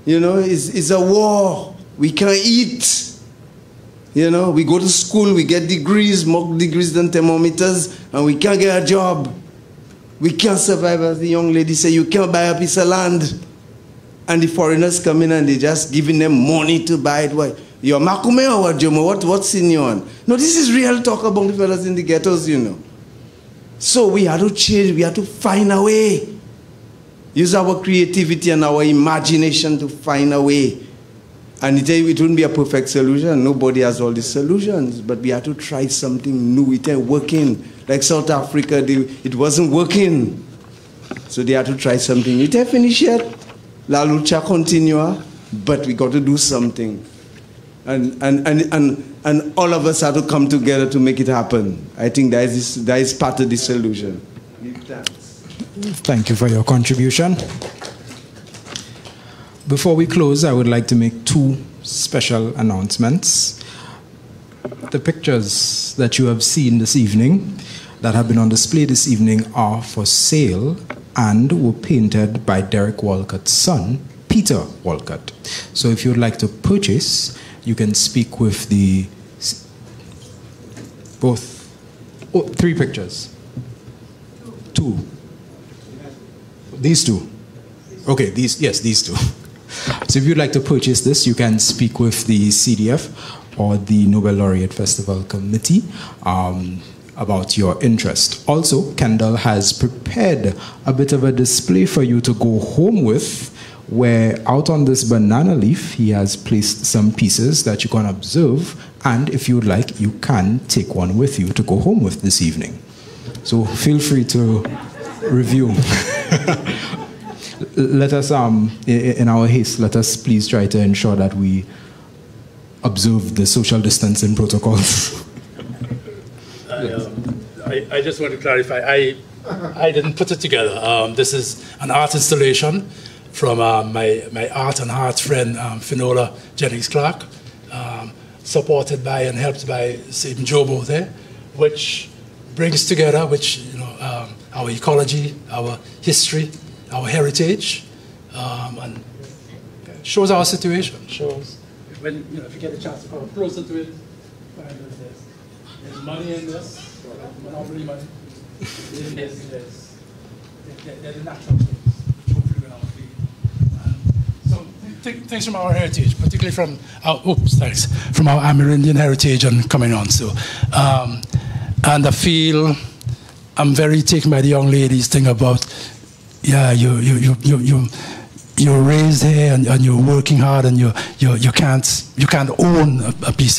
You know, it's a war. We can't eat. You know, we go to school, we get degrees, more degrees than thermometers, and we can't get a job. We can't survive, as the young lady said, you can't buy a piece of land. And the foreigners come in and they just giving them money to buy it. Why? You're Makume or what, Jomo? What's in you on? No, this is real talk about the fellas in the ghettos, you know. So we have to change, we have to find a way. Use our creativity and our imagination to find a way. And it wouldn't be a perfect solution. Nobody has all the solutions. But we have to try something new. It ain't working. Like South Africa, it wasn't working. So they had to try something. It ain't finished yet. La lucha continua. But we got to do something. And all of us have to come together to make it happen. I think that is part of the solution. Give thanks. Thank you for your contribution. Before we close, I would like to make two special announcements. The pictures that you have seen this evening, that have been on display this evening, are for sale and were painted by Derek Walcott's son, Peter Walcott. So if you would like to purchase, you can speak with the three pictures. Two. These two. Okay, these two. So if you'd like to purchase this, you can speak with the CDF or the Nobel Laureate Festival Committee about your interest. Also, Kendel has prepared a bit of a display for you to go home with, where out on this banana leaf, he has placed some pieces that you can observe, and if you would like, you can take one with you to go home with this evening. So feel free to review. Let us, in our haste, let us please try to ensure that we observe the social distancing protocols. I just want to clarify, I didn't put it together. This is an art installation from my art and heart friend, Finola Jennings-Clark, supported by and helped by Stephen Jobo there, which brings together, our ecology, our history, our heritage, and shows our situation. Shows when if you get a chance to come closer to it, find there's money in this, monopoly money. There's the natural things, hopefully we're not feeling. Things from our heritage, particularly from our from our Amerindian heritage and coming on. So, and I feel I'm very taken by the young lady's thing about, yeah, you're raised here and you're working hard and you can't own a piece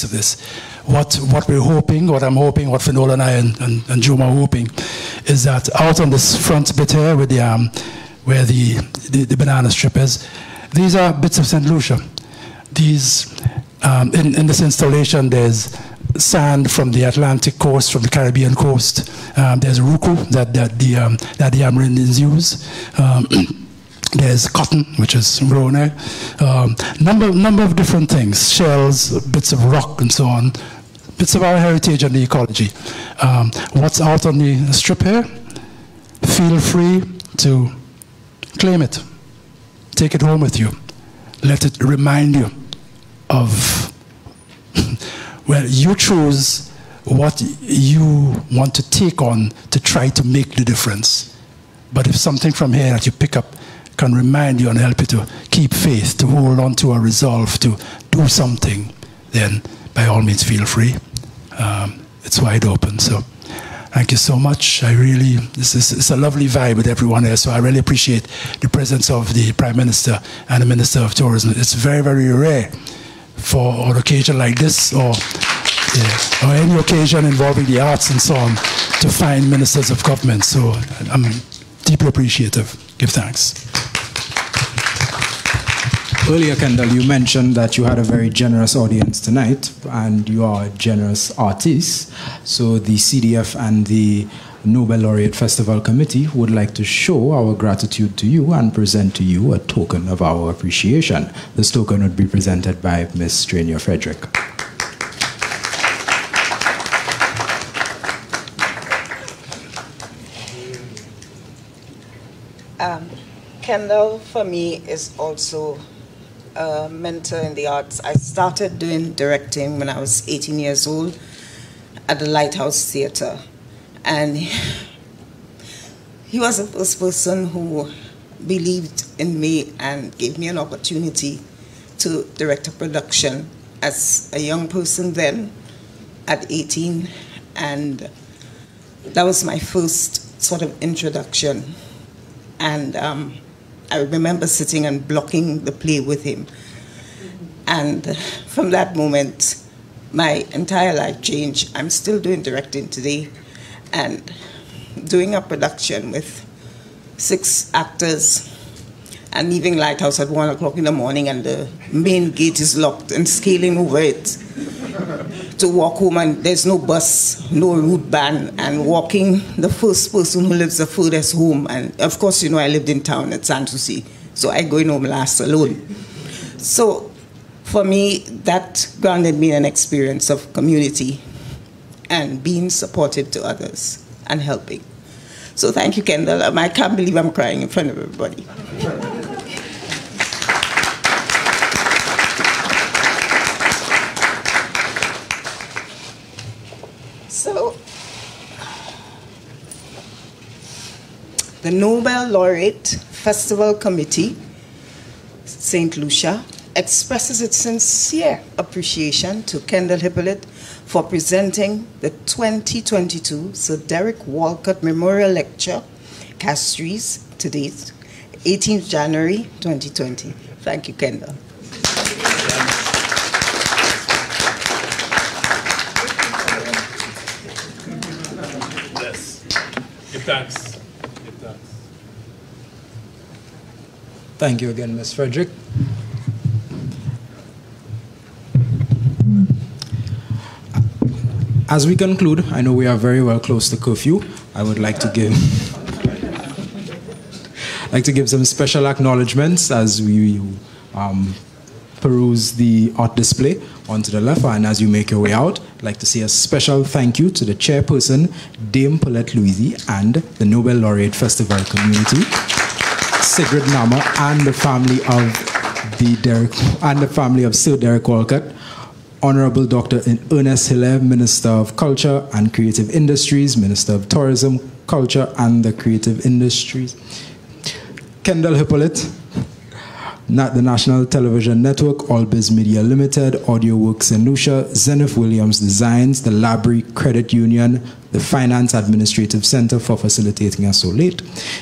of this. What we're hoping, what I'm hoping, what Finola and I and Juma are hoping, is that out on this front bit here with where the banana strip is, these are bits of St. Lucia. These in this installation, there's sand from the Atlantic coast, from the Caribbean coast. There's ruku that the Amerindians use. There's cotton, which is grown there. Number of different things, shells, bits of rock, and so on. Bits of our heritage and the ecology. What's out on the strip here? Feel free to claim it. Take it home with you. Let it remind you of, well, you choose what you want to take on to try to make the difference. But if something from here that you pick up can remind you and help you to keep faith, to hold on to a resolve, to do something, then by all means feel free. It's wide open. So thank you so much. It's a lovely vibe with everyone here, so I really appreciate the presence of the Prime Minister and the Minister of Tourism. It's very, very rare for an occasion like this, or any occasion involving the arts and so on, to find ministers of government. So I'm deeply appreciative. Give thanks. Earlier, Kendel, you mentioned that you had a very generous audience tonight, and you are a generous artist. So the CDF and the Nobel Laureate Festival Committee would like to show our gratitude to you and present to you a token of our appreciation. This token would be presented by Ms. Strania Frederick. Kendel, for me, is also a mentor in the arts. I started doing directing when I was 18 years old at the Lighthouse Theatre. And he was the first person who believed in me and gave me an opportunity to direct a production as a young person then, at 18. And that was my first sort of introduction. And I remember sitting and blocking the play with him. And from that moment, my entire life changed. I'm still doing directing today and doing a production with 6 actors and leaving Lighthouse at 1 o'clock in the morning, and the main gate is locked, and scaling over it to walk home, and there's no bus, no route ban, and walking the first person who lives the furthest home. And of course, you know, I lived in town at Sanssouci, so I going home last alone. So for me, that grounded me in an experience of community and being supportive to others and helping. So thank you, Kendel. I can't believe I'm crying in front of everybody. So, the Nobel Laureate Festival Committee, St. Lucia, expresses its sincere appreciation to Kendel Hippolyte for presenting the 2022 Sir Derek Walcott Memorial Lecture, Castries, to date, 18th January 2020. Thank you, Kendel. Yes. Give thanks. Give thanks. Thank you again, Ms. Frederick. As we conclude, I know we are very well close to curfew. I would like to give some special acknowledgments as we peruse the art display onto the left, and as you make your way out, I'd like to say a special thank you to the chairperson, Dame Paulette Louisy, and the Nobel Laureate Festival community, Sigrid Nama, and the family of Sir Derek Walcott, Honorable Dr. Ernest Hiller, Minister of Culture and Creative Industries, Minister of Tourism, Culture and the Creative Industries, Kendel Hippolyte, the National Television Network, Allbiz Media Limited, Audio Works St. Lucia, Zenith Williams Designs, the Library Credit Union, the Finance Administrative Center for facilitating us so late,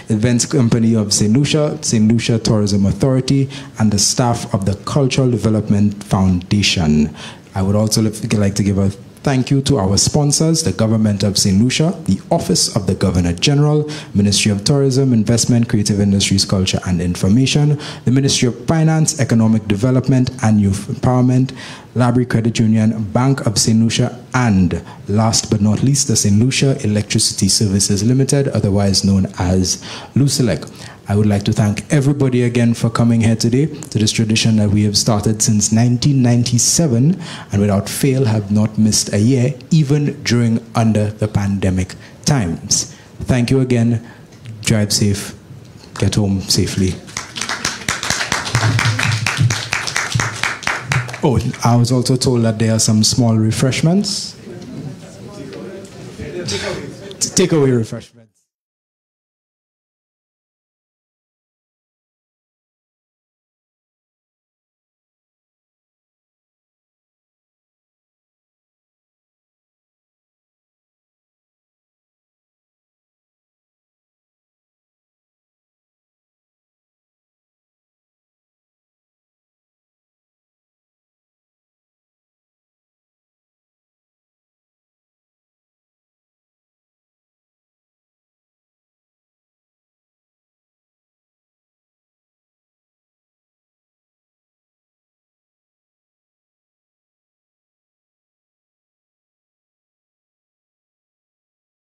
Events Company of St. Lucia Tourism Authority, and the staff of the Cultural Development Foundation. I would also like to give a thank you to our sponsors, the Government of St. Lucia, the Office of the Governor General, Ministry of Tourism, Investment, Creative Industries, Culture and Information, the Ministry of Finance, Economic Development and Youth Empowerment, Library Credit Union, Bank of St. Lucia, and last but not least, the St. Lucia Electricity Services Limited, otherwise known as Lucilec. I would like to thank everybody again for coming here today to this tradition that we have started since 1997 and without fail have not missed a year, even during under the pandemic times. Thank you again. Drive safe. Get home safely. Oh, I was also told that there are some small refreshments. Takeaway refreshments.